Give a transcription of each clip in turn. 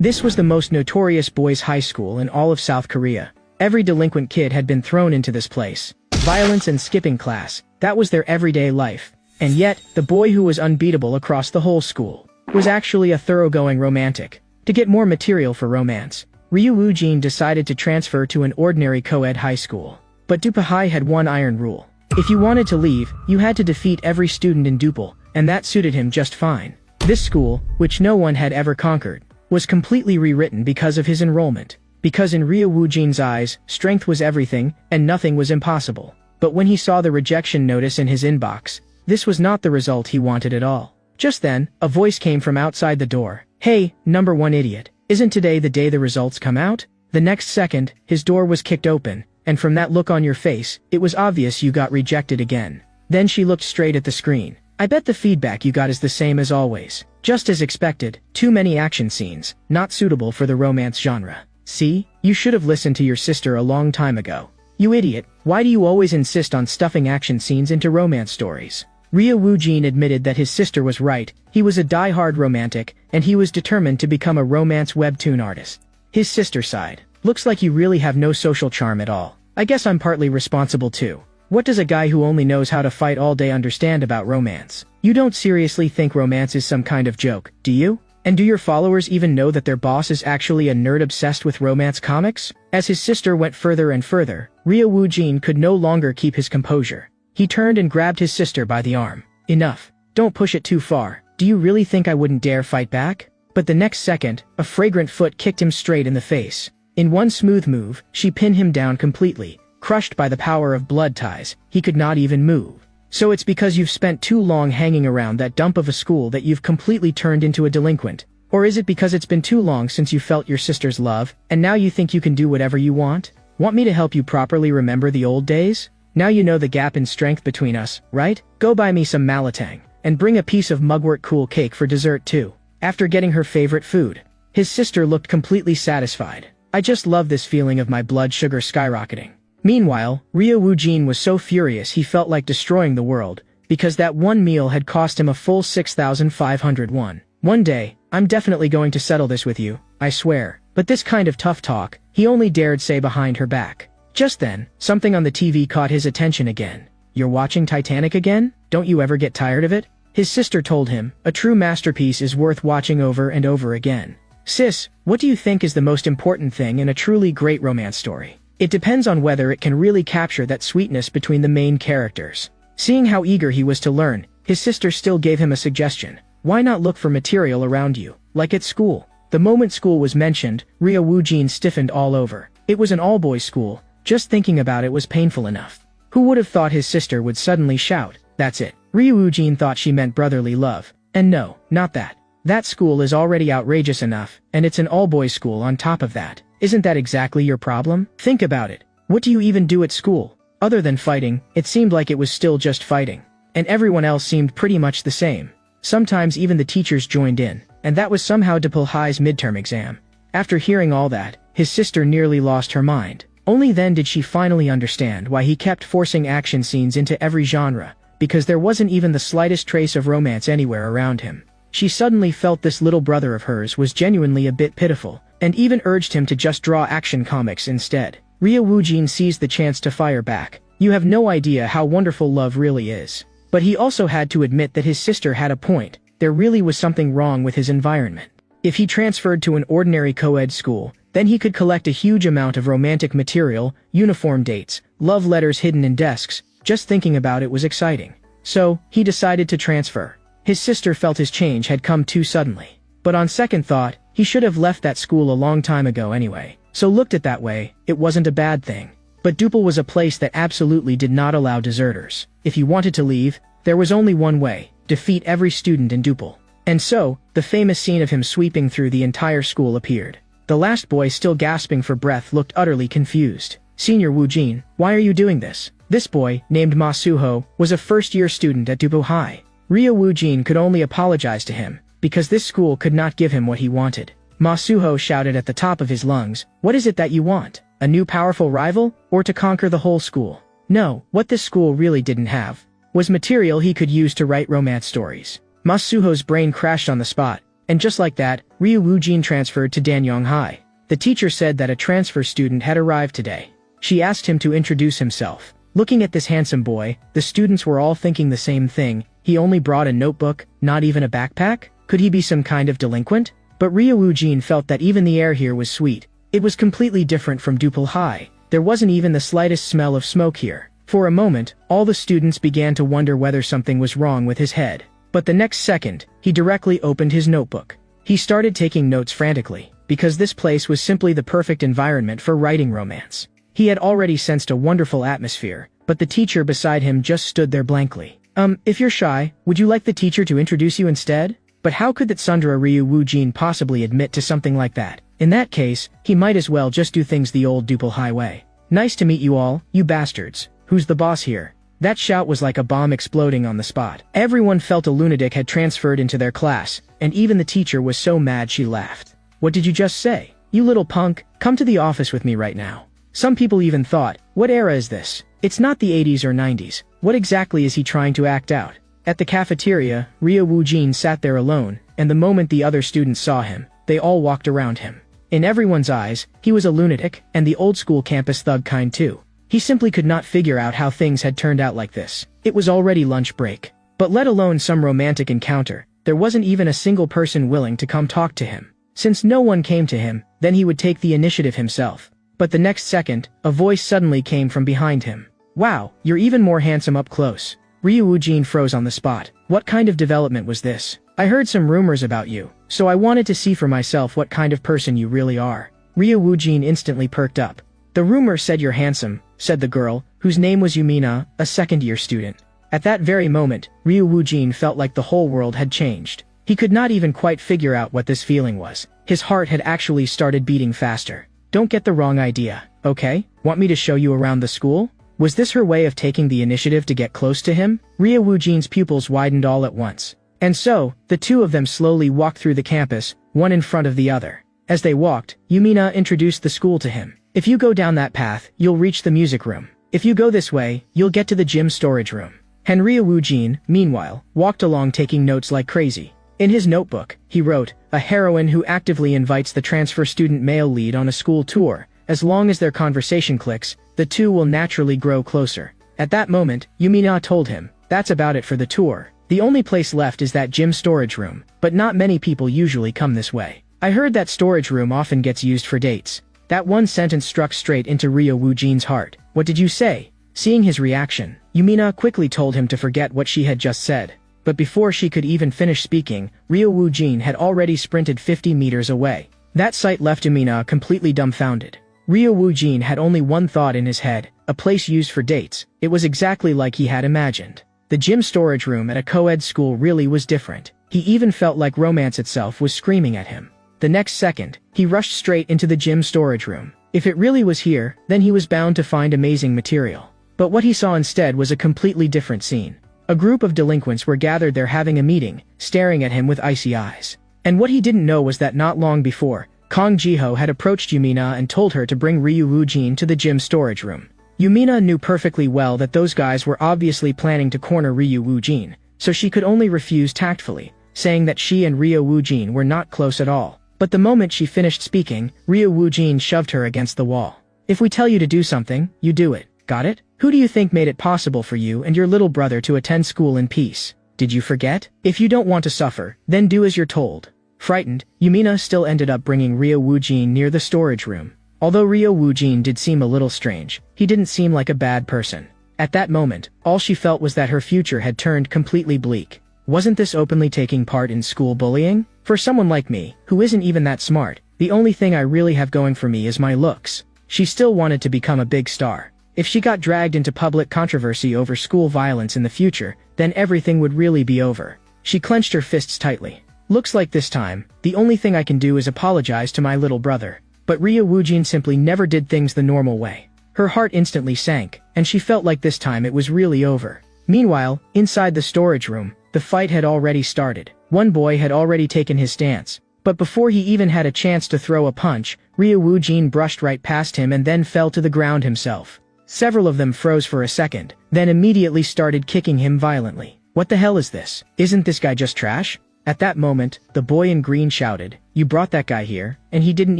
This was the most notorious boys' high school in all of South Korea. Every delinquent kid had been thrown into this place. Violence and skipping class, that was their everyday life. And yet, the boy who was unbeatable across the whole school was actually a thoroughgoing romantic. To get more material for romance, Ryu Woo-jin decided to transfer to an ordinary co-ed high school. But Dupa High had one iron rule. If you wanted to leave, you had to defeat every student in Dupal, and that suited him just fine. This school, which no one had ever conquered, was completely rewritten because of his enrollment. Because in Ryu Woo-jin's eyes, strength was everything, and nothing was impossible. But when he saw the rejection notice in his inbox, this was not the result he wanted at all. Just then, a voice came from outside the door. "Hey, number one idiot, isn't today the day the results come out?" The next second, his door was kicked open, and from that look on your face, it was obvious you got rejected again. Then she looked straight at the screen. "I bet the feedback you got is the same as always. Just as expected, too many action scenes, not suitable for the romance genre. See? You should have listened to your sister a long time ago. You idiot, why do you always insist on stuffing action scenes into romance stories?" Ryu Woo-jin admitted that his sister was right. He was a die-hard romantic, and he was determined to become a romance webtoon artist. His sister sighed. "Looks like you really have no social charm at all. I guess I'm partly responsible too. What does a guy who only knows how to fight all day understand about romance? You don't seriously think romance is some kind of joke, do you? And do your followers even know that their boss is actually a nerd obsessed with romance comics?" As his sister went further and further, Ryu Woo-jin could no longer keep his composure. He turned and grabbed his sister by the arm. "Enough. Don't push it too far. Do you really think I wouldn't dare fight back?" But the next second, a fragrant foot kicked him straight in the face. In one smooth move, she pinned him down completely. Crushed by the power of blood ties, he could not even move. "So it's because you've spent too long hanging around that dump of a school that you've completely turned into a delinquent? Or is it because it's been too long since you felt your sister's love, and now you think you can do whatever you want? Want me to help you properly remember the old days? Now you know the gap in strength between us, right? Go buy me some malatang, and bring a piece of mugwort cool cake for dessert too." After getting her favorite food, his sister looked completely satisfied. "I just love this feeling of my blood sugar skyrocketing." Meanwhile, Ryu Woo-jin was so furious he felt like destroying the world, because that one meal had cost him a full 6,500 won. "One day, I'm definitely going to settle this with you, I swear." But this kind of tough talk, he only dared say behind her back. Just then, something on the TV caught his attention again. "You're watching Titanic again? Don't you ever get tired of it?" His sister told him, "A true masterpiece is worth watching over and over again." "Sis, what do you think is the most important thing in a truly great romance story?" "It depends on whether it can really capture that sweetness between the main characters." Seeing how eager he was to learn, his sister still gave him a suggestion. "Why not look for material around you, like at school?" The moment school was mentioned, Ryu Woo-jin stiffened all over. It was an all-boys school. Just thinking about it was painful enough. Who would have thought his sister would suddenly shout, "That's it." Ryu Woo-jin thought she meant brotherly love. And no, not that. That school is already outrageous enough, and it's an all-boys school on top of that. Isn't that exactly your problem? Think about it. What do you even do at school? Other than fighting, it seemed like it was still just fighting. And everyone else seemed pretty much the same. Sometimes even the teachers joined in, and that was somehow Dupal High's midterm exam. After hearing all that, his sister nearly lost her mind. Only then did she finally understand why he kept forcing action scenes into every genre, because there wasn't even the slightest trace of romance anywhere around him. She suddenly felt this little brother of hers was genuinely a bit pitiful, and even urged him to just draw action comics instead. Ryu Woo-jin seized the chance to fire back. "You have no idea how wonderful love really is." But he also had to admit that his sister had a point. There really was something wrong with his environment. If he transferred to an ordinary co-ed school, then he could collect a huge amount of romantic material, uniform dates, love letters hidden in desks. Just thinking about it was exciting. So, he decided to transfer. His sister felt his change had come too suddenly. But on second thought, he should have left that school a long time ago anyway. So looked at that way, it wasn't a bad thing. But Dupal was a place that absolutely did not allow deserters. If he wanted to leave, there was only one way: defeat every student in Dupal. And so, the famous scene of him sweeping through the entire school appeared. The last boy, still gasping for breath, looked utterly confused. "Senior Woo-jin, why are you doing this?" This boy, named Masuho, was a first-year student at Dupal High. Ryu Woo-jin could only apologize to him, because this school could not give him what he wanted. Masuho shouted at the top of his lungs, "What is it that you want? A new powerful rival, or to conquer the whole school?" No, what this school really didn't have was material he could use to write romance stories. Masuho's brain crashed on the spot, And just like that, Ryu Woojin transferred to Danyang High. The teacher said that a transfer student had arrived today. She asked him to introduce himself. Looking at this handsome boy, the students were all thinking the same thing. He only brought a notebook, not even a backpack? Could he be some kind of delinquent? But Ryu Woojin felt that even the air here was sweet. It was completely different from Dupal High. There wasn't even the slightest smell of smoke here. For a moment, all the students began to wonder whether something was wrong with his head. But the next second, he directly opened his notebook. He started taking notes frantically, because this place was simply the perfect environment for writing romance. He had already sensed a wonderful atmosphere, but the teacher beside him just stood there blankly. If you're shy, would you like the teacher to introduce you instead? But how could that Sundara Ryu Woojin possibly admit to something like that? In that case, he might as well just do things the old Dupal High way. Nice to meet you all, you bastards. Who's the boss here? That shout was like a bomb exploding on the spot. Everyone felt a lunatic had transferred into their class, and even the teacher was so mad she laughed. What did you just say? You little punk, come to the office with me right now. Some people even thought, what era is this? It's not the 80s or 90s. What exactly is he trying to act out? At the cafeteria, Ryu Woojin sat there alone, and the moment the other students saw him, they all walked around him. In everyone's eyes, he was a lunatic, and the old-school campus thug kind too. He simply could not figure out how things had turned out like this. It was already lunch break. But let alone some romantic encounter, there wasn't even a single person willing to come talk to him. Since no one came to him, then he would take the initiative himself. But the next second, a voice suddenly came from behind him. Wow, you're even more handsome up close. Ryu Woojin froze on the spot. What kind of development was this? I heard some rumors about you, so I wanted to see for myself what kind of person you really are. Ryu Woojin instantly perked up. The rumor said you're handsome, said the girl, whose name was Yumina, a second-year student. At that very moment, Ryu Woojin felt like the whole world had changed. He could not even quite figure out what this feeling was. His heart had actually started beating faster. Don't get the wrong idea, okay? Want me to show you around the school? Was this her way of taking the initiative to get close to him? Ryu Woojin's pupils widened all at once. And so, the two of them slowly walked through the campus, one in front of the other. As they walked, Yumina introduced the school to him. If you go down that path, you'll reach the music room. If you go this way, you'll get to the gym storage room. Ryu Woojin, meanwhile, walked along taking notes like crazy. In his notebook, he wrote, a heroine who actively invites the transfer student male lead on a school tour. As long as their conversation clicks, the two will naturally grow closer. At that moment, Yumina told him, that's about it for the tour. The only place left is that gym storage room, but not many people usually come this way. I heard that storage room often gets used for dates. That one sentence struck straight into Ryu Woojin's heart. What did you say? Seeing his reaction, Yumina quickly told him to forget what she had just said. But before she could even finish speaking, Ryu Woojin had already sprinted 50 meters away. That sight left Yumina completely dumbfounded. Ryu Woojin had only one thought in his head, a place used for dates. It was exactly like he had imagined. The gym storage room at a co-ed school really was different. He even felt like romance itself was screaming at him. The next second, he rushed straight into the gym storage room. If it really was here, then he was bound to find amazing material. But what he saw instead was a completely different scene. A group of delinquents were gathered there having a meeting, staring at him with icy eyes. And what he didn't know was that not long before, Kong Jiho had approached Yumina and told her to bring Ryu Woojin to the gym storage room. Yumina knew perfectly well that those guys were obviously planning to corner Ryu Woojin, so she could only refuse tactfully, saying that she and Ryu Woojin were not close at all. But the moment she finished speaking, Ryu Woojin shoved her against the wall. If we tell you to do something, you do it. Got it? Who do you think made it possible for you and your little brother to attend school in peace? Did you forget? If you don't want to suffer, then do as you're told. Frightened, Yumina still ended up bringing Ryu Woojin near the storage room. Although Ryu Woojin did seem a little strange, he didn't seem like a bad person. At that moment, all she felt was that her future had turned completely bleak. Wasn't this openly taking part in school bullying? For someone like me, who isn't even that smart, the only thing I really have going for me is my looks. She still wanted to become a big star. If she got dragged into public controversy over school violence in the future, then everything would really be over. She clenched her fists tightly. Looks like this time, the only thing I can do is apologize to my little brother. But Ryu Woojin simply never did things the normal way. Her heart instantly sank, and she felt like this time it was really over. Meanwhile, inside the storage room, the fight had already started. One boy had already taken his stance. But before he even had a chance to throw a punch, Ryu Woojin brushed right past him and then fell to the ground himself. Several of them froze for a second, then immediately started kicking him violently. What the hell is this? Isn't this guy just trash? At that moment, the boy in green shouted, "You brought that guy here, and he didn't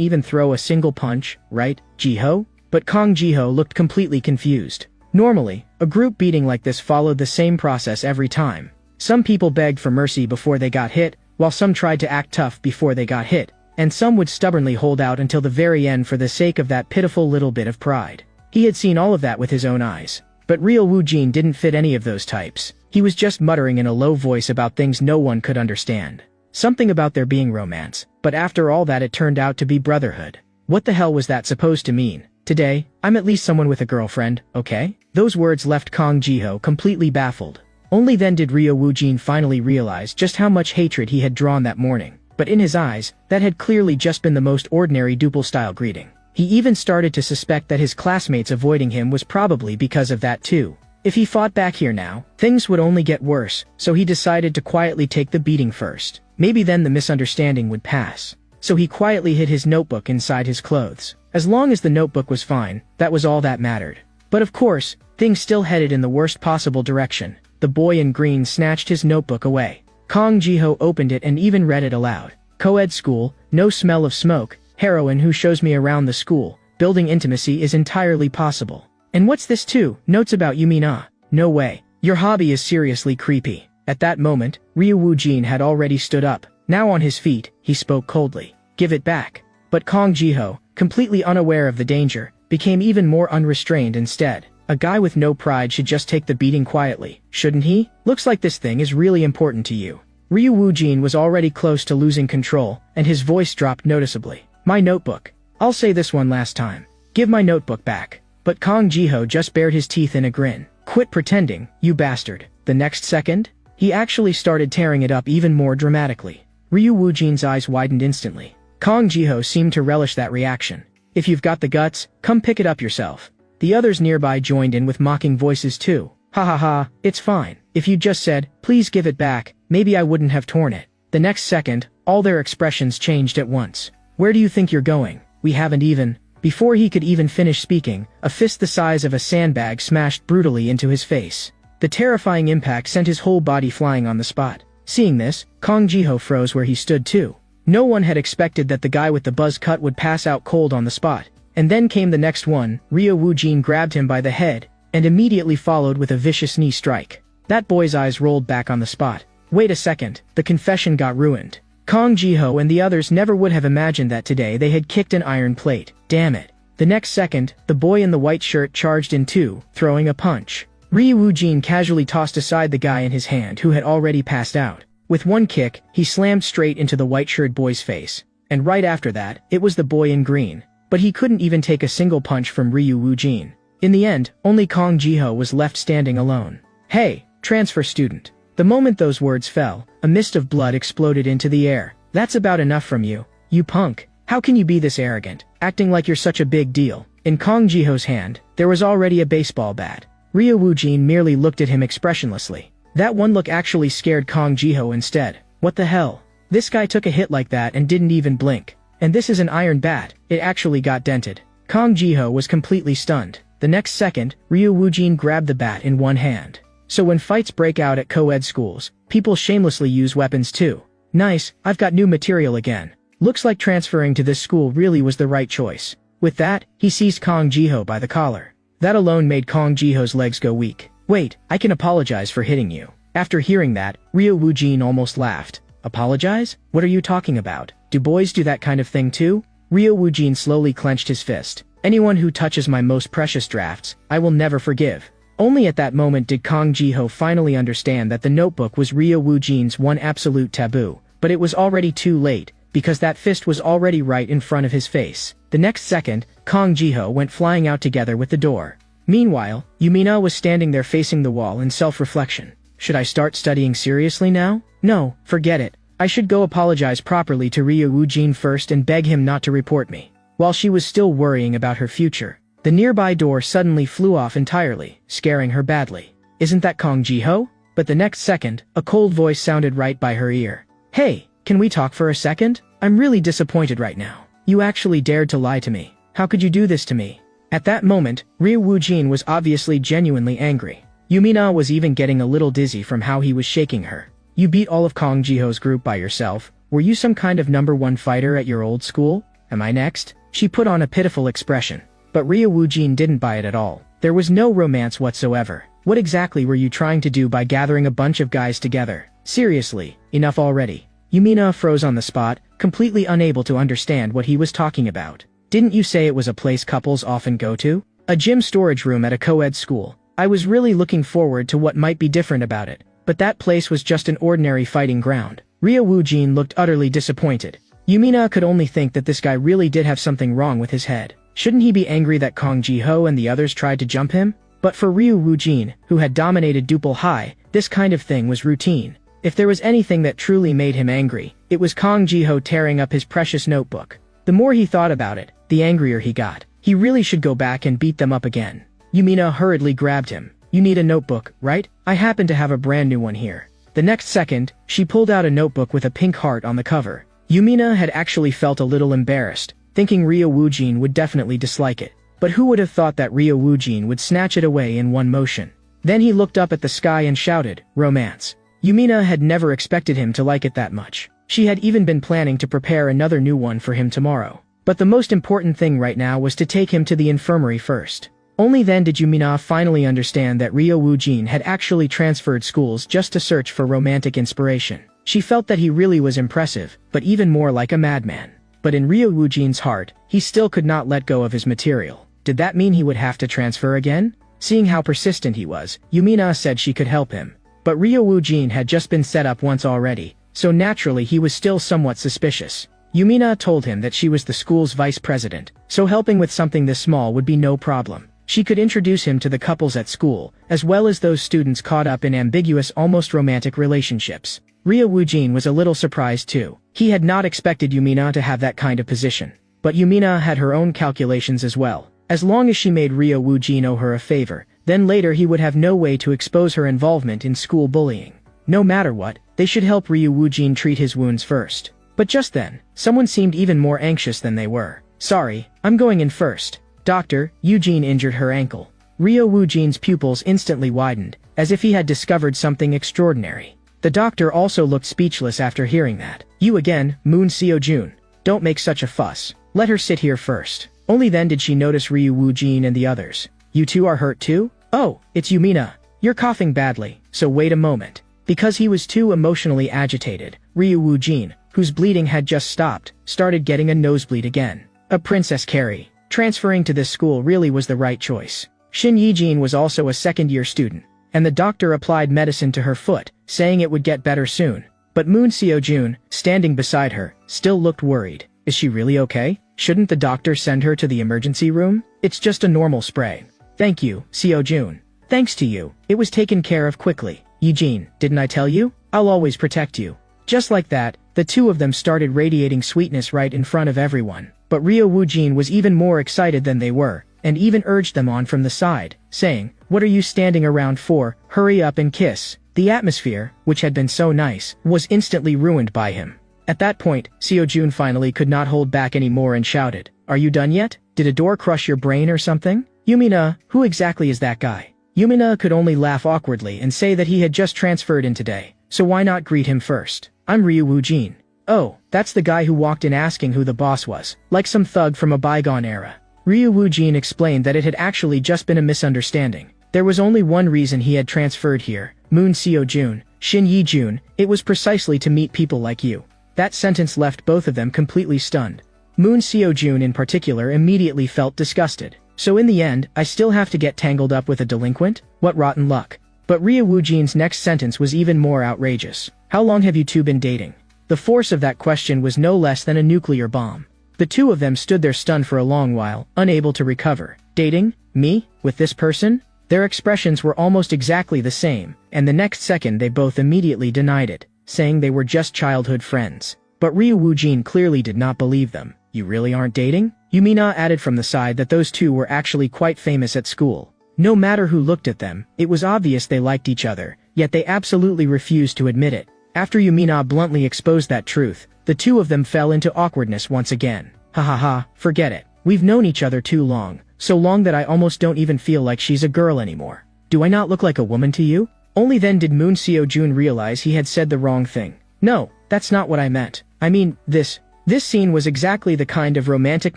even throw a single punch, right, Jiho?" But Kong Jiho looked completely confused. Normally, a group beating like this followed the same process every time. Some people begged for mercy before they got hit, while some tried to act tough before they got hit, and some would stubbornly hold out until the very end for the sake of that pitiful little bit of pride. He had seen all of that with his own eyes. But real Wu Jin didn't fit any of those types. He was just muttering in a low voice about things no one could understand. Something about there being romance, but after all that it turned out to be brotherhood. What the hell was that supposed to mean? Today, I'm at least someone with a girlfriend, okay? Those words left Kong Jiho completely baffled. Only then did Ryo Woo-jin finally realize just how much hatred he had drawn that morning. But in his eyes, that had clearly just been the most ordinary duple-style greeting. He even started to suspect that his classmates avoiding him was probably because of that too. If he fought back here now, things would only get worse, so he decided to quietly take the beating first. Maybe then the misunderstanding would pass. So he quietly hid his notebook inside his clothes. As long as the notebook was fine, that was all that mattered. But of course, things still headed in the worst possible direction. The boy in green snatched his notebook away. Kong Jiho opened it and even read it aloud. Co-ed school, no smell of smoke, heroine who shows me around the school, building intimacy is entirely possible. And what's this too? Notes about Yumina. No way. Your hobby is seriously creepy. At that moment, Ryu Woo-jin had already stood up. Now on his feet, he spoke coldly. Give it back. But Kong Jiho, completely unaware of the danger, became even more unrestrained instead. A guy with no pride should just take the beating quietly, shouldn't he? Looks like this thing is really important to you. Ryu Woo-jin was already close to losing control, and his voice dropped noticeably. My notebook. I'll say this one last time. Give my notebook back. But Kong Jiho just bared his teeth in a grin. Quit pretending, you bastard. The next second, he actually started tearing it up even more dramatically. Ryu Woo-jin's eyes widened instantly. Kong Jiho seemed to relish that reaction. If you've got the guts, come pick it up yourself. The others nearby joined in with mocking voices too. Ha ha ha, it's fine. If you just said, please give it back, maybe I wouldn't have torn it. The next second, all their expressions changed at once. Where do you think you're going? We haven't even... Before he could even finish speaking, a fist the size of a sandbag smashed brutally into his face. The terrifying impact sent his whole body flying on the spot. Seeing this, Kong Jiho froze where he stood too. No one had expected that the guy with the buzz cut would pass out cold on the spot. And then came the next one. Ryo Woo-jin grabbed him by the head, and immediately followed with a vicious knee strike. That boy's eyes rolled back on the spot. Wait a second, the confession got ruined. Kong Jiho and the others never would have imagined that today they had kicked an iron plate. Damn it. The next second, the boy in the white shirt charged in too, throwing a punch. Ryu Woo-jin casually tossed aside the guy in his hand who had already passed out. With one kick, he slammed straight into the white-shirt boy's face. And right after that, it was the boy in green. But he couldn't even take a single punch from Ryu Woo-jin. In the end, only Kong Jiho was left standing alone. Hey, transfer student. The moment those words fell, a mist of blood exploded into the air. That's about enough from you, you punk. How can you be this arrogant, acting like you're such a big deal? In Kong Jiho's hand, there was already a baseball bat. Ryo Woo-jin merely looked at him expressionlessly. That one look actually scared Kong Jiho instead. What the hell? This guy took a hit like that and didn't even blink. And this is an iron bat, it actually got dented. Kong Jiho was completely stunned. The next second, Ryo Woo-jin grabbed the bat in one hand. So when fights break out at co-ed schools, people shamelessly use weapons too. Nice, I've got new material again. Looks like transferring to this school really was the right choice. With that, he seized Kong Jiho by the collar. That alone made Kong Jiho's legs go weak. Wait, I can apologize for hitting you. After hearing that, Ryo Woo-jin almost laughed. Apologize? What are you talking about? Do boys do that kind of thing too? Ryo Woo-jin slowly clenched his fist. Anyone who touches my most precious drafts, I will never forgive. Only at that moment did Kong Jiho finally understand that the notebook was Ryo Woo-jin's one absolute taboo. But it was already too late, because that fist was already right in front of his face. The next second, Kong Jiho went flying out together with the door. Meanwhile, Yumina was standing there facing the wall in self-reflection. Should I start studying seriously now? No, forget it. I should go apologize properly to Ryo Woo-jin first and beg him not to report me. While she was still worrying about her future, the nearby door suddenly flew off entirely, scaring her badly. Isn't that Kong Jiho? But the next second, a cold voice sounded right by her ear. Hey, can we talk for a second? I'm really disappointed right now. You actually dared to lie to me. How could you do this to me? At that moment, Ryo Woo-jin was obviously genuinely angry. Yumina was even getting a little dizzy from how he was shaking her. You beat all of Kong Jiho's group by yourself. Were you some kind of #1 fighter at your old school? Am I next? She put on a pitiful expression. But Ryu Woojin didn't buy it at all. There was no romance whatsoever. What exactly were you trying to do by gathering a bunch of guys together? Seriously, enough already. Yumina froze on the spot, completely unable to understand what he was talking about. Didn't you say it was a place couples often go to? A gym storage room at a co-ed school. I was really looking forward to what might be different about it. But that place was just an ordinary fighting ground. Ryu Woojin looked utterly disappointed. Yumina could only think that this guy really did have something wrong with his head. Shouldn't he be angry that Kong Jiho and the others tried to jump him? But for Ryu Woojin, who had dominated Dupal High, this kind of thing was routine. If there was anything that truly made him angry, it was Kong Jiho tearing up his precious notebook. The more he thought about it, the angrier he got. He really should go back and beat them up again. Yumina hurriedly grabbed him. You need a notebook, right? I happen to have a brand new one here. The next second, she pulled out a notebook with a pink heart on the cover. Yumina had actually felt a little embarrassed, thinking Ryu Woojin would definitely dislike it. But who would have thought that Ryu Woojin would snatch it away in one motion? Then he looked up at the sky and shouted, "Romance." Yumina had never expected him to like it that much. She had even been planning to prepare another new one for him tomorrow. But the most important thing right now was to take him to the infirmary first. Only then did Yumina finally understand that Ryu Woojin had actually transferred schools just to search for romantic inspiration. She felt that he really was impressive, but even more like a madman. But in Ryu Woojin's heart, he still could not let go of his material. Did that mean he would have to transfer again? Seeing how persistent he was, Yumina said she could help him. But Ryu Woojin had just been set up once already, so naturally he was still somewhat suspicious. Yumina told him that she was the school's vice president, so helping with something this small would be no problem. She could introduce him to the couples at school, as well as those students caught up in ambiguous, almost romantic relationships. Ryu Woojin was a little surprised too. He had not expected Yumina to have that kind of position. But Yumina had her own calculations as well. As long as she made Ryu Woojin owe her a favor, then later he would have no way to expose her involvement in school bullying. No matter what, they should help Ryu Woojin treat his wounds first. But just then, someone seemed even more anxious than they were. Sorry, I'm going in first. Doctor, Eugene injured her ankle. Ryu Woojin's pupils instantly widened, as if he had discovered something extraordinary. The doctor also looked speechless after hearing that. You again, Moon Seo-jun. Don't make such a fuss. Let her sit here first. Only then did she notice Ryu Woojin and the others. You two are hurt too? Oh, it's Yumina. You're coughing badly, so wait a moment. Because he was too emotionally agitated, Ryu Woojin, whose bleeding had just stopped, started getting a nosebleed again. A Princess Carrie. Transferring to this school really was the right choice. Shin Yijin was also a second-year student, and the doctor applied medicine to her foot, saying it would get better soon. But Moon Seo-jun, standing beside her, still looked worried. Is she really okay? Shouldn't the doctor send her to the emergency room? It's just a normal sprain. Thank you, Seo-jun. Thanks to you, it was taken care of quickly. Eugene, didn't I tell you? I'll always protect you. Just like that, the two of them started radiating sweetness right in front of everyone. But Ryu Woojin was even more excited than they were, and even urged them on from the side, saying, "What are you standing around for? Hurry up and kiss." The atmosphere, which had been so nice, was instantly ruined by him. At that point, Seo-jun finally could not hold back anymore and shouted, "Are you done yet? Did a door crush your brain or something? Yumina, who exactly is that guy?" Yumina could only laugh awkwardly and say that he had just transferred in today, so why not greet him first? I'm Ryu Woojin. Oh, that's the guy who walked in asking who the boss was, like some thug from a bygone era. Ryu Woojin explained that it had actually just been a misunderstanding. There was only one reason he had transferred here, Moon Seo-jun, Shin Yi-jun, it was precisely to meet people like you. That sentence left both of them completely stunned. Moon Seo-jun in particular immediately felt disgusted. So in the end, I still have to get tangled up with a delinquent? What rotten luck. But Ryu Woojin's next sentence was even more outrageous. How long have you two been dating? The force of that question was no less than a nuclear bomb. The two of them stood there stunned for a long while, unable to recover. Dating? Me? With this person? Their expressions were almost exactly the same, and the next second they both immediately denied it, saying they were just childhood friends. But Ryu Woojin clearly did not believe them. You really aren't dating? Yumina added from the side that those two were actually quite famous at school. No matter who looked at them, it was obvious they liked each other, yet they absolutely refused to admit it. After Yumina bluntly exposed that truth, the two of them fell into awkwardness once again. Ha ha ha, forget it. We've known each other too long, so long that I almost don't even feel like she's a girl anymore. Do I not look like a woman to you? Only then did Moon Seo-jun realize he had said the wrong thing. No, that's not what I meant. I mean, this scene was exactly the kind of romantic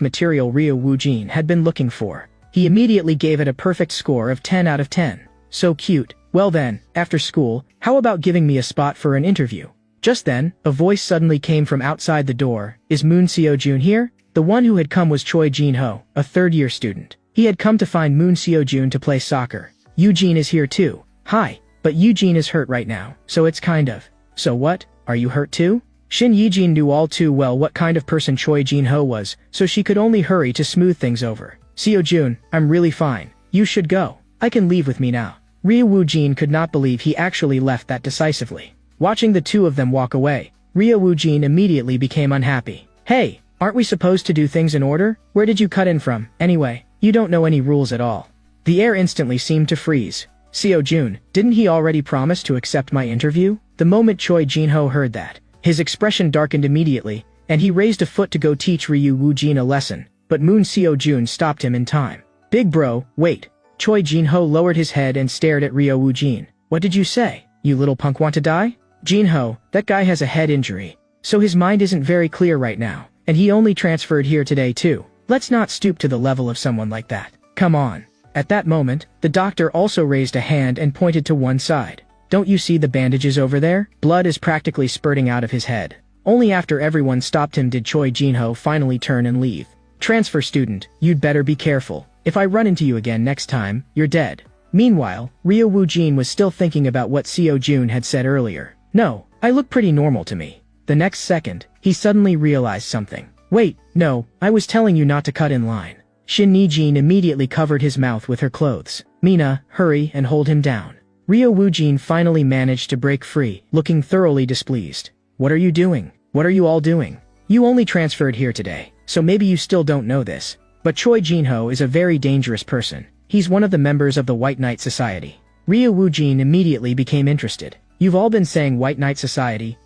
material Ryo Woo-jin had been looking for. He immediately gave it a perfect score of 10 out of 10. So cute. Well then, after school, how about giving me a spot for an interview? Just then, a voice suddenly came from outside the door. Is Moon Seo-jun here? The one who had come was Choi Jin-ho, a third-year student. He had come to find Moon Seo-jun to play soccer. Eugene is here too. Hi, but Eugene is hurt right now, so it's kind of. So what? Are you hurt too? Shin Yi-jin knew all too well what kind of person Choi Jin-ho was, so she could only hurry to smooth things over. Seo-jun, I'm really fine. You should go. I can leave with me now. Ryo Woo-jin could not believe he actually left that decisively. Watching the two of them walk away, Ryo Woo-jin immediately became unhappy. Hey, aren't we supposed to do things in order? Where did you cut in from, anyway? You don't know any rules at all. The air instantly seemed to freeze. Seo-jun, didn't he already promise to accept my interview? The moment Choi Jin-ho heard that, his expression darkened immediately, and he raised a foot to go teach Ryo Woo-jin a lesson, but Moon Seo-jun stopped him in time. Big bro, wait. Choi Jin-ho lowered his head and stared at Ryo Woo-jin. What did you say? You little punk want to die? Jin-ho, that guy has a head injury, so his mind isn't very clear right now, and he only transferred here today too. Let's not stoop to the level of someone like that. Come on. At that moment, the doctor also raised a hand and pointed to one side. Don't you see the bandages over there? Blood is practically spurting out of his head. Only after everyone stopped him did Choi Jin-ho finally turn and leave. Transfer student, you'd better be careful. If I run into you again next time, you're dead. Meanwhile, Ryo Woo-jin was still thinking about what Seo-jun had said earlier. No, I look pretty normal to me. The next second, he suddenly realized something. Wait, no, I was telling you not to cut in line. Shin Yi-jin immediately covered his mouth with her clothes. Mina, hurry and hold him down. Ryo Woo-jin finally managed to break free, looking thoroughly displeased. What are you doing? What are you all doing? You only transferred here today, so maybe you still don't know this. But Choi Jin-ho is a very dangerous person. He's one of the members of the White Knight Society. Ryo Woo-jin immediately became interested. You've all been saying White Knight Society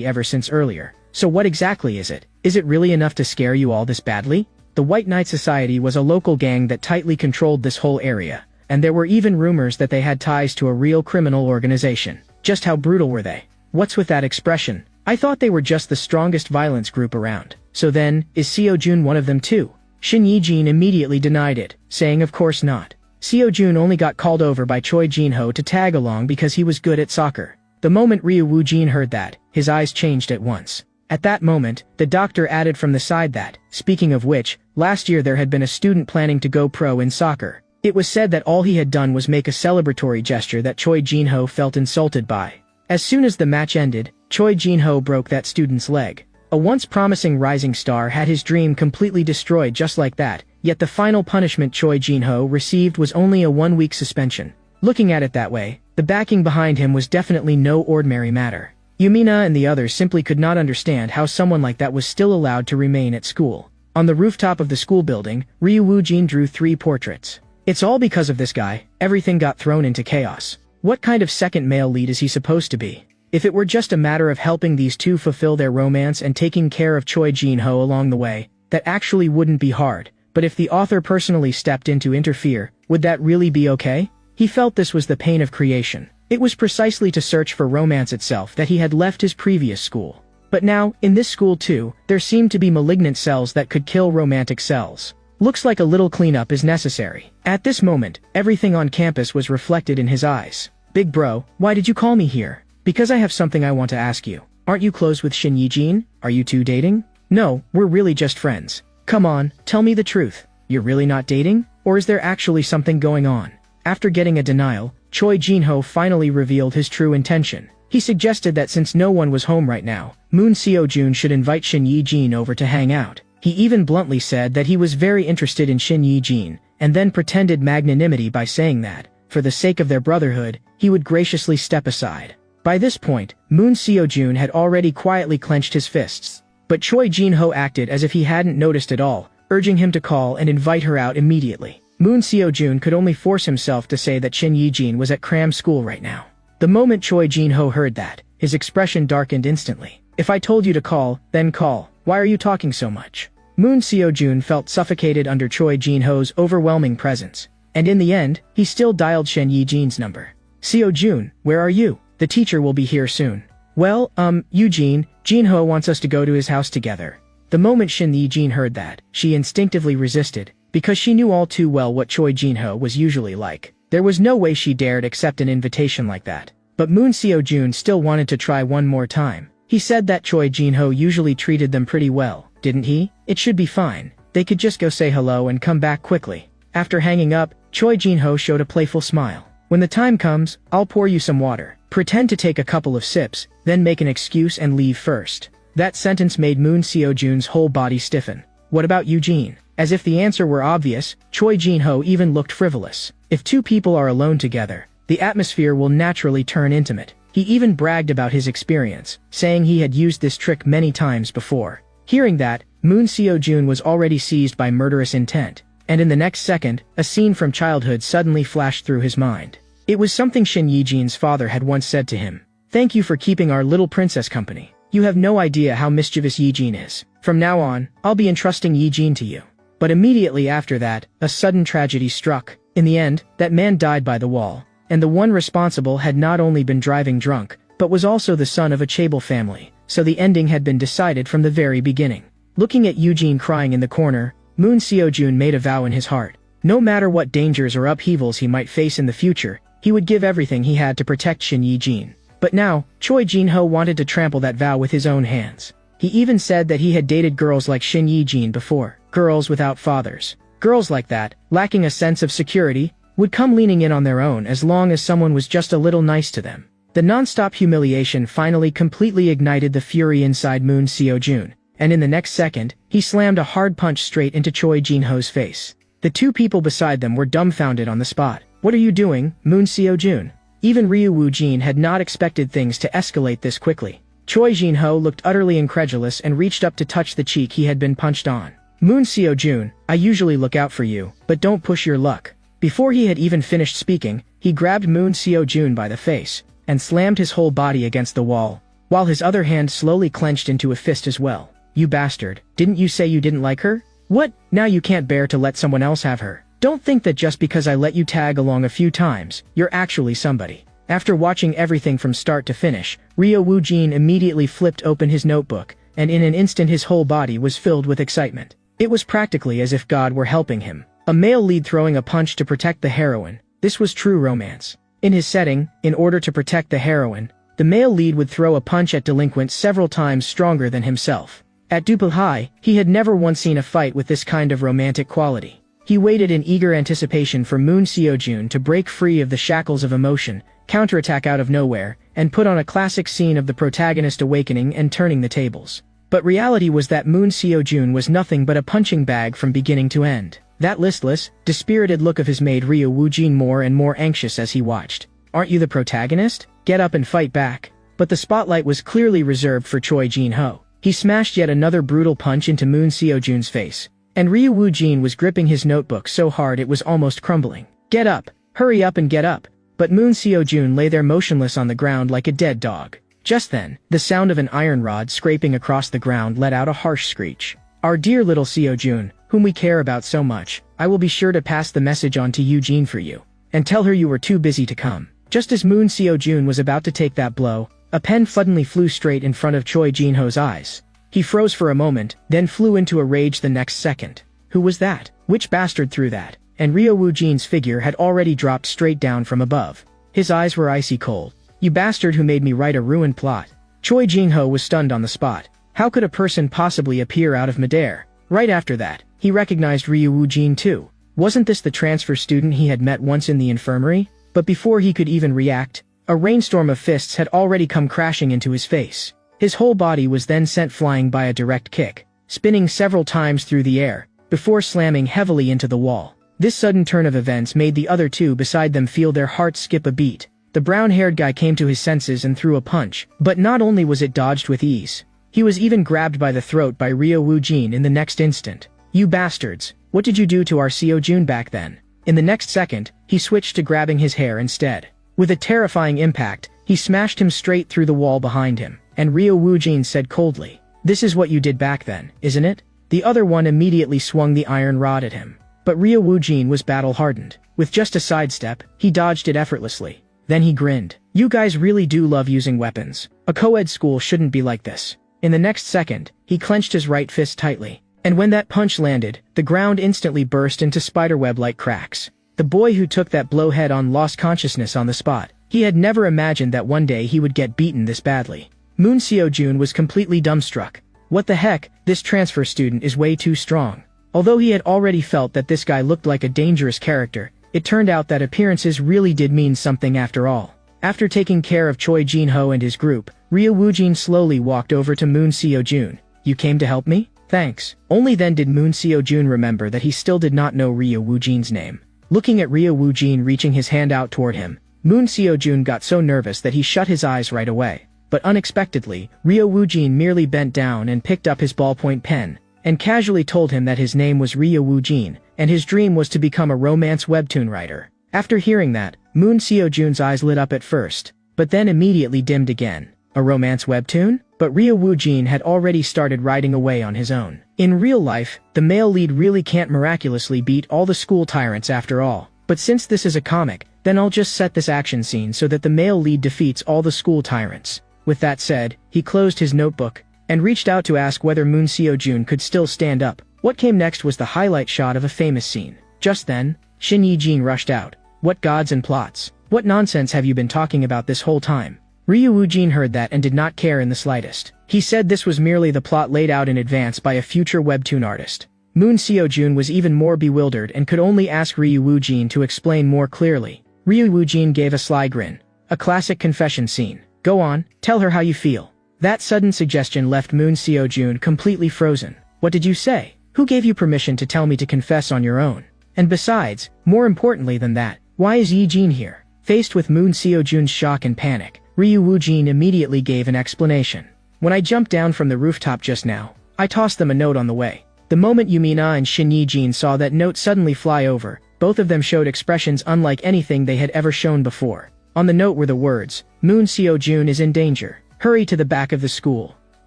ever since earlier. So what exactly is it? Is it really enough to scare you all this badly? The White Knight Society was a local gang that tightly controlled this whole area, and there were even rumors that they had ties to a real criminal organization. Just how brutal were they? What's with that expression? I thought they were just the strongest violence group around. So then, is Seo-jun one of them too? Shin Yi-jin immediately denied it, saying of course not. Seo-jun only got called over by Choi Jin-ho to tag along because he was good at soccer. The moment Ryo Woo-jin heard that, his eyes changed at once. At that moment, the doctor added from the side that, speaking of which, last year there had been a student planning to go pro in soccer. It was said that all he had done was make a celebratory gesture that Choi Jin-ho felt insulted by. As soon as the match ended, Choi Jin-ho broke that student's leg. A once promising rising star had his dream completely destroyed just like that, yet the final punishment Choi Jin-ho received was only a 1-week suspension. Looking at it that way, the backing behind him was definitely no ordinary matter. Yumina and the others simply could not understand how someone like that was still allowed to remain at school. On the rooftop of the school building, Ryo Woo-jin drew 3 portraits. It's all because of this guy, everything got thrown into chaos. What kind of second male lead is he supposed to be? If it were just a matter of helping these two fulfill their romance and taking care of Choi Jin-ho along the way, that actually wouldn't be hard, but if the author personally stepped in to interfere, would that really be okay? He felt this was the pain of creation. It was precisely to search for romance itself that he had left his previous school. But now, in this school too, there seemed to be malignant cells that could kill romantic cells. Looks like a little cleanup is necessary. At this moment, everything on campus was reflected in his eyes. Big bro, why did you call me here? Because I have something I want to ask you. Aren't you close with Shin Yi-jin? Are you two dating? No, we're really just friends. Come on, tell me the truth. You're really not dating? Or is there actually something going on? After getting a denial, Choi Jin-ho finally revealed his true intention. He suggested that since no one was home right now, Moon Seo-jun should invite Shin Yi-jin over to hang out. He even bluntly said that he was very interested in Shin Yi-jin, and then pretended magnanimity by saying that, for the sake of their brotherhood, he would graciously step aside. By this point, Moon Seo-jun had already quietly clenched his fists. But Choi Jin-ho acted as if he hadn't noticed at all, urging him to call and invite her out immediately. Moon Seo-jun could only force himself to say that Shin Yi-jin was at cram school right now. The moment Choi Jin-ho heard that, his expression darkened instantly. If I told you to call, then call. Why are you talking so much? Moon Seo-jun felt suffocated under Choi Jin-ho's overwhelming presence. And in the end, he still dialed Shin Yi-jin's number. Seo Jun, where are you? The teacher will be here soon. Well, Eugene, Jinho wants us to go to his house together. The moment Shin Yijin heard that, she instinctively resisted, because she knew all too well what Choi Jinho was usually like. There was no way she dared accept an invitation like that. But Moon Seo Jun still wanted to try one more time. He said that Choi Jinho usually treated them pretty well, didn't he? It should be fine. They could just go say hello and come back quickly. After hanging up, Choi Jinho showed a playful smile. When the time comes, I'll pour you some water. Pretend to take a couple of sips, then make an excuse and leave first. That sentence made Moon Seo Jun's whole body stiffen. What about Eugene? As if the answer were obvious, Choi Jinho even looked frivolous. If two people are alone together, the atmosphere will naturally turn intimate. He even bragged about his experience, saying he had used this trick many times before. Hearing that, Moon Seo Jun was already seized by murderous intent, and in the next second, a scene from childhood suddenly flashed through his mind. It was something Shin Yijin's father had once said to him. Thank you for keeping our little princess company. You have no idea how mischievous Yijin is. From now on, I'll be entrusting Yijin to you. But immediately after that, a sudden tragedy struck. In the end, that man died by the wall. And the one responsible had not only been driving drunk, but was also the son of a chaebol family, so the ending had been decided from the very beginning. Looking at Eugene crying in the corner, Moon Seo Jun made a vow in his heart. No matter what dangers or upheavals he might face in the future, he would give everything he had to protect Shin Yijin. But now, Choi Jinho wanted to trample that vow with his own hands. He even said that he had dated girls like Shin Yijin before, girls without fathers. Girls like that, lacking a sense of security, would come leaning in on their own as long as someone was just a little nice to them. The non-stop humiliation finally completely ignited the fury inside Moon Seo Jun, and in the next second, he slammed a hard punch straight into Choi Jinho's face. The two people beside them were dumbfounded on the spot. What are you doing, Moon Seo Jun? Even Ryu Woo-jin had not expected things to escalate this quickly. Choi Jinho looked utterly incredulous and reached up to touch the cheek he had been punched on. Moon Seo Jun, I usually look out for you, but don't push your luck. Before he had even finished speaking, he grabbed Moon Seo Jun by the face, and slammed his whole body against the wall, while his other hand slowly clenched into a fist as well. You bastard, didn't you say you didn't like her? What, now you can't bear to let someone else have her? Don't think that just because I let you tag along a few times, you're actually somebody. After watching everything from start to finish, Ryo Woo-jin immediately flipped open his notebook, and in an instant his whole body was filled with excitement. It was practically as if God were helping him. A male lead throwing a punch to protect the heroine. This was true romance. In his setting, in order to protect the heroine, the male lead would throw a punch at delinquents several times stronger than himself. At Duple High, he had never once seen a fight with this kind of romantic quality. He waited in eager anticipation for Moon Seo Jun to break free of the shackles of emotion, counterattack out of nowhere, and put on a classic scene of the protagonist awakening and turning the tables. But reality was that Moon Seo Jun was nothing but a punching bag from beginning to end. That listless, dispirited look of his made Ryo Woo-jin more and more anxious as he watched. Aren't you the protagonist? Get up and fight back. But the spotlight was clearly reserved for Choi Jinho. He smashed yet another brutal punch into Moon Seo Jun's face. And Ryu Woo-jin was gripping his notebook so hard it was almost crumbling. Get up! Hurry up and get up! But Moon Seo Jun lay there motionless on the ground like a dead dog. Just then, the sound of an iron rod scraping across the ground let out a harsh screech. Our dear little Seo Jun, whom we care about so much, I will be sure to pass the message on to Eugene for you. And tell her you were too busy to come. Just as Moon Seo Jun was about to take that blow, a pen suddenly flew straight in front of Choi Jinho's eyes. He froze for a moment, then flew into a rage the next second. Who was that? Which bastard threw that? And Ryo Woo-jin's figure had already dropped straight down from above. His eyes were icy cold. You bastard who made me write a ruined plot. Choi Jinho was stunned on the spot. How could a person possibly appear out of midair? Right after that, he recognized Ryu Woo-jin too. Wasn't this the transfer student he had met once in the infirmary? But before he could even react, a rainstorm of fists had already come crashing into his face. His whole body was then sent flying by a direct kick, spinning several times through the air, before slamming heavily into the wall. This sudden turn of events made the other two beside them feel their hearts skip a beat. The brown-haired guy came to his senses and threw a punch, but not only was it dodged with ease, he was even grabbed by the throat by Ryo Woo-jin in the next instant. You bastards, what did you do to our Seo Jun back then? In the next second, he switched to grabbing his hair instead. With a terrifying impact, he smashed him straight through the wall behind him, and Ryo Woo-jin said coldly, "This is what you did back then, isn't it?" The other one immediately swung the iron rod at him. But Ryo Woo-jin was battle-hardened. With just a sidestep, he dodged it effortlessly. Then he grinned. You guys really do love using weapons. A co-ed school shouldn't be like this. In the next second, he clenched his right fist tightly. And when that punch landed, the ground instantly burst into spiderweb-like cracks. The boy who took that blow head-on lost consciousness on the spot. He had never imagined that one day he would get beaten this badly. Moon Seo-jun was completely dumbstruck. What the heck, this transfer student is way too strong. Although he had already felt that this guy looked like a dangerous character, it turned out that appearances really did mean something after all. After taking care of Choi Jin-ho and his group, Ryo Woojin slowly walked over to Moon Seo-jun. You came to help me? Thanks. Only then did Moon Seo-jun remember that he still did not know Ryo Woojin's name. Looking at Ryo Woojin reaching his hand out toward him, Moon Seo-jun got so nervous that he shut his eyes right away. But unexpectedly, Ryo Woojin merely bent down and picked up his ballpoint pen, and casually told him that his name was Ryo Woojin, and his dream was to become a romance webtoon writer. After hearing that, Moon Seo-jun's eyes lit up at first, but then immediately dimmed again. A romance webtoon? But Ryo Woojin had already started writing away on his own. In real life, the male lead really can't miraculously beat all the school tyrants after all. But since this is a comic, then I'll just set this action scene so that the male lead defeats all the school tyrants. With that said, he closed his notebook, and reached out to ask whether Moon Seo-jun could still stand up. What came next was the highlight shot of a famous scene. Just then, Shin Yi-jin rushed out. What gods and plots? What nonsense have you been talking about this whole time? Ryo Woojin heard that and did not care in the slightest. He said this was merely the plot laid out in advance by a future webtoon artist. Moon Seo-jun was even more bewildered and could only ask Ryo Woojin to explain more clearly. Ryo Woojin gave a sly grin. A classic confession scene. Go on, tell her how you feel. That sudden suggestion left Moon Seo-jun completely frozen. What did you say? Who gave you permission to tell me to confess on your own? And besides, more importantly than that, why is Yi-jin here? Faced with Moon Seo-jun's shock and panic, Ryo Woojin immediately gave an explanation. When I jumped down from the rooftop just now, I tossed them a note on the way. The moment Yumina and Shin Yi-jin saw that note suddenly fly over, both of them showed expressions unlike anything they had ever shown before. On the note were the words, Moon Seo-jun is in danger. Hurry to the back of the school.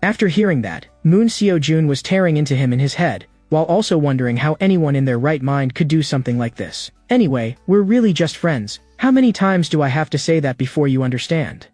After hearing that, Moon Seo-jun was tearing into him in his head, while also wondering how anyone in their right mind could do something like this. Anyway, we're really just friends. How many times do I have to say that before you understand?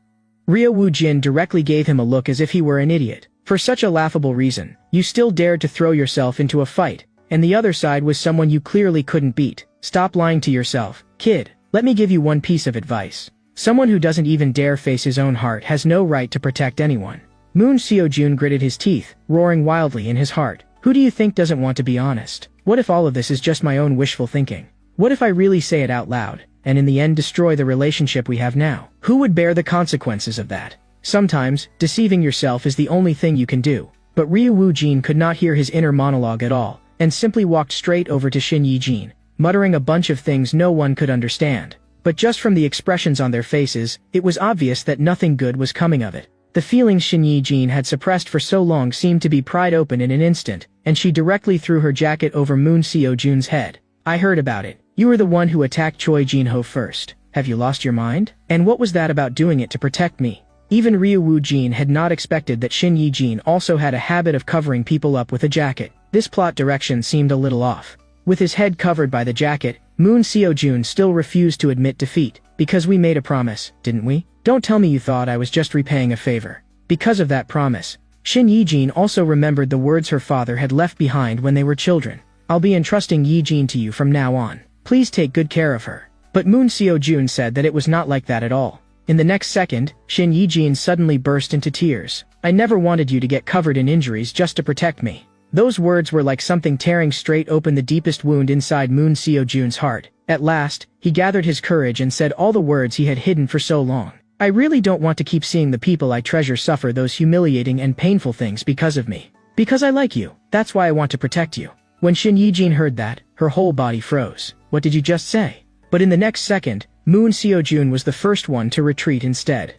Ryo Woojin directly gave him a look as if he were an idiot. For such a laughable reason, you still dared to throw yourself into a fight, and the other side was someone you clearly couldn't beat. Stop lying to yourself, kid. Let me give you one piece of advice. Someone who doesn't even dare face his own heart has no right to protect anyone. Moon Seo-jun gritted his teeth, roaring wildly in his heart. Who do you think doesn't want to be honest? What if all of this is just my own wishful thinking? What if I really say it out loud, and in the end destroy the relationship we have now? Who would bear the consequences of that? Sometimes, deceiving yourself is the only thing you can do. But Ryo Woojin could not hear his inner monologue at all, and simply walked straight over to Shin Yi-jin, muttering a bunch of things no one could understand. But just from the expressions on their faces, it was obvious that nothing good was coming of it. The feelings Shin Yi-jin had suppressed for so long seemed to be pried open in an instant, and she directly threw her jacket over Moon Seo-jun's head. I heard about it. You were the one who attacked Choi Jin-ho first. Have you lost your mind? And what was that about doing it to protect me? Even Ryo Woojin had not expected that Shin Yi-jin also had a habit of covering people up with a jacket. This plot direction seemed a little off. With his head covered by the jacket, Moon Seo-jun still refused to admit defeat. Because we made a promise, didn't we? Don't tell me you thought I was just repaying a favor. Because of that promise, Shin Yi-jin also remembered the words her father had left behind when they were children. I'll be entrusting Yi-jin to you from now on. Please take good care of her. But Moon Seo-jun said that it was not like that at all. In the next second, Shin Yi-jin suddenly burst into tears. I never wanted you to get covered in injuries just to protect me. Those words were like something tearing straight open the deepest wound inside Moon Seo-jun's heart. At last, he gathered his courage and said all the words he had hidden for so long. I really don't want to keep seeing the people I treasure suffer those humiliating and painful things because of me. Because I like you, that's why I want to protect you. When Shin Yi-jin heard that, her whole body froze. What did you just say? But in the next second, Moon Seo-jun was the first one to retreat instead.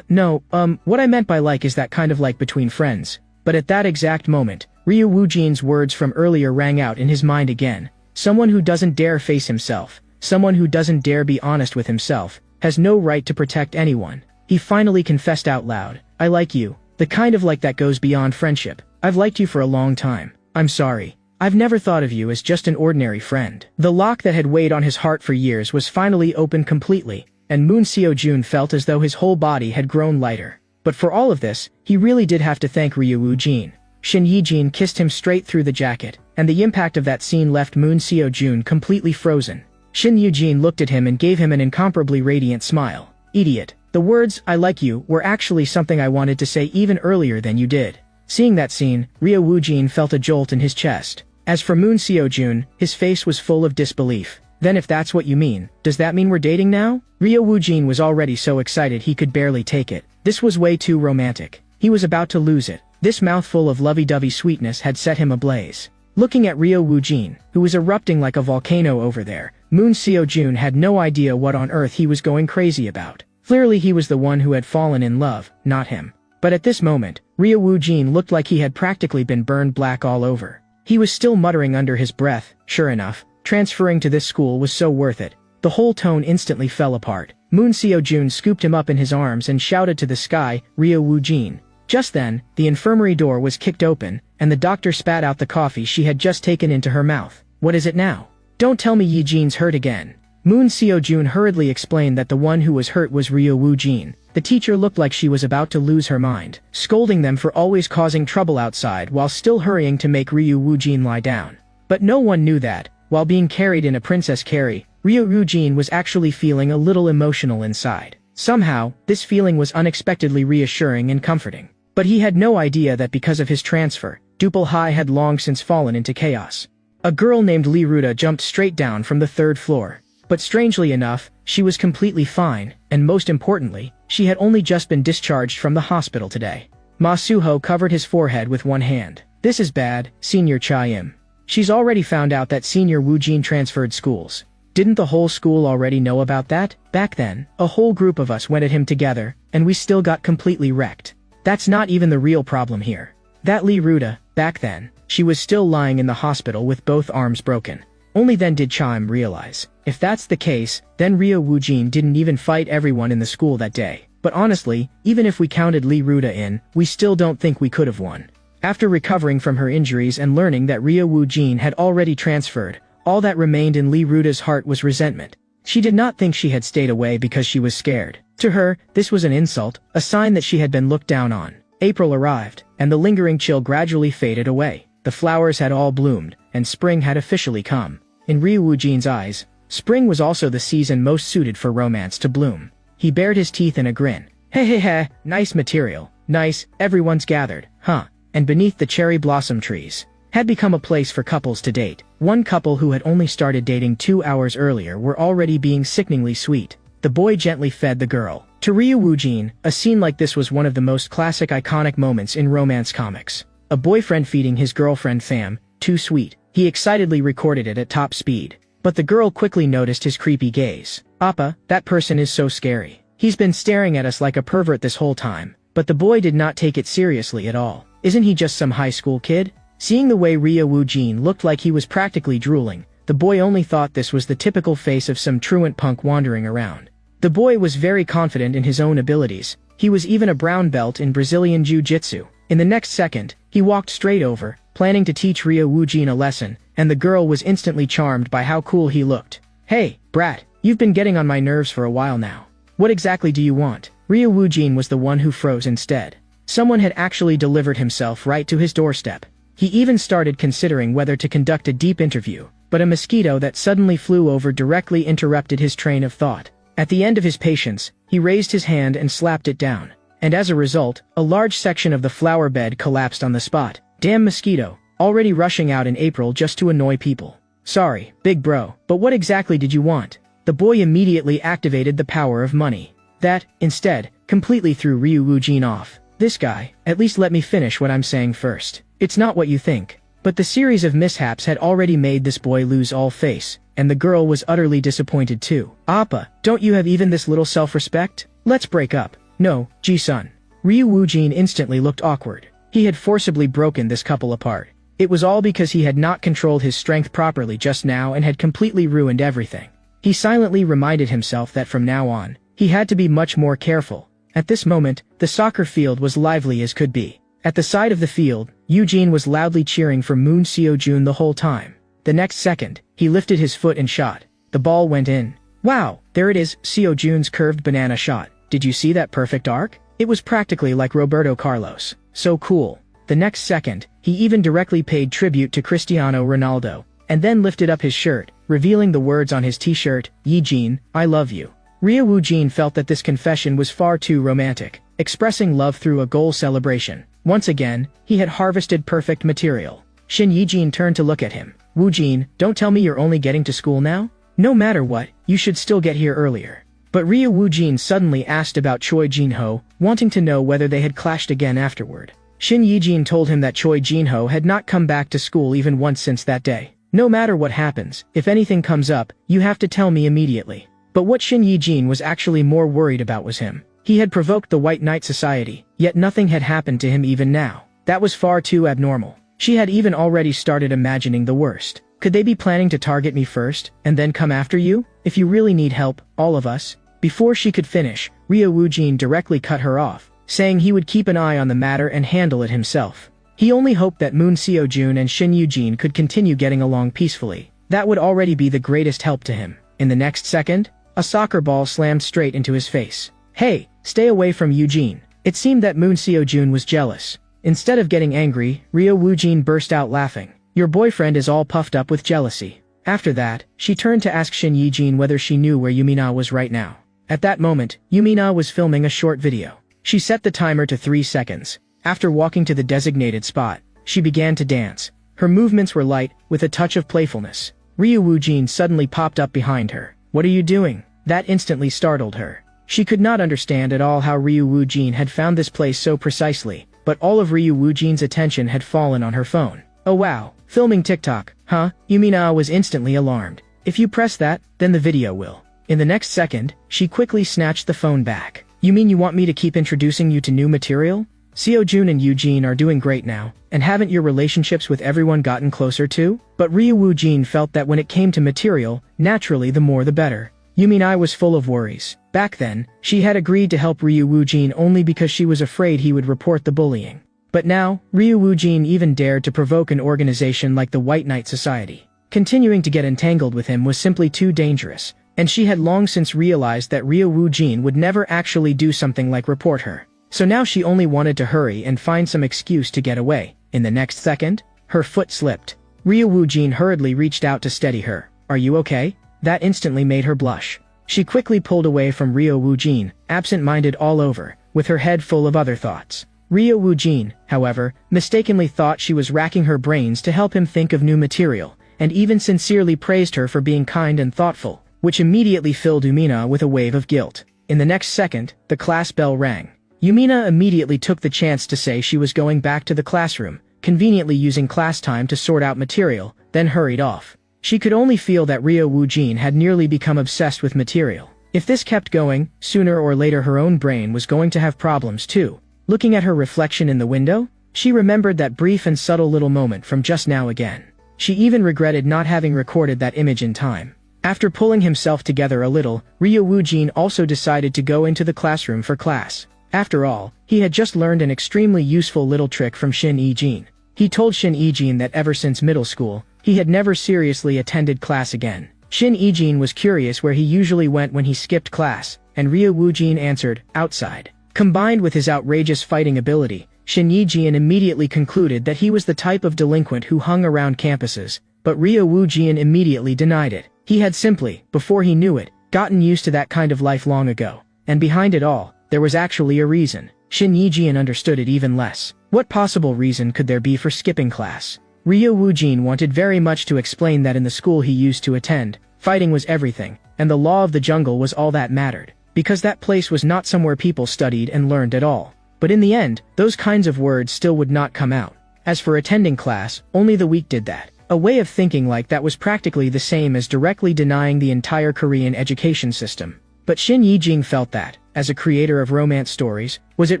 No, what I meant by like is that kind of like between friends. But at that exact moment, Ryo Woojin's words from earlier rang out in his mind again. Someone who doesn't dare face himself, someone who doesn't dare be honest with himself, has no right to protect anyone. He finally confessed out loud. I like you. The kind of like that goes beyond friendship. I've liked you for a long time. I'm sorry. I've never thought of you as just an ordinary friend. The lock that had weighed on his heart for years was finally opened completely, and Moon Seo-jun felt as though his whole body had grown lighter. But for all of this, he really did have to thank Ryu Woo-jin. Shin Yi-jin kissed him straight through the jacket, and the impact of that scene left Moon Seo-jun completely frozen. Shin Yi-jin looked at him and gave him an incomparably radiant smile. Idiot. The words, "I like you," were actually something I wanted to say even earlier than you did. Seeing that scene, Ryu Woo-jin felt a jolt in his chest. As for Moon Seo-jun, his face was full of disbelief. Then if that's what you mean, does that mean we're dating now? Ryu Woo-jin was already so excited he could barely take it. This was way too romantic. He was about to lose it. This mouthful of lovey-dovey sweetness had set him ablaze. Looking at Ryu Woo-jin, who was erupting like a volcano over there, Moon Seo-jun had no idea what on earth he was going crazy about. Clearly he was the one who had fallen in love, not him. But at this moment, Ryu Woo-jin looked like he had practically been burned black all over. He was still muttering under his breath, "Sure enough, transferring to this school was so worth it." The whole tone instantly fell apart. Moon Seo-jun scooped him up in his arms and shouted to the sky, "Ryu Woo-jin." Just then, the infirmary door was kicked open, and the doctor spat out the coffee she had just taken into her mouth. "What is it now? Don't tell me Yi-jin's hurt again." Moon Seo-jun hurriedly explained that the one who was hurt was Ryu Woo-jin. The teacher looked like she was about to lose her mind, scolding them for always causing trouble outside while still hurrying to make Ryu Woo-jin lie down. But no one knew that, while being carried in a princess carry, Ryu Woo-jin was actually feeling a little emotional inside. Somehow, this feeling was unexpectedly reassuring and comforting. But he had no idea that because of his transfer, Dupal High had long since fallen into chaos. A girl named Lee Ruta jumped straight down from the 3rd floor. But strangely enough, she was completely fine, and most importantly, she had only just been discharged from the hospital today. Ma Suho covered his forehead with one hand. "This is bad, Senior Cha-im. She's already found out that Senior Woo-jin transferred schools. Didn't the whole school already know about that? Back then, a whole group of us went at him together, and we still got completely wrecked. That's not even the real problem here. That Lee Ruta, back then, she was still lying in the hospital with both arms broken. Only then did Cha-im realize. If that's the case, then Ryu Woo-jin didn't even fight everyone in the school that day. But honestly, even if we counted Lee Ruta in, we still don't think we could have won." After recovering from her injuries and learning that Ryu Woo-jin had already transferred, all that remained in Lee Ruta's heart was resentment. She did not think she had stayed away because she was scared. To her, this was an insult, a sign that she had been looked down on. April arrived, and the lingering chill gradually faded away. The flowers had all bloomed, and spring had officially come. In Ryu Woo-jin's eyes, spring was also the season most suited for romance to bloom. He bared his teeth in a grin. "Hey, nice material. Nice, everyone's gathered, huh?" And beneath the cherry blossom trees had become a place for couples to date. One couple who had only started dating 2 hours earlier were already being sickeningly sweet. The boy gently fed the girl. To Ryu Woo-jin, a scene like this was one of the most classic iconic moments in romance comics. A boyfriend feeding his girlfriend fam, too sweet. He excitedly recorded it at top speed. But the girl quickly noticed his creepy gaze. "Appa, that person is so scary. He's been staring at us like a pervert this whole time." But the boy did not take it seriously at all. "Isn't he just some high school kid?" Seeing the way Ryu Woo-jin looked like he was practically drooling, the boy only thought this was the typical face of some truant punk wandering around. The boy was very confident in his own abilities. He was even a brown belt in Brazilian Jiu-Jitsu. In the next second, he walked straight over, planning to teach Ryu Woo-jin a lesson, and the girl was instantly charmed by how cool he looked. "Hey, brat, you've been getting on my nerves for a while now. What exactly do you want?" Ryu Woo-jin was the one who froze instead. Someone had actually delivered himself right to his doorstep. He even started considering whether to conduct a deep interview, but a mosquito that suddenly flew over directly interrupted his train of thought. At the end of his patience, he raised his hand and slapped it down. And as a result, a large section of the flower bed collapsed on the spot. Damn mosquito, already rushing out in April just to annoy people. "Sorry, big bro, but what exactly did you want?" The boy immediately activated the power of money. That, instead, completely threw Ryu Woo-jin off. "This guy, at least let me finish what I'm saying first. It's not what you think." But the series of mishaps had already made this boy lose all face, and the girl was utterly disappointed too. "Appa, don't you have even this little self-respect? Let's break up." "No, Ji-sun." Ryu Woo-jin instantly looked awkward. He had forcibly broken this couple apart. It was all because he had not controlled his strength properly just now and had completely ruined everything. He silently reminded himself that from now on, he had to be much more careful. At this moment, the soccer field was lively as could be. At the side of the field, Eugene was loudly cheering for Moon Seo-jun the whole time. The next second, he lifted his foot and shot. The ball went in. "Wow, There it is, Seo Jun's curved banana shot. Did you see that perfect arc? It was practically like Roberto Carlos. So cool. The next second, he even directly paid tribute to Cristiano Ronaldo, and then lifted up his shirt, revealing the words on his t-shirt, "Yi-jin, I love you." Ryo Woo-jin felt that this confession was far too romantic, expressing love through a goal celebration. Once again, he had harvested perfect material. Shin Yi-jin turned to look at him. "Woo-jin, don't tell me you're only getting to school now? No matter what, you should still get here earlier." But Ryo Woo-jin suddenly asked about Choi Jin-ho, wanting to know whether they had clashed again afterward. Shin Yi-jin told him that Choi Jin-ho had not come back to school even once since that day. "No matter what happens, if anything comes up, you have to tell me immediately." But what Shin Yi-jin was actually more worried about was him. He had provoked the White Knight Society, yet nothing had happened to him even now. That was far too abnormal. She had even already started imagining the worst. Could they be planning to target me first, and then come after you? If you really need help, all of us. Before she could finish, Ryo Woo-jin directly cut her off, saying he would keep an eye on the matter and handle it himself. He only hoped that Moon Seo-jun and Shin Yoo-jin could continue getting along peacefully. That would already be the greatest help to him. In the next second, a soccer ball slammed straight into his face. "Hey, stay away from Eugene." It seemed that Moon Seo-jun was jealous. Instead of getting angry, Ryo Woo-jin burst out laughing. "Your boyfriend is all puffed up with jealousy." After that, she turned to ask Shin Yi-jin whether she knew where Yumina was right now. At that moment, Yumina was filming a short video. She set the timer to 3 seconds. After walking to the designated spot, she began to dance. Her movements were light, with a touch of playfulness. Ryo Woo-jin suddenly popped up behind her. "What are you doing?" That instantly startled her. She could not understand at all how Ryo Woo-jin had found this place so precisely, but all of Ryo Woo-jin's attention had fallen on her phone. "Oh wow, filming TikTok, huh?" Yumina was instantly alarmed. "If you press that, then the video will." In the next second, she quickly snatched the phone back. "You mean you want me to keep introducing you to new material? Seo-jun and Eugene are doing great now, and haven't your relationships with everyone gotten closer too?" But Ryo Woo-jin felt that when it came to material, naturally the more the better. "You mean I was full of worries?" Back then, she had agreed to help Ryo Woo-jin only because she was afraid he would report the bullying. But now, Ryo Woo-jin even dared to provoke an organization like the White Knight Society. Continuing to get entangled with him was simply too dangerous, and she had long since realized that Ryo Woo-jin would never actually do something like report her. So now she only wanted to hurry and find some excuse to get away. In the next second, her foot slipped. Ryo Woo-jin hurriedly reached out to steady her. "Are you okay?" That instantly made her blush. She quickly pulled away from Ryo Woo-jin, absent-minded all over, with her head full of other thoughts. Ryo Woo-jin, however, mistakenly thought she was racking her brains to help him think of new material, and even sincerely praised her for being kind and thoughtful, which immediately filled Yumina with a wave of guilt. In the next second, the class bell rang. Yumina immediately took the chance to say she was going back to the classroom, conveniently using class time to sort out material, then hurried off. She could only feel that Ryo Woo-jin had nearly become obsessed with material. If this kept going, sooner or later her own brain was going to have problems too. Looking at her reflection in the window, she remembered that brief and subtle little moment from just now again. She even regretted not having recorded that image in time. After pulling himself together a little, Ryo Woo-jin also decided to go into the classroom for class. After all, he had just learned an extremely useful little trick from Shin Yi-jin. He told Shin Yi-jin that ever since middle school, he had never seriously attended class again. Shin Yi-jin was curious where he usually went when he skipped class, and Ryo Woo-jin answered, "Outside." Combined with his outrageous fighting ability, Shin Yi-jin immediately concluded that he was the type of delinquent who hung around campuses, but Ryo Woo-jin immediately denied it. He had simply, before he knew it, gotten used to that kind of life long ago. And behind it all, there was actually a reason. Shin Yi-jin understood it even less. What possible reason could there be for skipping class? Ryo Woo-jin wanted very much to explain that in the school he used to attend, fighting was everything, and the law of the jungle was all that mattered, because that place was not somewhere people studied and learned at all. But in the end, those kinds of words still would not come out. As for attending class, only the weak did that. A way of thinking like that was practically the same as directly denying the entire Korean education system. But Shin Yi-jin felt that, as a creator of romance stories, was it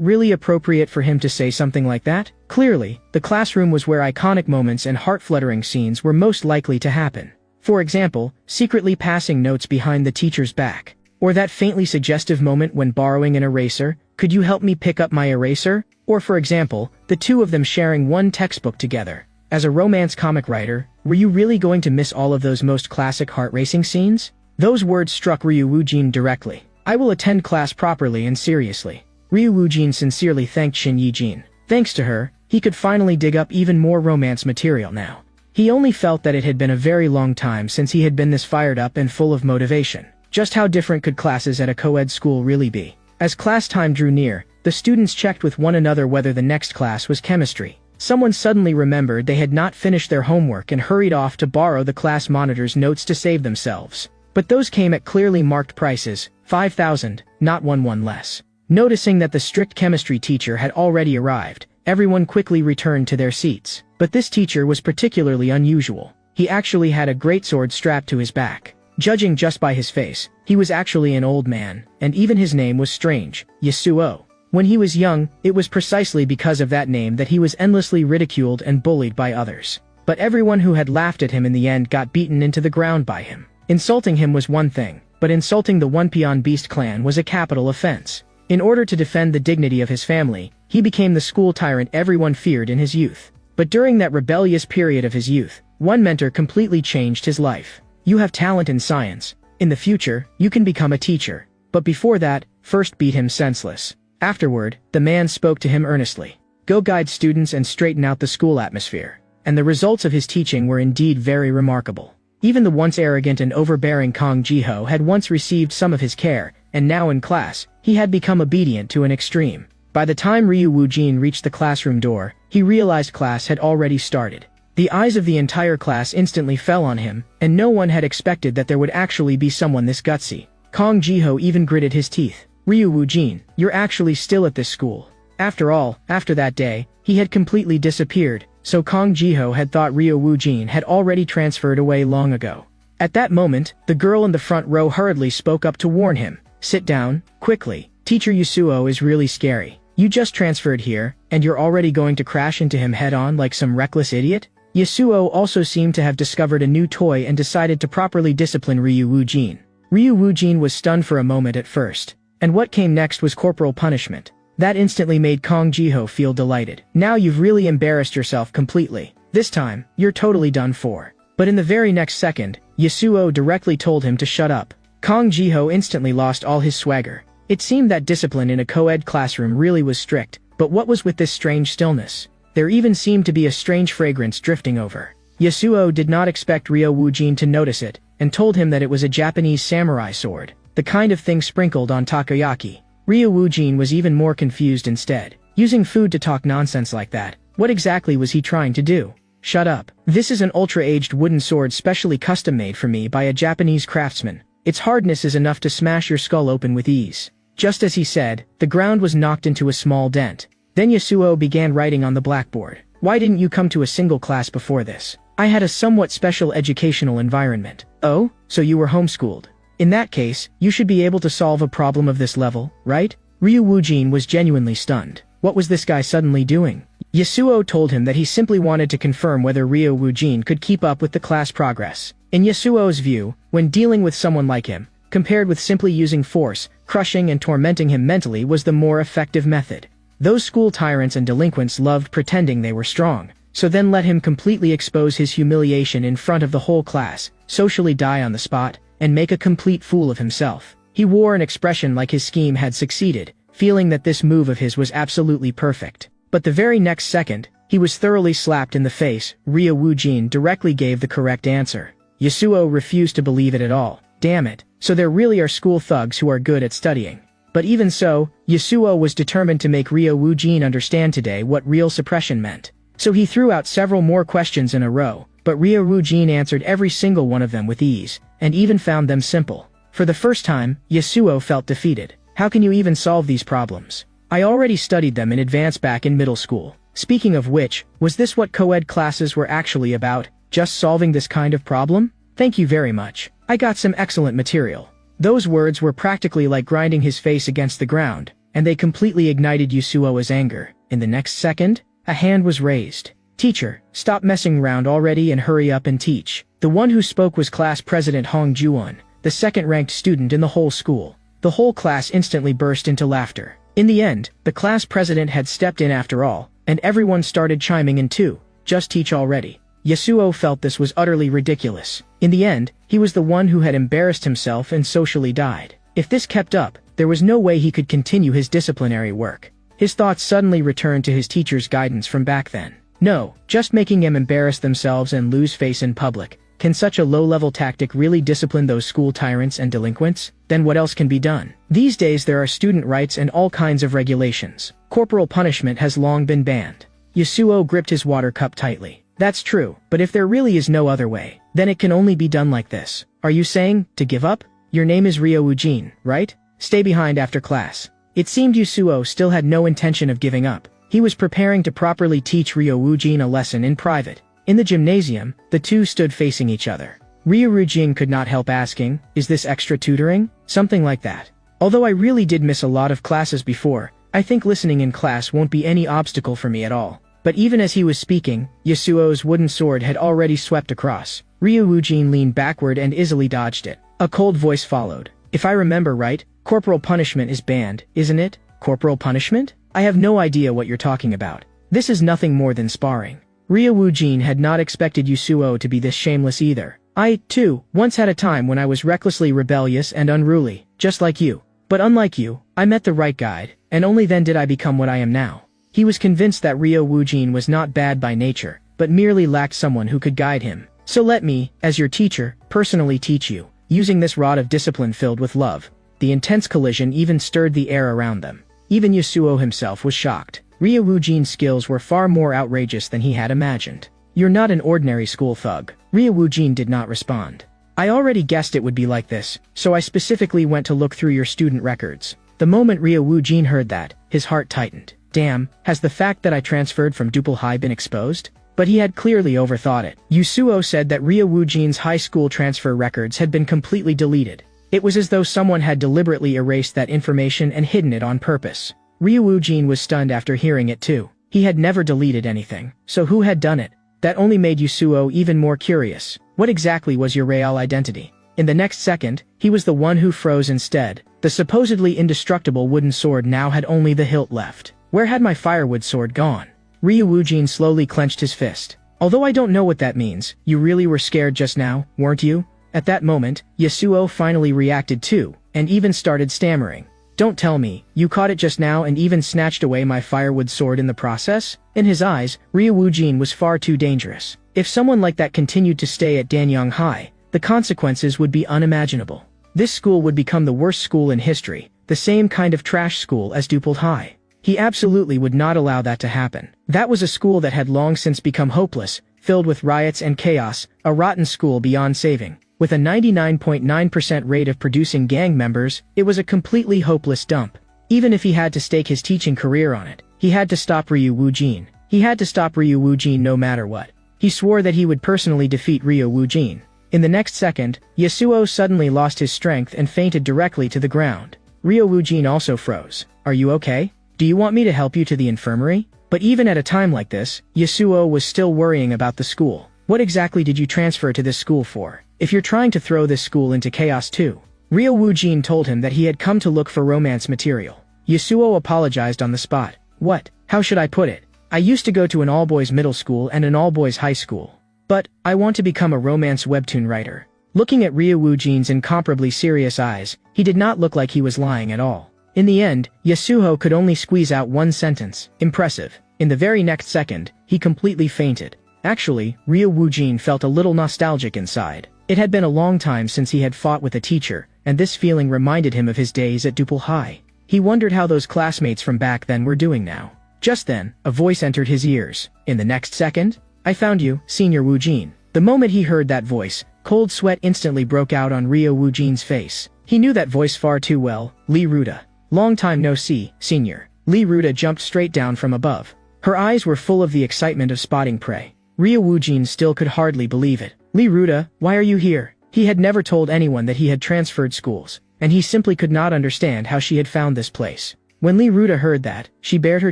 really appropriate for him to say something like that? Clearly, the classroom was where iconic moments and heart-fluttering scenes were most likely to happen. For example, secretly passing notes behind the teacher's back. Or that faintly suggestive moment when borrowing an eraser, "Could you help me pick up my eraser?" Or for example, the two of them sharing one textbook together. As a romance comic writer, were you really going to miss all of those most classic heart-racing scenes? Those words struck Ryu Woojin directly. "I will attend class properly and seriously." Ryu Woojin sincerely thanked Shin Yi-jin. Thanks to her, he could finally dig up even more romance material now. He only felt that it had been a very long time since he had been this fired up and full of motivation. Just how different could classes at a co-ed school really be? As class time drew near, the students checked with one another whether the next class was chemistry. Someone suddenly remembered they had not finished their homework and hurried off to borrow the class monitor's notes to save themselves. But those came at clearly marked prices, 5,000, not one less. Noticing that the strict chemistry teacher had already arrived, everyone quickly returned to their seats. But this teacher was particularly unusual. He actually had a greatsword strapped to his back. Judging just by his face, he was actually an old man, and even his name was strange, Yasuo. When he was young, it was precisely because of that name that he was endlessly ridiculed and bullied by others. But everyone who had laughed at him in the end got beaten into the ground by him. Insulting him was one thing, but insulting the One Peon Beast clan was a capital offense. In order to defend the dignity of his family, he became the school tyrant everyone feared in his youth. But during that rebellious period of his youth, one mentor completely changed his life. "You have talent in science. In the future, you can become a teacher." But before that, first beat him senseless. Afterward, the man spoke to him earnestly. "Go guide students and straighten out the school atmosphere." And the results of his teaching were indeed very remarkable. Even the once arrogant and overbearing Kong Jiho had once received some of his care, and now in class, he had become obedient to an extreme. By the time Ryu Woojin reached the classroom door, he realized class had already started. The eyes of the entire class instantly fell on him, and no one had expected that there would actually be someone this gutsy. Kong Jiho even gritted his teeth. "Ryu Woojin, you're actually still at this school." After all, after that day, he had completely disappeared, so Kong Jiho had thought Ryu Woojin had already transferred away long ago. At that moment, the girl in the front row hurriedly spoke up to warn him. "Sit down, quickly. Teacher Yasuo is really scary. You just transferred here, and you're already going to crash into him head-on like some reckless idiot?" Yasuo also seemed to have discovered a new toy and decided to properly discipline Ryu Woojin. Ryu Woojin was stunned for a moment at first, and what came next was corporal punishment. That instantly made Kong Jiho feel delighted. "Now you've really embarrassed yourself completely. This time, you're totally done for." But in the very next second, Yasuo directly told him to shut up. Kong Jiho instantly lost all his swagger. It seemed that discipline in a co-ed classroom really was strict, but what was with this strange stillness? There even seemed to be a strange fragrance drifting over. Yasuo did not expect Ryu Woojin to notice it, and told him that it was a Japanese samurai sword, the kind of thing sprinkled on takoyaki. Ryu Woojin was even more confused instead. Using food to talk nonsense like that, what exactly was he trying to do? "Shut up. This is an ultra-aged wooden sword specially custom-made for me by a Japanese craftsman. Its hardness is enough to smash your skull open with ease." Just as he said, the ground was knocked into a small dent. Then Yasuo began writing on the blackboard. "Why didn't you come to a single class before this? I had a somewhat special educational environment." "Oh, so you were homeschooled. In that case, you should be able to solve a problem of this level, right?" Ryu Woojin was genuinely stunned. What was this guy suddenly doing? Yasuo told him that he simply wanted to confirm whether Ryu Woojin could keep up with the class progress. In Yasuo's view, when dealing with someone like him, compared with simply using force, crushing and tormenting him mentally was the more effective method. Those school tyrants and delinquents loved pretending they were strong, so then let him completely expose his humiliation in front of the whole class, socially die on the spot, and make a complete fool of himself. He wore an expression like his scheme had succeeded, feeling that this move of his was absolutely perfect. But the very next second, he was thoroughly slapped in the face. Ryu Woojin directly gave the correct answer. Yasuo refused to believe it at all. Damn it, so there really are school thugs who are good at studying. But even so, Yasuo was determined to make Ryu Woojin understand today what real suppression meant. So he threw out several more questions in a row, but Ryu Woojin answered every single one of them with ease, and even found them simple. For the first time, Yasuo felt defeated. How can you even solve these problems? I already studied them in advance back in middle school. Speaking of which, was this what co-ed classes were actually about? Just solving this kind of problem? Thank you very much. I got some excellent material. Those words were practically like grinding his face against the ground, and they completely ignited Yasuo's anger. In the next second, a hand was raised. "Teacher, stop messing around already and hurry up and teach." The one who spoke was class president Hong Juwon, the second-ranked student in the whole school. The whole class instantly burst into laughter. In the end, the class president had stepped in after all, and everyone started chiming in too. "Just teach already. Yasuo felt this was utterly ridiculous. In the end, he was the one who had embarrassed himself and socially died. If this kept up, there was no way he could continue his disciplinary work. His thoughts suddenly returned to his teacher's guidance from back then. No, just making them embarrass themselves and lose face in public. Can such a low-level tactic really discipline those school tyrants and delinquents? Then what else can be done? These days there are student rights and all kinds of regulations. Corporal punishment has long been banned. Yasuo gripped his water cup tightly. That's true, but if there really is no other way, then it can only be done like this. Are you saying, to give up? Your name is Ryo-Eugene, right? Stay behind after class. It seemed Yasuo still had no intention of giving up. He was preparing to properly teach Ryo-Eugene a lesson in private. In the gymnasium, the two stood facing each other. Ryo-Eugene could not help asking, is this extra tutoring? Something like that. Although I really did miss a lot of classes before, I think listening in class won't be any obstacle for me at all. But even as he was speaking, Yasuo's wooden sword had already swept across. Ryo-Eugene leaned backward and easily dodged it. A cold voice followed. If I remember right, corporal punishment is banned, isn't it? Corporal punishment? I have no idea what you're talking about. This is nothing more than sparring. Ryo-Eugene had not expected Yasuo to be this shameless either. I, too, once had a time when I was recklessly rebellious and unruly, just like you. But unlike you, I met the right guide, and only then did I become what I am now. He was convinced that Ryo-Eugene was not bad by nature, but merely lacked someone who could guide him. So let me, as your teacher, personally teach you, using this rod of discipline filled with love. The intense collision even stirred the air around them. Even Yasuo himself was shocked. Ryo-Eugene's skills were far more outrageous than he had imagined. You're not an ordinary school thug. Ryo-Eugene did not respond. I already guessed it would be like this, so I specifically went to look through your student records. The moment Ryo-Eugene heard that, his heart tightened. Damn, has the fact that I transferred from Dupal High been exposed? But he had clearly overthought it. Yasuo said that Ryo-Eugene's high school transfer records had been completely deleted. It was as though someone had deliberately erased that information and hidden it on purpose. Ryo-Eugene was stunned after hearing it too. He had never deleted anything. So who had done it? That only made Yasuo even more curious. What exactly was your real identity? In the next second, he was the one who froze instead. The supposedly indestructible wooden sword now had only the hilt left. Where had my firewood sword gone? Ryo-Eugene slowly clenched his fist. Although I don't know what that means, you really were scared just now, weren't you? At that moment, Yasuo finally reacted too, and even started stammering. Don't tell me, you caught it just now and even snatched away my firewood sword in the process? In his eyes, Ryo-Eugene was far too dangerous. If someone like that continued to stay at Danyang High, the consequences would be unimaginable. This school would become the worst school in history, the same kind of trash school as Dupal High. He absolutely would not allow that to happen. That was a school that had long since become hopeless, filled with riots and chaos, a rotten school beyond saving. With a 99.9% rate of producing gang members, it was a completely hopeless dump. Even if he had to stake his teaching career on it, he had to stop Ryo-Eugene. He had to stop Ryo-Eugene no matter what. He swore that he would personally defeat Ryo-Eugene. In the next second, Yasuo suddenly lost his strength and fainted directly to the ground. Ryo-Eugene also froze. Are you okay? Do you want me to help you to the infirmary? But even at a time like this, Yasuo was still worrying about the school. What exactly did you transfer to this school for? If you're trying to throw this school into chaos too. Ryo-Eugene told him that he had come to look for romance material. Yasuo apologized on the spot. What? How should I put it? I used to go to an all-boys middle school and an all-boys high school. But, I want to become a romance webtoon writer. Looking at Ryo-Eugene's incomparably serious eyes, he did not look like he was lying at all. In the end, Yasuo could only squeeze out one sentence. Impressive. In the very next second, he completely fainted. Actually, Ryo-Eugene felt a little nostalgic inside. It had been a long time since he had fought with a teacher, and this feeling reminded him of his days at Dupal High. He wondered how those classmates from back then were doing now. Just then, a voice entered his ears. In the next second, I found you, Senior Eugene. The moment he heard that voice, cold sweat instantly broke out on Ryo-Eugene's face. He knew that voice far too well. Lee Ruta. Long time no see, Senior. Lee Ruta jumped straight down from above. Her eyes were full of the excitement of spotting prey. Ryo-Eugene still could hardly believe it. Lee Ruta, why are you here? He had never told anyone that he had transferred schools, and he simply could not understand how she had found this place. When Lee Ruta heard that, she bared her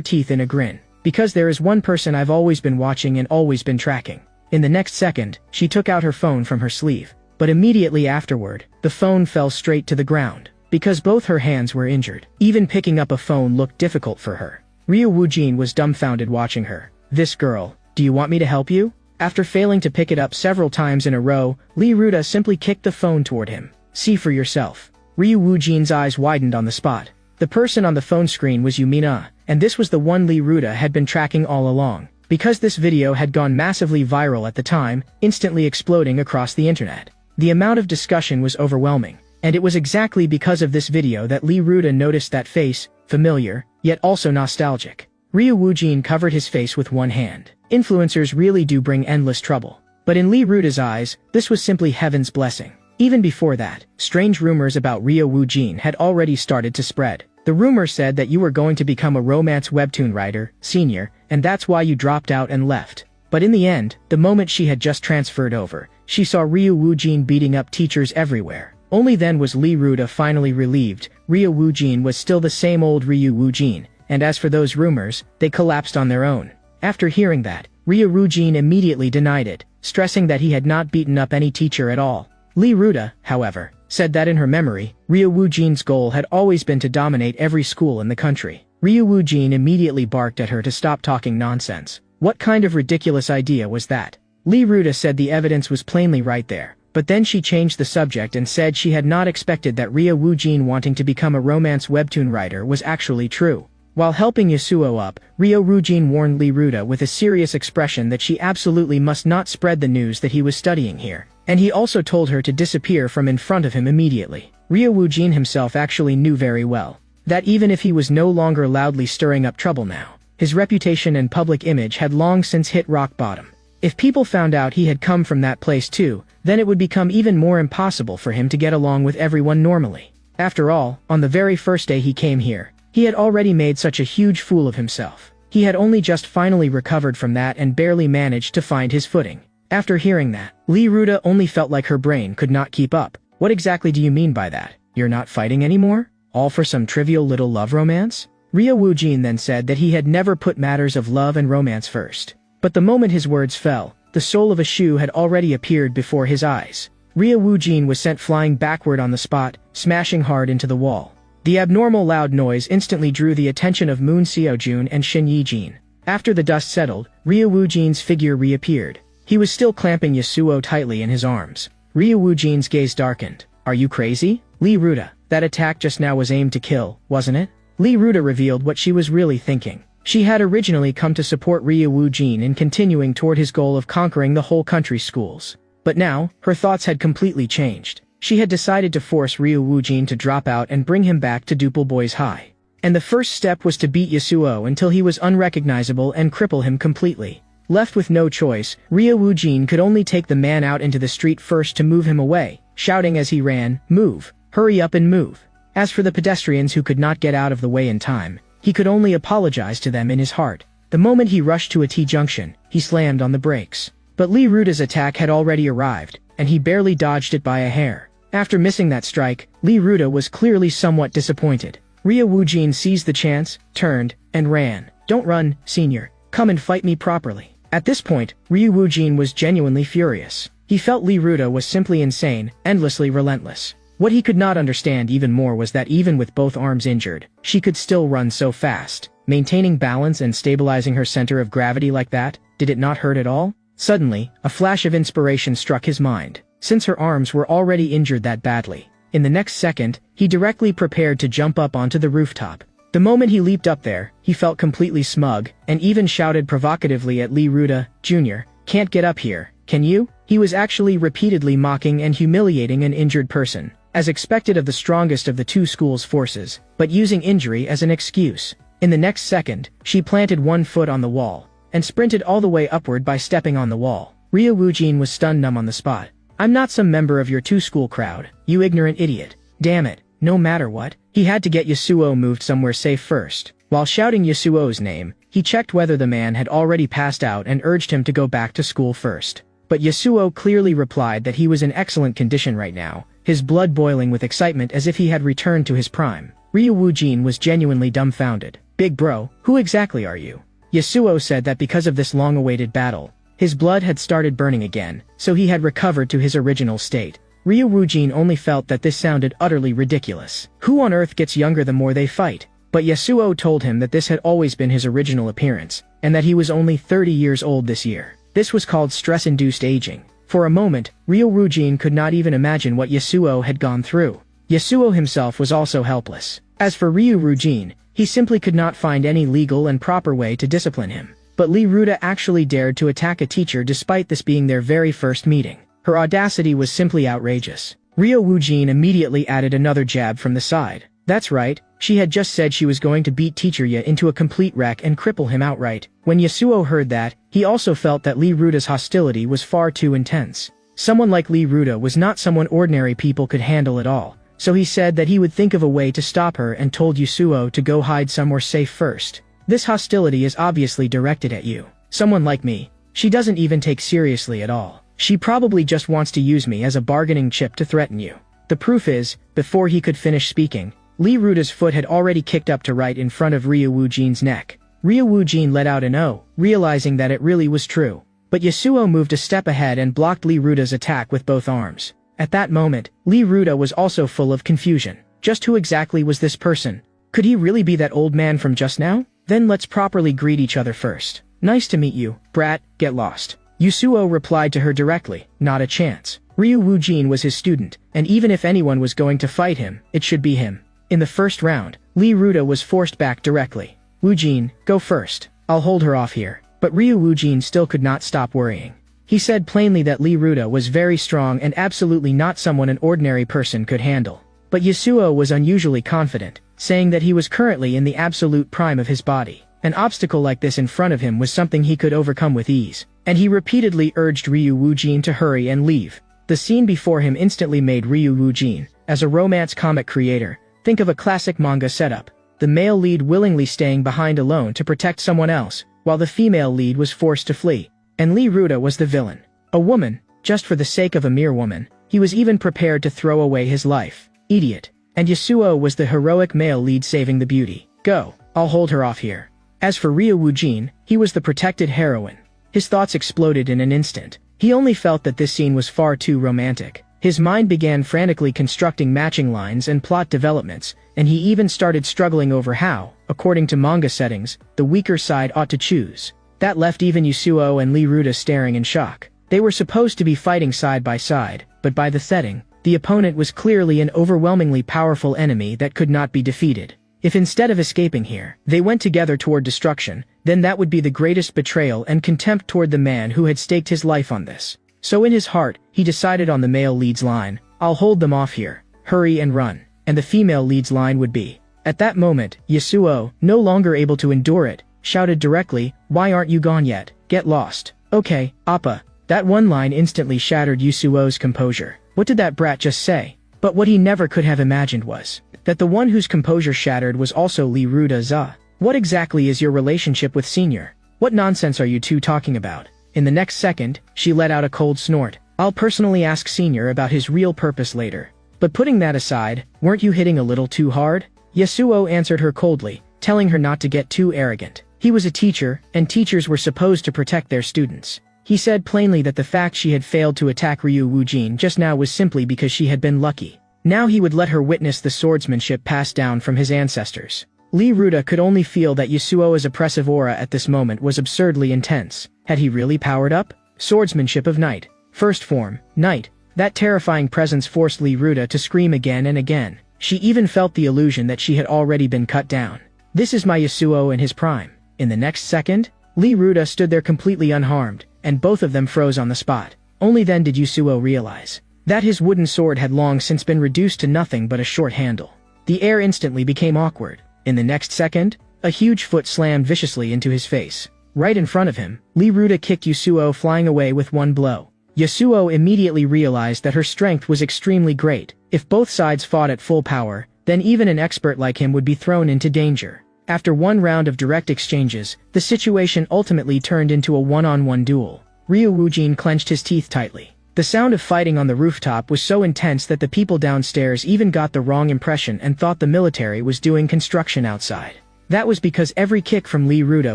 teeth in a grin. Because there is one person I've always been watching and always been tracking. In the next second, she took out her phone from her sleeve. But immediately afterward, the phone fell straight to the ground. Because both her hands were injured. Even picking up a phone looked difficult for her. Ryo-Eugene was dumbfounded watching her. This girl, do you want me to help you? After failing to pick it up several times in a row, Lee Ruda simply kicked the phone toward him. "See for yourself." Ryu Woojin's eyes widened on the spot. The person on the phone screen was Yumina, and this was the one Lee Ruda had been tracking all along. Because this video had gone massively viral at the time, instantly exploding across the internet. The amount of discussion was overwhelming, and it was exactly because of this video that Lee Ruda noticed that face, familiar, yet also nostalgic. Ryu Woojin covered his face with one hand. Influencers really do bring endless trouble. But in Lee Ruda's eyes, this was simply heaven's blessing. Even before that, strange rumors about Ryu Woojin had already started to spread. The rumor said that you were going to become a romance webtoon writer, senior, and that's why you dropped out and left. But in the end, the moment she had just transferred over, she saw Ryu Woojin beating up teachers everywhere. Only then was Lee Ruda finally relieved. Ryu Woojin was still the same old Ryu Woojin, and as for those rumors, they collapsed on their own. After hearing that, Ryu Woojin immediately denied it, stressing that he had not beaten up any teacher at all. Lee Ruda, however, said that in her memory, Ryu Woojin's goal had always been to dominate every school in the country. Ryu Woojin immediately barked at her to stop talking nonsense. What kind of ridiculous idea was that? Lee Ruda said the evidence was plainly right there, but then she changed the subject and said she had not expected that Ryu Woojin wanting to become a romance webtoon writer was actually true. While helping Yasuo up, Ryu Woojin warned Lee Ruda with a serious expression that she absolutely must not spread the news that he was studying here. And he also told her to disappear from in front of him immediately. Ryu Woojin himself actually knew very well that even if he was no longer loudly stirring up trouble now, his reputation and public image had long since hit rock bottom. If people found out he had come from that place too, then it would become even more impossible for him to get along with everyone normally. After all, on the very first day he came here, he had already made such a huge fool of himself. He had only just finally recovered from that and barely managed to find his footing. After hearing that, Lee Ruda only felt like her brain could not keep up. What exactly do you mean by that? You're not fighting anymore? All for some trivial little love romance? Ryu Woojin then said that he had never put matters of love and romance first. But the moment his words fell, the soul of a shoe had already appeared before his eyes. Ryu Woojin was sent flying backward on the spot, smashing hard into the wall. The abnormal loud noise instantly drew the attention of Moon Seojun and Shin Yijin. After the dust settled, Ryu Woojin's figure reappeared. He was still clamping Yasuo tightly in his arms. Ryu Woojin's gaze darkened. "Are you crazy? Lee Ruda, that attack just now was aimed to kill, wasn't it?" Lee Ruda revealed what she was really thinking. She had originally come to support Ryu Woojin in continuing toward his goal of conquering the whole country's schools. But now, her thoughts had completely changed. She had decided to force Ryu Woojin to drop out and bring him back to Dupel Boys High. And the first step was to beat Yasuo until he was unrecognizable and cripple him completely. Left with no choice, Ryu Woojin could only take the man out into the street first to move him away, shouting as he ran, "Move! Hurry up and move!" As for the pedestrians who could not get out of the way in time, he could only apologize to them in his heart. The moment he rushed to a T-junction, he slammed on the brakes. But Lee Ruda's attack had already arrived, and he barely dodged it by a hair. After missing that strike, Lee Ruda was clearly somewhat disappointed. Ryu Woojin seized the chance, turned, and ran. "Don't run, senior. Come and fight me properly." At this point, Ryu Woojin was genuinely furious. He felt Lee Ruda was simply insane, endlessly relentless. What he could not understand even more was that even with both arms injured, she could still run so fast. Maintaining balance and stabilizing her center of gravity like that, did it not hurt at all? Suddenly, a flash of inspiration struck his mind. Since her arms were already injured that badly, in the next second, he directly prepared to jump up onto the rooftop. The moment he leaped up there, he felt completely smug, and even shouted provocatively at Lee Ruda, "Jr., can't get up here, can you?" He was actually repeatedly mocking and humiliating an injured person, as expected of the strongest of the two schools' forces, but using injury as an excuse. In the next second, she planted one foot on the wall, and sprinted all the way upward by stepping on the wall. Ryu Woojin was stun numb on the spot. "I'm not some member of your two-school crowd, you ignorant idiot. Damn it, no matter what." He had to get Yasuo moved somewhere safe first. While shouting Yasuo's name, he checked whether the man had already passed out and urged him to go back to school first. But Yasuo clearly replied that he was in excellent condition right now, his blood boiling with excitement as if he had returned to his prime. Ryu Woojin was genuinely dumbfounded. "Big bro, who exactly are you?" Yasuo said that because of this long-awaited battle, his blood had started burning again, so he had recovered to his original state. Ryu Woojin only felt that this sounded utterly ridiculous. Who on earth gets younger the more they fight? But Yasuo told him that this had always been his original appearance, and that he was only 30 years old this year. This was called stress-induced aging. For a moment, Ryo Wujin could not even imagine what Yasuo had gone through. Yasuo himself was also helpless. As for Ryo Wujin, he simply could not find any legal and proper way to discipline him. But Lee Ruda actually dared to attack a teacher despite this being their very first meeting. Her audacity was simply outrageous. Ryo Wujin immediately added another jab from the side. That's right, she had just said she was going to beat Teacher Ya into a complete wreck and cripple him outright. When Yasuo heard that, he also felt that Lee Ruda's hostility was far too intense. Someone like Lee Ruda was not someone ordinary people could handle at all, so he said that he would think of a way to stop her and told Yasuo to go hide somewhere safe first. This hostility is obviously directed at you. Someone like me. She doesn't even take seriously at all. She probably just wants to use me as a bargaining chip to threaten you. The proof is, before he could finish speaking, Lee Ruda's foot had already kicked up to right in front of Ryo Wujin's neck. Ryo Wujin let out an "oh," realizing that it really was true. But Yasuo moved a step ahead and blocked Lee Ruda's attack with both arms. At that moment, Lee Ruda was also full of confusion. Just who exactly was this person? Could he really be that old man from just now? Then let's properly greet each other first. Nice to meet you, brat, get lost. Yasuo replied to her directly, not a chance. Ryo Wujin was his student, and even if anyone was going to fight him, it should be him. In the first round, Lee Ruda was forced back directly. Wujin, go first. I'll hold her off here. But Ryo Wujin still could not stop worrying. He said plainly that Lee Ruda was very strong and absolutely not someone an ordinary person could handle. But Yasuo was unusually confident, saying that he was currently in the absolute prime of his body. An obstacle like this in front of him was something he could overcome with ease, and he repeatedly urged Ryo Wujin to hurry and leave. The scene before him instantly made Ryo Wujin, as a romance comic creator, think of a classic manga setup. The male lead willingly staying behind alone to protect someone else, while the female lead was forced to flee. And Lee Ruda was the villain. A woman, just for the sake of a mere woman. He was even prepared to throw away his life. Idiot. And Yasuo was the heroic male lead saving the beauty. Go, I'll hold her off here. As for Ryo Wujin, he was the protected heroine. His thoughts exploded in an instant. He only felt that this scene was far too romantic. His mind began frantically constructing matching lines and plot developments, and he even started struggling over how, according to manga settings, the weaker side ought to choose. That left even Yasuo and Lee Ruda staring in shock. They were supposed to be fighting side by side, but by the setting, the opponent was clearly an overwhelmingly powerful enemy that could not be defeated. If instead of escaping here, they went together toward destruction, then that would be the greatest betrayal and contempt toward the man who had staked his life on this. So in his heart, he decided on the male lead's line, I'll hold them off here, hurry and run, and the female lead's line would be. At that moment, Yasuo, no longer able to endure it, shouted directly, why aren't you gone yet? Get lost. Okay, Appa. That one line instantly shattered Yasuo's composure. What did that brat just say? But what he never could have imagined was that the one whose composure shattered was also Lee Ruda. What exactly is your relationship with Senior? What nonsense are you two talking about? In the next second, she let out a cold snort. I'll personally ask Senior about his real purpose later. But putting that aside, weren't you hitting a little too hard? Yasuo answered her coldly, telling her not to get too arrogant. He was a teacher, and teachers were supposed to protect their students. He said plainly that the fact she had failed to attack Ryo Wujin just now was simply because she had been lucky. Now he would let her witness the swordsmanship passed down from his ancestors. Lee Ruda could only feel that Yasuo's oppressive aura at this moment was absurdly intense. Had he really powered up? Swordsmanship of Night. First form, Night. That terrifying presence forced Lee Ruda to scream again and again. She even felt the illusion that she had already been cut down. This is my Yasuo in his prime. In the next second, Lee Ruda stood there completely unharmed, and both of them froze on the spot. Only then did Yasuo realize that his wooden sword had long since been reduced to nothing but a short handle. The air instantly became awkward. In the next second, a huge foot slammed viciously into his face. Right in front of him, Lee Ruda kicked Yasuo flying away with one blow. Yasuo immediately realized that her strength was extremely great. If both sides fought at full power, then even an expert like him would be thrown into danger. After one round of direct exchanges, the situation ultimately turned into a one-on-one duel. Ryo Wujin clenched his teeth tightly. The sound of fighting on the rooftop was so intense that the people downstairs even got the wrong impression and thought the military was doing construction outside. That was because every kick from Lee Ruda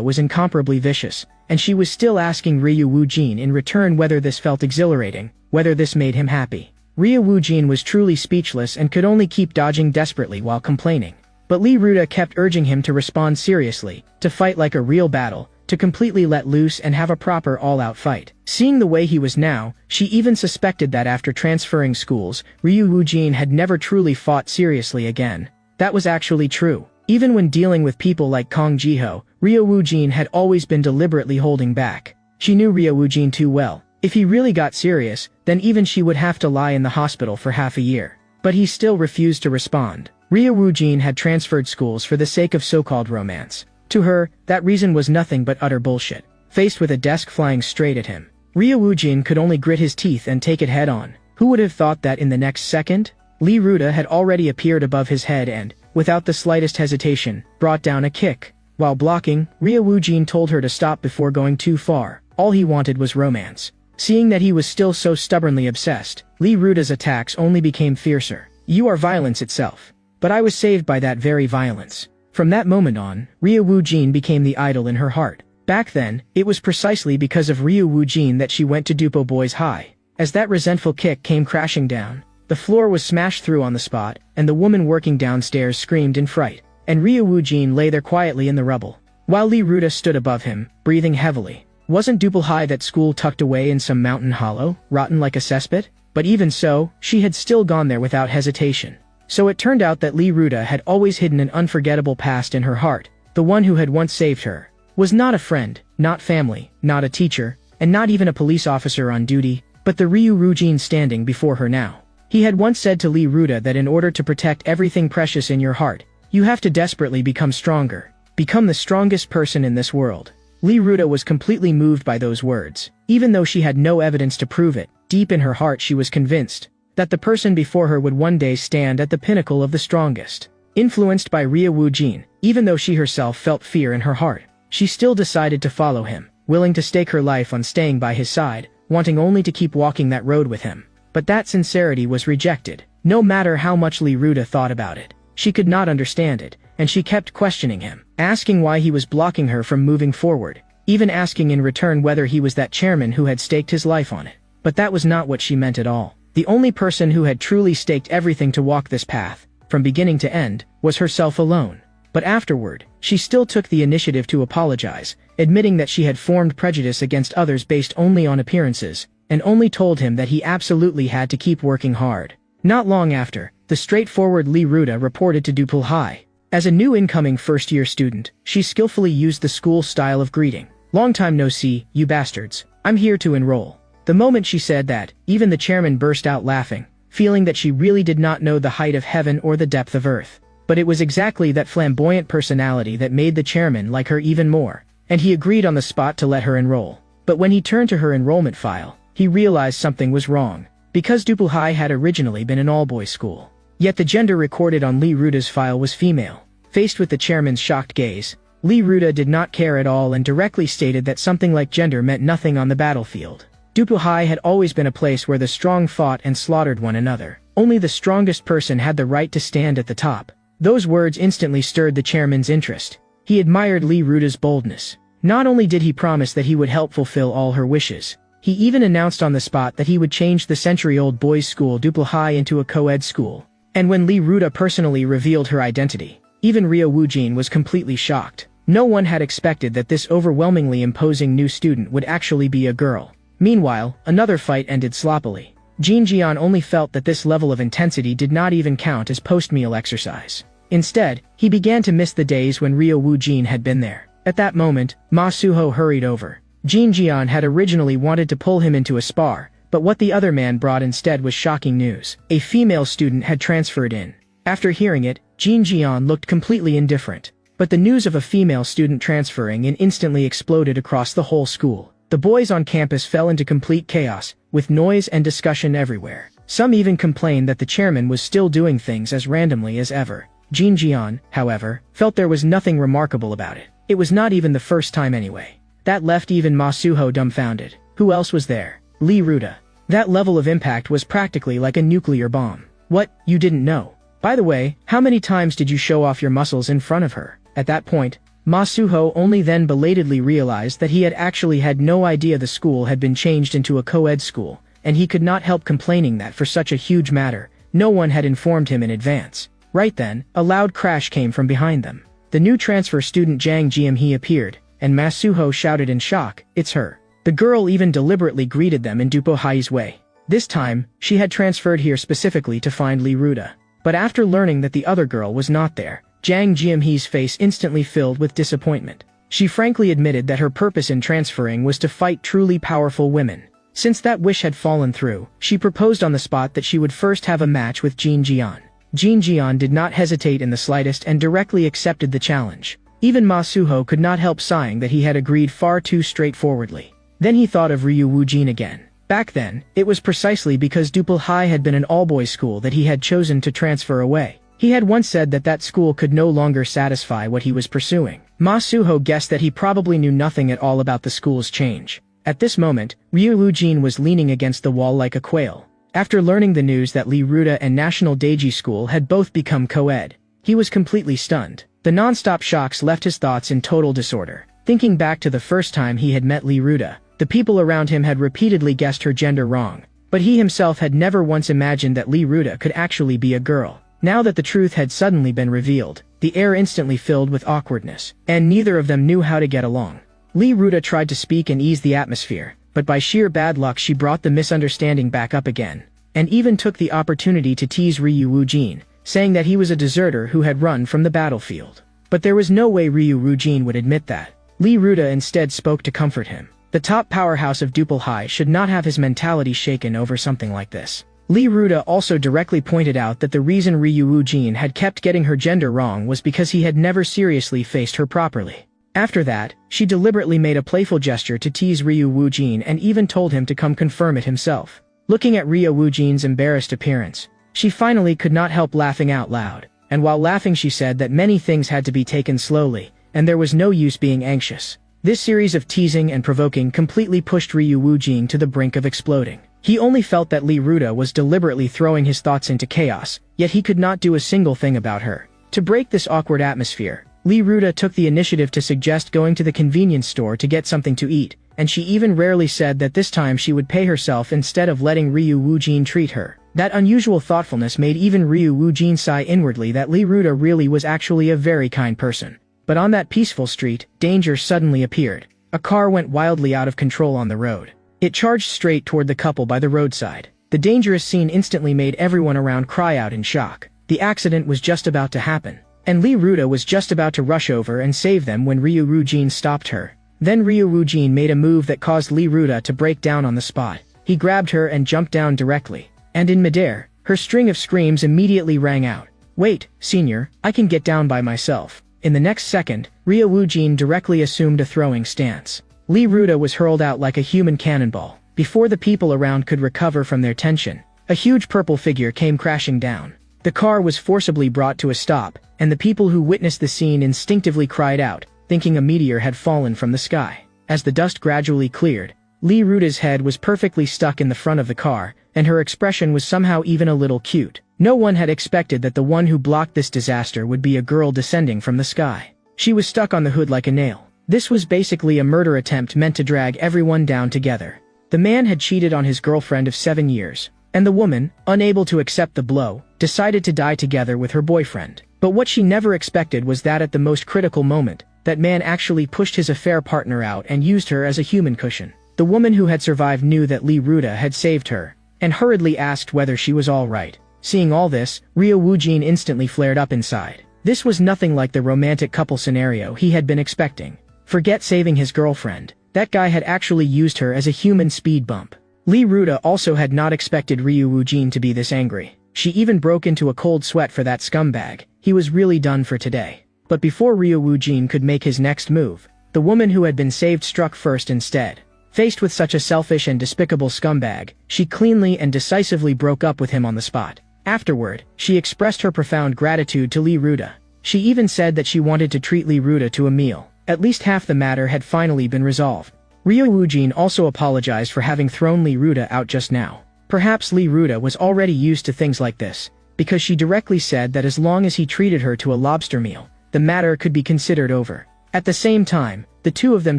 was incomparably vicious, and she was still asking Ryo Wujin in return whether this felt exhilarating, whether this made him happy. Ryo Wujin was truly speechless and could only keep dodging desperately while complaining. But Lee Ruda kept urging him to respond seriously, to fight like a real battle, to completely let loose and have a proper all-out fight. Seeing the way he was now, she even suspected that after transferring schools, Ryu Woojin had never truly fought seriously again. That was actually true. Even when dealing with people like Kong Jiho, Ryu Woojin had always been deliberately holding back. She knew Ryu Woojin too well. If he really got serious, then even she would have to lie in the hospital for half a year. But he still refused to respond. Ryu Woojin had transferred schools for the sake of so-called romance. To her, that reason was nothing but utter bullshit. Faced with a desk flying straight at him, Ryu Woojin could only grit his teeth and take it head-on. Who would have thought that in the next second? Lee Ruda had already appeared above his head and, without the slightest hesitation, brought down a kick. While blocking, Ryu Woojin told her to stop before going too far. All he wanted was romance. Seeing that he was still so stubbornly obsessed, Lee Ruda's attacks only became fiercer. You are violence itself. But I was saved by that very violence. From that moment on, Ryu Woojin became the idol in her heart. Back then, it was precisely because of Ryu Woojin that she went to Dupo Boys High. As that resentful kick came crashing down, the floor was smashed through on the spot, and the woman working downstairs screamed in fright. And Ryu Woojin lay there quietly in the rubble, while Lee Ruda stood above him, breathing heavily. Wasn't Duple High that school tucked away in some mountain hollow, rotten like a cesspit? But even so, she had still gone there without hesitation. So it turned out that Lee Ruda had always hidden an unforgettable past in her heart. The one who had once saved her was not a friend, not family, not a teacher, and not even a police officer on duty, but the Ryu Woojin standing before her now. He had once said to Lee Ruda that in order to protect everything precious in your heart, you have to desperately become stronger. Become the strongest person in this world. Lee Ruda was completely moved by those words. Even though she had no evidence to prove it, deep in her heart she was convinced that the person before her would one day stand at the pinnacle of the strongest. Influenced by Ryu Woojin, even though she herself felt fear in her heart, she still decided to follow him, willing to stake her life on staying by his side, wanting only to keep walking that road with him. But that sincerity was rejected. No matter how much Lee Ruda thought about it, she could not understand it, and she kept questioning him, asking why he was blocking her from moving forward, even asking in return whether he was that chairman who had staked his life on it. But that was not what she meant at all. The only person who had truly staked everything to walk this path, from beginning to end, was herself alone. But afterward, she still took the initiative to apologize, admitting that she had formed prejudice against others based only on appearances, and only told him that he absolutely had to keep working hard. Not long after, the straightforward Lee Ruda reported to Duple High. As a new incoming first-year student, she skillfully used the school style of greeting. Long time no see, you bastards. I'm here to enroll. The moment she said that, even the chairman burst out laughing, feeling that she really did not know the height of heaven or the depth of earth. But it was exactly that flamboyant personality that made the chairman like her even more, and he agreed on the spot to let her enroll. But when he turned to her enrollment file, he realized something was wrong, because Duple High had originally been an all-boys school. Yet the gender recorded on Lee Ruda's file was female. Faced with the chairman's shocked gaze, Lee Ruda did not care at all and directly stated that something like gender meant nothing on the battlefield. Duple High had always been a place where the strong fought and slaughtered one another. Only the strongest person had the right to stand at the top. Those words instantly stirred the chairman's interest. He admired Lee Ruda's boldness. Not only did he promise that he would help fulfill all her wishes, he even announced on the spot that he would change the century-old boys' school Duple High into a co-ed school. And when Lee Ruda personally revealed her identity, even Ryu Woojin was completely shocked. No one had expected that this overwhelmingly imposing new student would actually be a girl. Meanwhile, another fight ended sloppily. Jin Jian only felt that this level of intensity did not even count as post-meal exercise. Instead, he began to miss the days when Ryu Woojin had been there. At that moment, Ma Suho hurried over. Jin Jian had originally wanted to pull him into a spar, but what the other man brought instead was shocking news. A female student had transferred in. After hearing it, Jin Jian looked completely indifferent. But the news of a female student transferring in instantly exploded across the whole school. The boys on campus fell into complete chaos, with noise and discussion everywhere. Some even complained that the chairman was still doing things as randomly as ever. Jin Jian, however, felt there was nothing remarkable about it. It was not even the first time anyway. That left even Ma Suho dumbfounded. Who else was there? Lee Ruda. That level of impact was practically like a nuclear bomb. What, you didn't know? By the way, how many times did you show off your muscles in front of her? At that point, Ma Suho only then belatedly realized that he had actually had no idea the school had been changed into a co-ed school, and he could not help complaining that for such a huge matter, no one had informed him in advance. Right then, a loud crash came from behind them. The new transfer student Jang Jiamhee appeared, and Masuho shouted in shock, "It's her." The girl even deliberately greeted them in Dupohai's way. This time, she had transferred here specifically to find Lee Ruda. But after learning that the other girl was not there, Jang Jianhe's face instantly filled with disappointment. She frankly admitted that her purpose in transferring was to fight truly powerful women. Since that wish had fallen through, she proposed on the spot that she would first have a match with Jin Jian. Jin Jian did not hesitate in the slightest and directly accepted the challenge. Even Masuho could not help sighing that he had agreed far too straightforwardly. Then he thought of Ryu Wujin again. Back then, it was precisely because Dupohai had been an all-boys school that he had chosen to transfer away. He had once said that that school could no longer satisfy what he was pursuing. Masuho guessed that he probably knew nothing at all about the school's change. At this moment, Ryu Wujin was leaning against the wall like a quail. After learning the news that Lee Ruda and National Daiji School had both become co-ed, he was completely stunned. The non-stop shocks left his thoughts in total disorder. Thinking back to the first time he had met Lee Ruda, the people around him had repeatedly guessed her gender wrong, but he himself had never once imagined that Lee Ruda could actually be a girl. Now that the truth had suddenly been revealed, the air instantly filled with awkwardness, and neither of them knew how to get along. Lee Ruda tried to speak and ease the atmosphere, but by sheer bad luck she brought the misunderstanding back up again, and even took the opportunity to tease Ryu Wujin, saying that he was a deserter who had run from the battlefield. But there was no way Ryu Wujin would admit that. Lee Ruda instead spoke to comfort him. The top powerhouse of Dupohai should not have his mentality shaken over something like this. Lee Ruda also directly pointed out that the reason Ryu Wujin had kept getting her gender wrong was because he had never seriously faced her properly. After that, she deliberately made a playful gesture to tease Ryu Wujin and even told him to come confirm it himself. Looking at Ryu Wujin's embarrassed appearance, she finally could not help laughing out loud, and while laughing she said that many things had to be taken slowly, and there was no use being anxious. This series of teasing and provoking completely pushed Ryu Wujin to the brink of exploding. He only felt that Lee Ruda was deliberately throwing his thoughts into chaos, yet he could not do a single thing about her. To break this awkward atmosphere, Lee Ruda took the initiative to suggest going to the convenience store to get something to eat, and she even rarely said that this time she would pay herself instead of letting Ryu Wujin treat her. That unusual thoughtfulness made even Ryu Wujin sigh inwardly that Lee Ruda really was actually a very kind person. But on that peaceful street, danger suddenly appeared. A car went wildly out of control on the road. It charged straight toward the couple by the roadside. The dangerous scene instantly made everyone around cry out in shock. The accident was just about to happen, and Lee Ruda was just about to rush over and save them when Ryu Wujin stopped her. Then Ryu Wujin made a move that caused Lee Ruda to break down on the spot. He grabbed her and jumped down directly, and in midair, her string of screams immediately rang out. "Wait, senior, I can get down by myself." In the next second, Ryu Wujin directly assumed a throwing stance. Lee Ruda was hurled out like a human cannonball. Before the people around could recover from their tension, a huge purple figure came crashing down. The car was forcibly brought to a stop, and the people who witnessed the scene instinctively cried out, thinking a meteor had fallen from the sky. As the dust gradually cleared, Lee Ruda's head was perfectly stuck in the front of the car, and her expression was somehow even a little cute. No one had expected that the one who blocked this disaster would be a girl descending from the sky. She was stuck on the hood like a nail. This was basically a murder attempt meant to drag everyone down together. The man had cheated on his girlfriend of 7 years, and the woman, unable to accept the blow, decided to die together with her boyfriend. But what she never expected was that at the most critical moment, that man actually pushed his affair partner out and used her as a human cushion. The woman who had survived knew that Lee Ruda had saved her, and hurriedly asked whether she was all right. Seeing all this, Ryu Wujin instantly flared up inside. This was nothing like the romantic couple scenario he had been expecting. Forget saving his girlfriend. That guy had actually used her as a human speed bump. Lee Ruda also had not expected Ryu Wujin to be this angry. She even broke into a cold sweat for that scumbag. He was really done for today. But before Ryu Wujin could make his next move, the woman who had been saved struck first instead. Faced with such a selfish and despicable scumbag, she cleanly and decisively broke up with him on the spot. Afterward, she expressed her profound gratitude to Lee Ruda. She even said that she wanted to treat Lee Ruda to a meal. At least half the matter had finally been resolved. Ryu Wujin also apologized for having thrown Lee Ruda out just now. Perhaps Lee Ruda was already used to things like this, because she directly said that as long as he treated her to a lobster meal, the matter could be considered over. At the same time, the two of them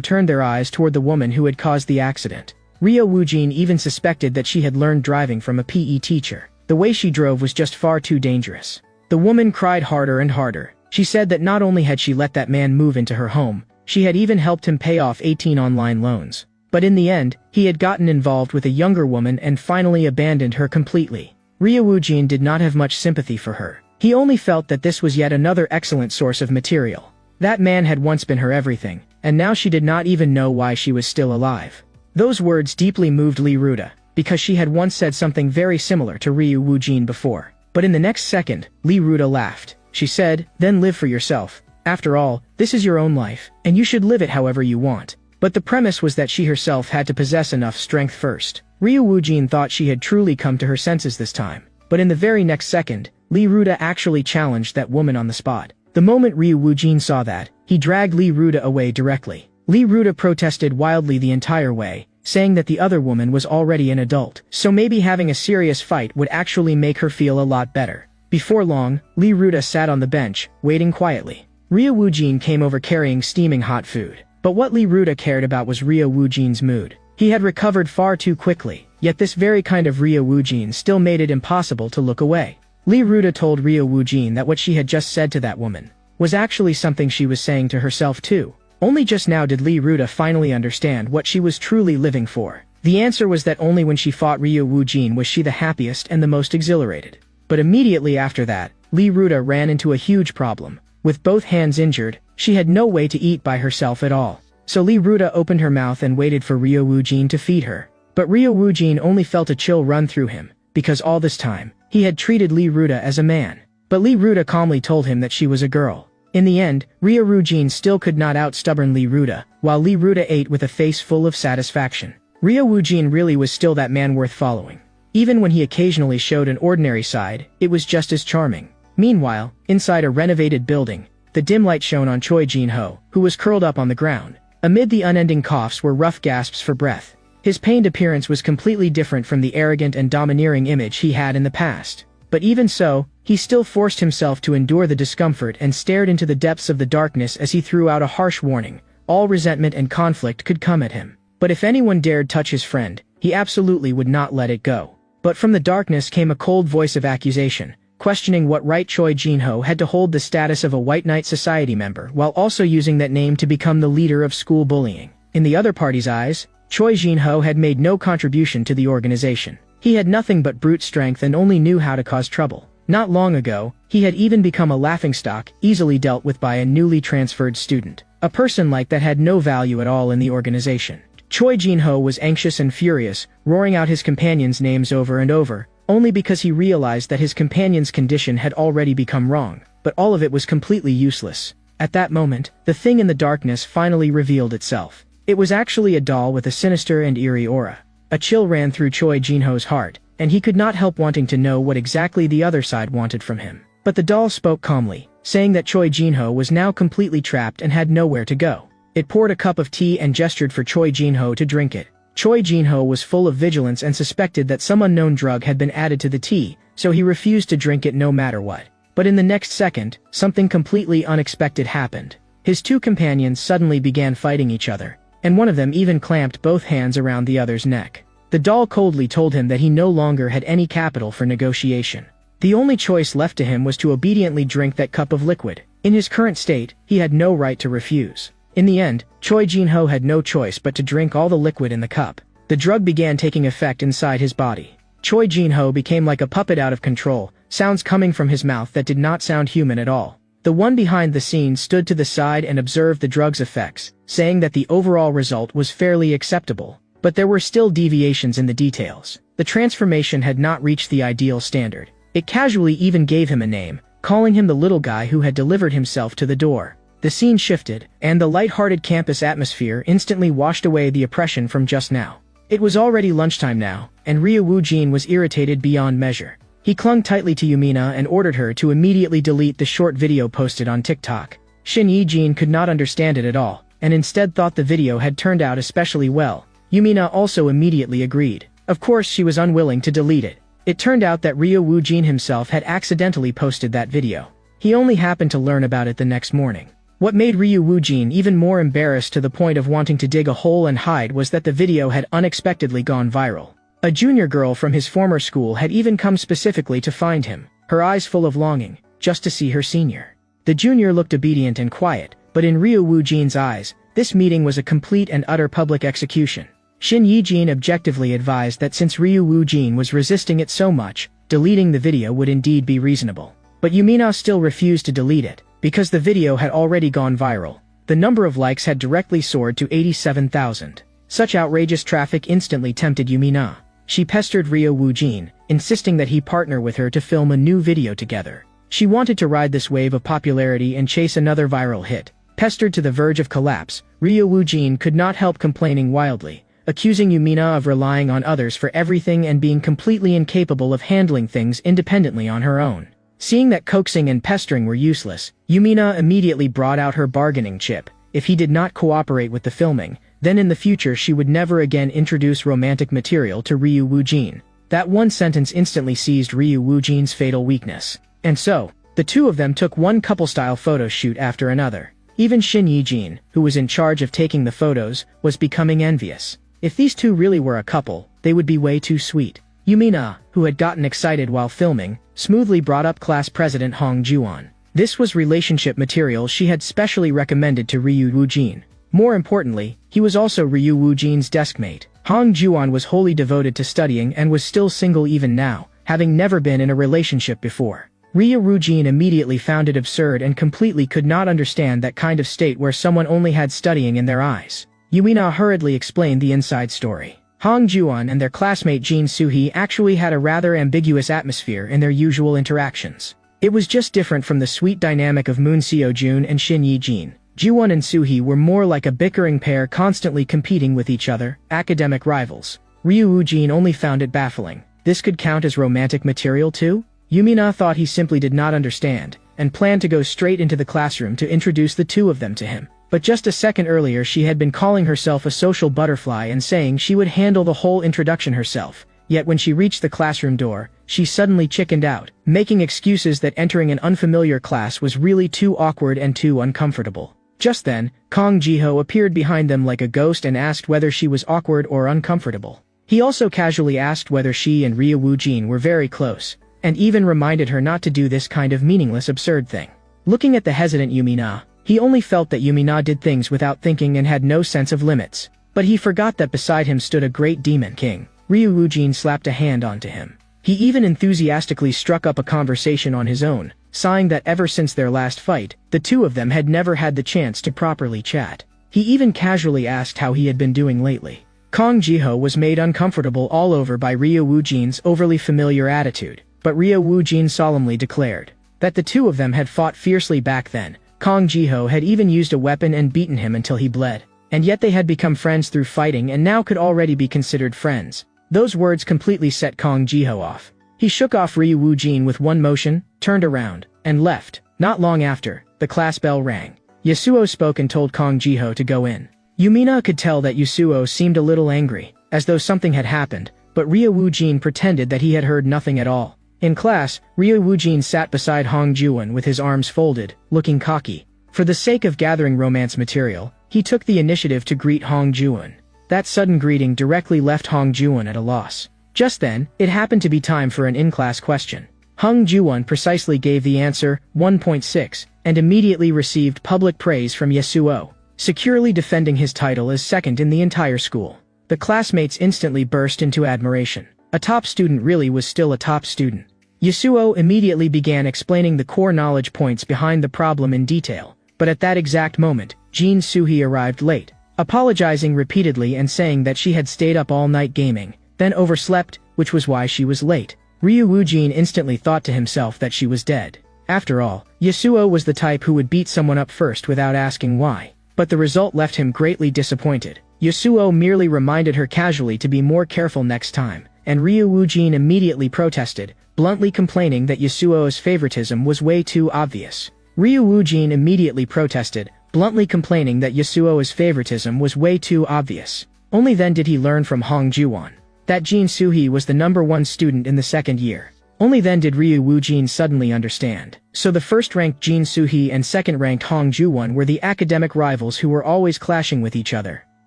turned their eyes toward the woman who had caused the accident. Ryu Wujin even suspected that she had learned driving from a PE teacher. The way she drove was just far too dangerous. The woman cried harder and harder. She said that not only had she let that man move into her home, She had even helped him pay off 18 online loans. But in the end, he had gotten involved with a younger woman and finally abandoned her completely. Ryu Woojin did not have much sympathy for her. He only felt that this was yet another excellent source of material. That man had once been her everything, and now she did not even know why she was still alive. Those words deeply moved Lee Ruta, because she had once said something very similar to Ryu Woojin before. But in the next second, Lee Ruta laughed. She said, "Then live for yourself. After all, this is your own life, and you should live it however you want." But the premise was that she herself had to possess enough strength first. Ryu Woojin thought she had truly come to her senses this time. But in the very next second, Lee Ruta actually challenged that woman on the spot. The moment Ryu Woojin saw that, he dragged Lee Ruta away directly. Lee Ruta protested wildly the entire way, saying that the other woman was already an adult, so maybe having a serious fight would actually make her feel a lot better. Before long, Lee Ruta sat on the bench, waiting quietly. Ryu Woojin came over carrying steaming hot food. But what Lee Ruta cared about was Ryu Woojin's mood. He had recovered far too quickly, yet this very kind of Ryu Woojin still made it impossible to look away. Lee Ruta told Ryu Woojin that what she had just said to that woman was actually something she was saying to herself too. Only just now did Lee Ruta finally understand what she was truly living for. The answer was that only when she fought Ryu Woojin was she the happiest and the most exhilarated. But immediately after that, Lee Ruta ran into a huge problem. With both hands injured, she had no way to eat by herself at all. So Lee Ruta opened her mouth and waited for Ryu Woojin to feed her. But Ryu Woojin only felt a chill run through him, because all this time, he had treated Lee Ruta as a man. But Lee Ruta calmly told him that she was a girl. In the end, Ryu Woojin still could not out-stubborn Lee Ruta, while Lee Ruta ate with a face full of satisfaction. Ryu Woojin really was still that man worth following. Even when he occasionally showed an ordinary side, it was just as charming. Meanwhile, inside a renovated building, the dim light shone on Choi Jin-ho, who was curled up on the ground. Amid the unending coughs were rough gasps for breath. His pained appearance was completely different from the arrogant and domineering image he had in the past. But even so, he still forced himself to endure the discomfort and stared into the depths of the darkness as he threw out a harsh warning. All resentment and conflict could come at him. But if anyone dared touch his friend, he absolutely would not let it go. But from the darkness came a cold voice of accusation, questioning what right Choi Jin-ho had to hold the status of a White Knight Society member while also using that name to become the leader of school bullying. In the other party's eyes, Choi Jin-ho had made no contribution to the organization. He had nothing but brute strength and only knew how to cause trouble. Not long ago, he had even become a laughingstock, easily dealt with by a newly transferred student. A person like that had no value at all in the organization. Choi Jin-ho was anxious and furious, roaring out his companions' names over and over, only because he realized that his companion's condition had already become wrong. But all of it was completely useless. At that moment, the thing in the darkness finally revealed itself. It was actually a doll with a sinister and eerie aura. A chill ran through Choi Jin-ho's heart, and he could not help wanting to know what exactly the other side wanted from him. But the doll spoke calmly, saying that Choi Jin-ho was now completely trapped and had nowhere to go. It poured a cup of tea and gestured for Choi Jin-ho to drink it. Choi Jin-ho was full of vigilance and suspected that some unknown drug had been added to the tea, so he refused to drink it no matter what. But in the next second, something completely unexpected happened. His two companions suddenly began fighting each other, and one of them even clamped both hands around the other's neck. The doll coldly told him that he no longer had any capital for negotiation. The only choice left to him was to obediently drink that cup of liquid. In his current state, he had no right to refuse. In the end, Choi Jin-ho had no choice but to drink all the liquid in the cup. The drug began taking effect inside his body. Choi Jin-ho became like a puppet out of control, sounds coming from his mouth that did not sound human at all. The one behind the scenes stood to the side and observed the drug's effects, saying that the overall result was fairly acceptable. But there were still deviations in the details. The transformation had not reached the ideal standard. It casually even gave him a name, calling him the little guy who had delivered himself to the door. The scene shifted, and the light-hearted campus atmosphere instantly washed away the oppression from just now. It was already lunchtime now, and Ryu Woojin was irritated beyond measure. He clung tightly to Yumina and ordered her to immediately delete the short video posted on TikTok. Shin Yi-jin could not understand it at all, and instead thought the video had turned out especially well. Yumina also immediately agreed. Of course she was unwilling to delete it. It turned out that Ryu Woojin himself had accidentally posted that video. He only happened to learn about it the next morning. What made Ryu Woojin even more embarrassed to the point of wanting to dig a hole and hide was that the video had unexpectedly gone viral. A junior girl from his former school had even come specifically to find him, her eyes full of longing, just to see her senior. The junior looked obedient and quiet, but in Ryu Woojin's eyes, this meeting was a complete and utter public execution. Shin Yijin objectively advised that since Ryu Woojin was resisting it so much, deleting the video would indeed be reasonable. But Yumina still refused to delete it, because the video had already gone viral. The number of likes had directly soared to 87,000. Such outrageous traffic instantly tempted Yumina. She pestered Ryu Woojin, insisting that he partner with her to film a new video together. She wanted to ride this wave of popularity and chase another viral hit. Pestered to the verge of collapse, Ryu Woojin could not help complaining wildly, accusing Yumina of relying on others for everything and being completely incapable of handling things independently on her own. Seeing that coaxing and pestering were useless, Yumina immediately brought out her bargaining chip. If he did not cooperate with the filming, then in the future she would never again introduce romantic material to Ryu Woojin. That one sentence instantly seized Ryu Woojin's fatal weakness. And so, the two of them took one couple-style photo shoot after another. Even Shin Yijin, who was in charge of taking the photos, was becoming envious. If these two really were a couple, they would be way too sweet. Yumina, who had gotten excited while filming, smoothly brought up class president Hong Juan. This was relationship material she had specially recommended to Ryu Woojin. More importantly, he was also Ryu Woojin's deskmate. Hong Juan was wholly devoted to studying and was still single even now, having never been in a relationship before. Ryu Woojin immediately found it absurd and completely could not understand that kind of state where someone only had studying in their eyes. Yumina hurriedly explained the inside story. Hong Juan and their classmate Jin Suhee actually had a rather ambiguous atmosphere in their usual interactions. It was just different from the sweet dynamic of Moon Seo-jun and Shin Yijin. Juwon and Suhee were more like a bickering pair constantly competing with each other, academic rivals. Ryu Woojin only found it baffling. This could count as romantic material too? Yumina thought he simply did not understand, and planned to go straight into the classroom to introduce the two of them to him. But just a second earlier she had been calling herself a social butterfly and saying she would handle the whole introduction herself. Yet when she reached the classroom door, she suddenly chickened out, making excuses that entering an unfamiliar class was really too awkward and too uncomfortable. Just then, Kong Jiho appeared behind them like a ghost and asked whether she was awkward or uncomfortable. He also casually asked whether she and Ryu Woojin were very close, and even reminded her not to do this kind of meaningless absurd thing. Looking at the hesitant Yumina, he only felt that Yumina did things without thinking and had no sense of limits. But he forgot that beside him stood a great demon king. Ryu Woojin slapped a hand onto him. He even enthusiastically struck up a conversation on his own, sighing that ever since their last fight, the two of them had never had the chance to properly chat. He even casually asked how he had been doing lately. Kong Jiho was made uncomfortable all over by Ryu Woojin's overly familiar attitude, but Ryu Woojin solemnly declared that the two of them had fought fiercely back then. Kong Jiho had even used a weapon and beaten him until he bled. And yet they had become friends through fighting and now could already be considered friends. Those words completely set Kong Jiho off. He shook off Ryu Woojin with one motion, turned around, and left. Not long after, the class bell rang. Yasuo spoke and told Kong Jiho to go in. Yumina could tell that Yasuo seemed a little angry, as though something had happened, but Ryu Woojin pretended that he had heard nothing at all. In class, Ryu Woojin sat beside Hong Juwon with his arms folded, looking cocky. For the sake of gathering romance material, he took the initiative to greet Hong Juwon. That sudden greeting directly left Hong Juwon at a loss. Just then, it happened to be time for an in-class question. Hong Juwon precisely gave the answer, 1.6, and immediately received public praise from Yasuo, securely defending his title as second in the entire school. The classmates instantly burst into admiration. A top student really was still a top student. Yasuo immediately began explaining the core knowledge points behind the problem in detail, but at that exact moment, Jin Suhee arrived late, apologizing repeatedly and saying that she had stayed up all night gaming, then overslept, which was why she was late. Ryu Woojin instantly thought to himself that she was dead. After all, Yasuo was the type who would beat someone up first without asking why, but the result left him greatly disappointed. Yasuo merely reminded her casually to be more careful next time, and Ryu Woojin immediately protested, bluntly complaining that Yasuo's favoritism was way too obvious. Ryu Woojin immediately protested, bluntly complaining that Yasuo's favoritism was way too obvious. Only then did he learn from Hong Juwon that Jin Suhee was the #1 student in the second year. Only then did Ryu Woojin suddenly understand. So the first-ranked Jin Suhee and second-ranked Hong Juwon were the academic rivals who were always clashing with each other.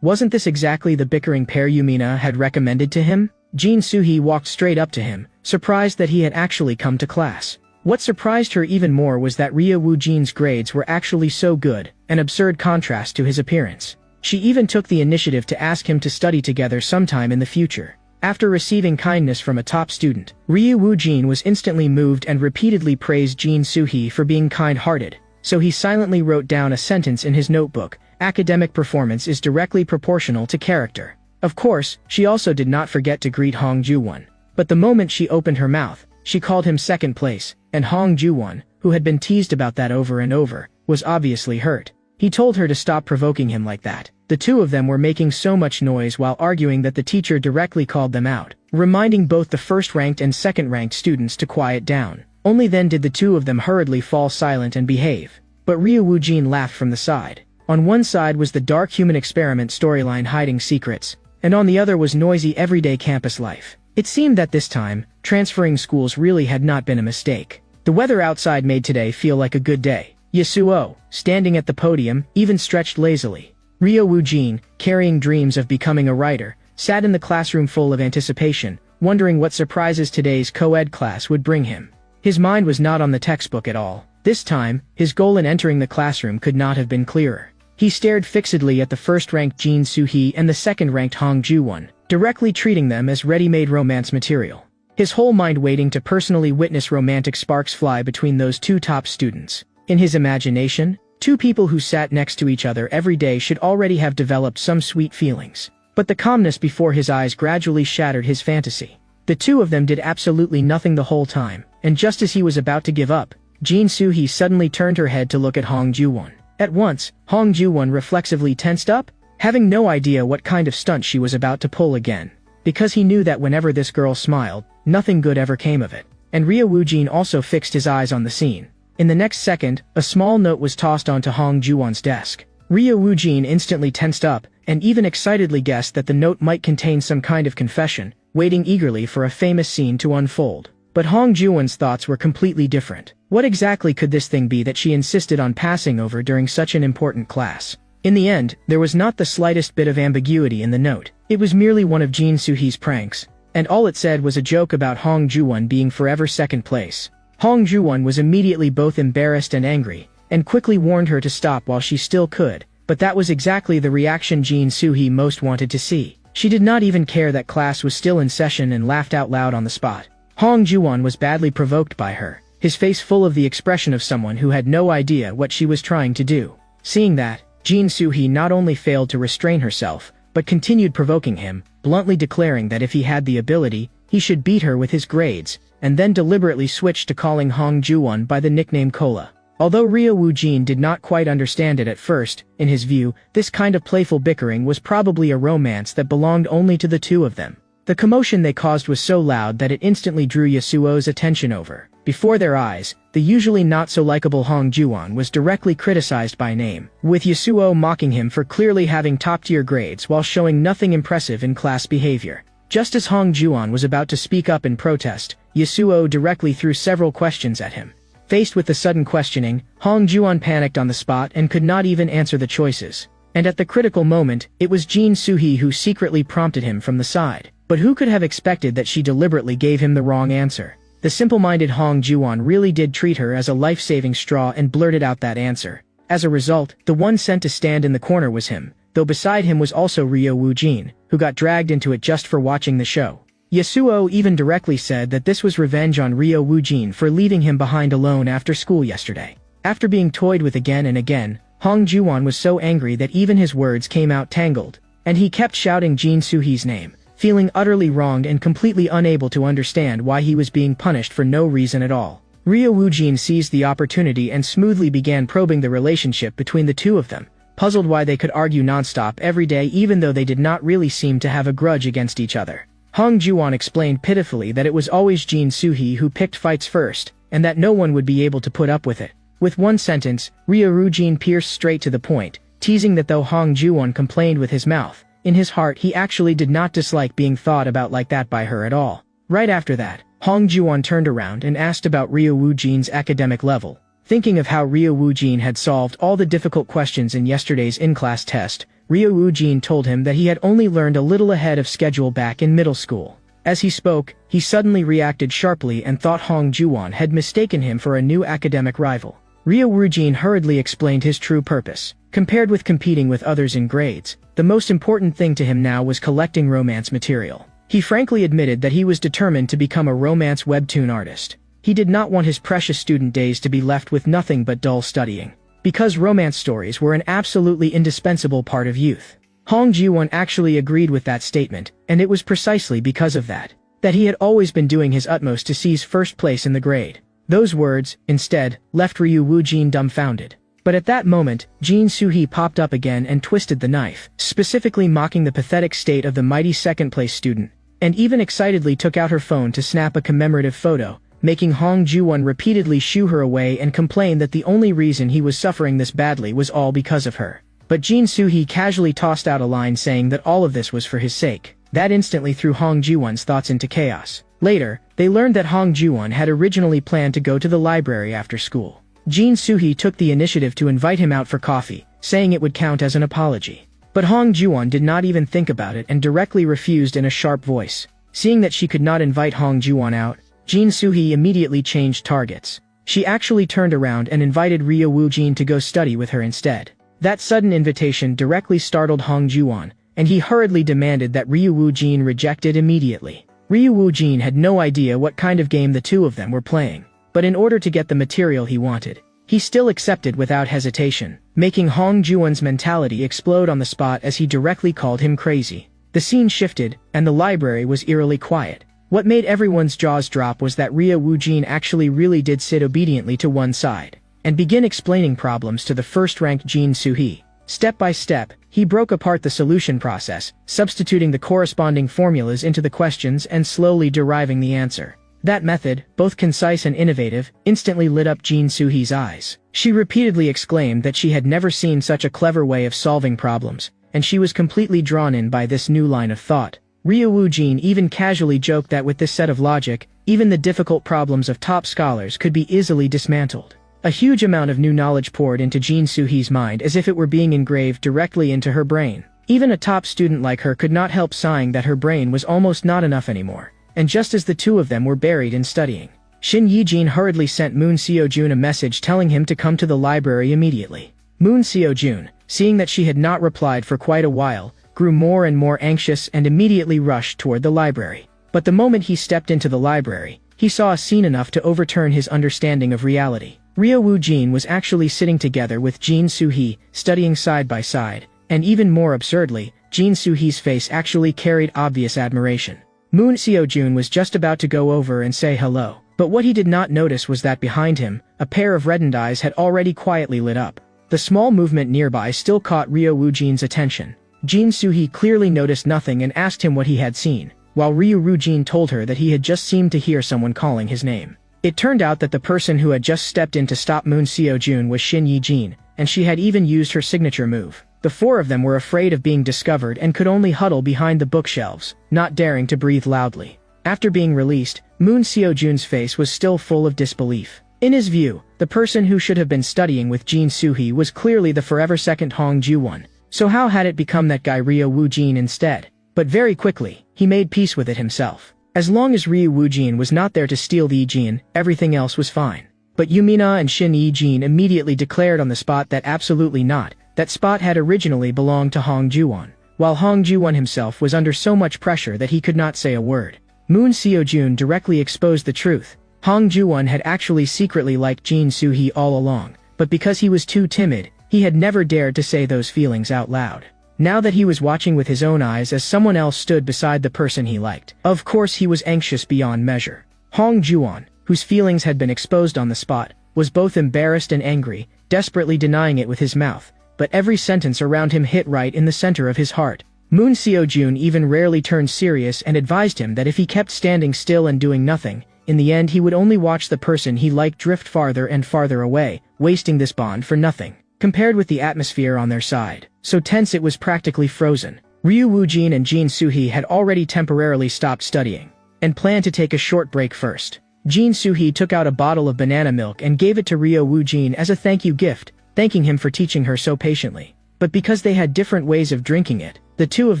Wasn't this exactly the bickering pair Yumina had recommended to him? Jin Suhee walked straight up to him, surprised that he had actually come to class. What surprised her even more was that Ryo Woojin's grades were actually so good, an absurd contrast to his appearance. She even took the initiative to ask him to study together sometime in the future. After receiving kindness from a top student, Ryo Woojin was instantly moved and repeatedly praised Jin Soo-hee for being kind-hearted, so he silently wrote down a sentence in his notebook: academic performance is directly proportional to character. Of course, she also did not forget to greet Hong Ju-won. But the moment she opened her mouth, she called him second place, and Hong Ju-won, who had been teased about that over and over, was obviously hurt. He told her to stop provoking him like that. The two of them were making so much noise while arguing that the teacher directly called them out, reminding both the first-ranked and second-ranked students to quiet down. Only then did the two of them hurriedly fall silent and behave. But Ryo Woojin laughed from the side. On one side was the dark human experiment storyline hiding secrets, and on the other was noisy everyday campus life. It seemed that this time, transferring schools really had not been a mistake. The weather outside made today feel like a good day. Yasuo, standing at the podium, even stretched lazily. Ryo Woojin, carrying dreams of becoming a writer, sat in the classroom full of anticipation, wondering what surprises today's co-ed class would bring him. His mind was not on the textbook at all. This time, his goal in entering the classroom could not have been clearer. He stared fixedly at the first-ranked Jin Soo-hee and the second-ranked Hong Ju-won, directly treating them as ready-made romance material. His whole mind waiting to personally witness romantic sparks fly between those two top students. In his imagination, two people who sat next to each other every day should already have developed some sweet feelings. But the calmness before his eyes gradually shattered his fantasy. The two of them did absolutely nothing the whole time, and just as he was about to give up, Jin Soo-hee suddenly turned her head to look at Hong Ju-won. At once, Hong Ju-won reflexively tensed up, having no idea what kind of stunt she was about to pull again. Because he knew that whenever this girl smiled, nothing good ever came of it. And Ryo Woojin also fixed his eyes on the scene. In the next second, a small note was tossed onto Hong Ju-won's desk. Ryo Woojin instantly tensed up, and even excitedly guessed that the note might contain some kind of confession, waiting eagerly for a famous scene to unfold. But Hong Ju-won's thoughts were completely different. What exactly could this thing be that she insisted on passing over during such an important class? In the end, there was not the slightest bit of ambiguity in the note. It was merely one of Jin Soo-hee's pranks, and all it said was a joke about Hong Ju-won being forever second place. Hong Ju-won was immediately both embarrassed and angry, and quickly warned her to stop while she still could, but that was exactly the reaction Jin Soo-hee most wanted to see. She did not even care that class was still in session and laughed out loud on the spot. Hong Ju-won was badly provoked by her, his face full of the expression of someone who had no idea what she was trying to do. Seeing that, Jin Soo-hee not only failed to restrain herself, but continued provoking him, bluntly declaring that if he had the ability, he should beat her with his grades, and then deliberately switched to calling Hong Ju-won by the nickname Cola. Although Ryo Woojin did not quite understand it at first, in his view, this kind of playful bickering was probably a romance that belonged only to the two of them. The commotion they caused was so loud that it instantly drew Yasuo's attention over. Before their eyes, the usually not-so-likable Hong Ju-won was directly criticized by name, with Yasuo mocking him for clearly having top-tier grades while showing nothing impressive in class behavior. Just as Hong Ju-won was about to speak up in protest, Yasuo directly threw several questions at him. Faced with the sudden questioning, Hong Ju-won panicked on the spot and could not even answer the choices. And at the critical moment, it was Jin Soo-hee who secretly prompted him from the side. But who could have expected that she deliberately gave him the wrong answer? The simple-minded Hong Ju-won really did treat her as a life-saving straw and blurted out that answer. As a result, the one sent to stand in the corner was him, though beside him was also Ryo Woojin, who got dragged into it just for watching the show. Yasuo even directly said that this was revenge on Ryo Woojin for leaving him behind alone after school yesterday. After being toyed with again and again, Hong Ju-won was so angry that even his words came out tangled, and he kept shouting Jin Soo-hee's name, feeling utterly wronged and completely unable to understand why he was being punished for no reason at all. Ryo Woojin seized the opportunity and smoothly began probing the relationship between the two of them, puzzled why they could argue nonstop every day even though they did not really seem to have a grudge against each other. Hong Ju-won explained pitifully that it was always Jin Soo-hee who picked fights first, and that no one would be able to put up with it. With one sentence, Ryo Woojin pierced straight to the point, teasing that though Hong Ju-won complained with his mouth, in his heart he actually did not dislike being thought about like that by her at all. Right after that, Hong Ju-won turned around and asked about Ryo Woojin's academic level. Thinking of how Ryo Woojin had solved all the difficult questions in yesterday's in-class test, Ryo Woojin told him that he had only learned a little ahead of schedule back in middle school. As he spoke, he suddenly reacted sharply and thought Hong Juwon had mistaken him for a new academic rival. Ryo Woo-jin hurriedly explained his true purpose. Compared with competing with others in grades, the most important thing to him now was collecting romance material. He frankly admitted that he was determined to become a romance webtoon artist. He did not want his precious student days to be left with nothing but dull studying, because romance stories were an absolutely indispensable part of youth. Hong Ji-won actually agreed with that statement, and it was precisely because of that he had always been doing his utmost to seize first place in the grade. Those words, instead, left Ryo Woo-jin dumbfounded. But at that moment, Jin Soo-hee popped up again and twisted the knife, specifically mocking the pathetic state of the mighty second-place student, and even excitedly took out her phone to snap a commemorative photo, making Hong Ji-won repeatedly shoo her away and complain that the only reason he was suffering this badly was all because of her. But Jin Soo-hee casually tossed out a line saying that all of this was for his sake. That instantly threw Hong Ji-won's thoughts into chaos. Later, they learned that Hong Ji-won had originally planned to go to the library after school. Jin Soo-hee took the initiative to invite him out for coffee, saying it would count as an apology. But Hong Ji-won did not even think about it and directly refused in a sharp voice. Seeing that she could not invite Hong Ji-won out, Jin Soo-hee immediately changed targets. She actually turned around and invited Ryo Woo-jin to go study with her instead. That sudden invitation directly startled Hong Ji-won, and he hurriedly demanded that Ryo Woo-jin reject it immediately. Ryo Woo-jin had no idea what kind of game the two of them were playing, but in order to get the material he wanted, he still accepted without hesitation, making Hong Ji-won's mentality explode on the spot as he directly called him crazy. The scene shifted, and the library was eerily quiet. What made everyone's jaws drop was that Ryo Woo-jin actually really did sit obediently to one side and begin explaining problems to the first-ranked Jin Soo-hee. Step by step, he broke apart the solution process, substituting the corresponding formulas into the questions and slowly deriving the answer. That method, both concise and innovative, instantly lit up Jin Soo-hee's eyes. She repeatedly exclaimed that she had never seen such a clever way of solving problems, and she was completely drawn in by this new line of thought. Ryo Woo-jin even casually joked that with this set of logic, even the difficult problems of top scholars could be easily dismantled. A huge amount of new knowledge poured into Jin Soo-hee's mind as if it were being engraved directly into her brain. Even a top student like her could not help sighing that her brain was almost not enough anymore. And just as the two of them were buried in studying, Shin Yi-jin hurriedly sent Moon Seo-jun a message telling him to come to the library immediately. Moon Seo-jun, seeing that she had not replied for quite a while, grew more and more anxious and immediately rushed toward the library. But the moment he stepped into the library, he saw a scene enough to overturn his understanding of reality. Ryo Woo-jin was actually sitting together with Jin Soo-hee, studying side by side, and even more absurdly, Jin Soo-hee's face actually carried obvious admiration. Moon Seo-jun was just about to go over and say hello, but what he did not notice was that behind him, a pair of reddened eyes had already quietly lit up. The small movement nearby still caught Ryo Woo-jin's attention. Jin Soo-hee clearly noticed nothing and asked him what he had seen, while Ryo Woo-jin told her that he had just seemed to hear someone calling his name. It turned out that the person who had just stepped in to stop Moon Seo-jun was Shin Yi-jin, and she had even used her signature move. The four of them were afraid of being discovered and could only huddle behind the bookshelves, not daring to breathe loudly. After being released, Moon Seo-jun's face was still full of disbelief. In his view, the person who should have been studying with Jin Soo-hee was clearly the forever second Hong Ji-won. So how had it become that guy Ryo Woo-jin instead? But very quickly, he made peace with it himself. As long as Ryo Woo-jin was not there to steal the Yi-jin, everything else was fine. But Yumina and Shin Yi-jin immediately declared on the spot that absolutely not. That spot had originally belonged to Hong Ji-won, while Hong Ji-won himself was under so much pressure that he could not say a word. Moon Seo-jun directly exposed the truth. Hong Ji-won had actually secretly liked Jin Soo-hee all along, but because he was too timid, he had never dared to say those feelings out loud. Now that he was watching with his own eyes as someone else stood beside the person he liked, of course he was anxious beyond measure. Hong Ji-won, whose feelings had been exposed on the spot, was both embarrassed and angry, desperately denying it with his mouth, but every sentence around him hit right in the center of his heart. Moon Seo-jun even rarely turned serious and advised him that if he kept standing still and doing nothing, in the end he would only watch the person he liked drift farther and farther away, wasting this bond for nothing. Compared with the atmosphere on their side, so tense it was practically frozen, Ryo Woo-jin and Jin Soo-hee had already temporarily stopped studying, and planned to take a short break first. Jin Soo-hee took out a bottle of banana milk and gave it to Ryo Woo-jin as a thank you gift, thanking him for teaching her so patiently. But because they had different ways of drinking it, the two of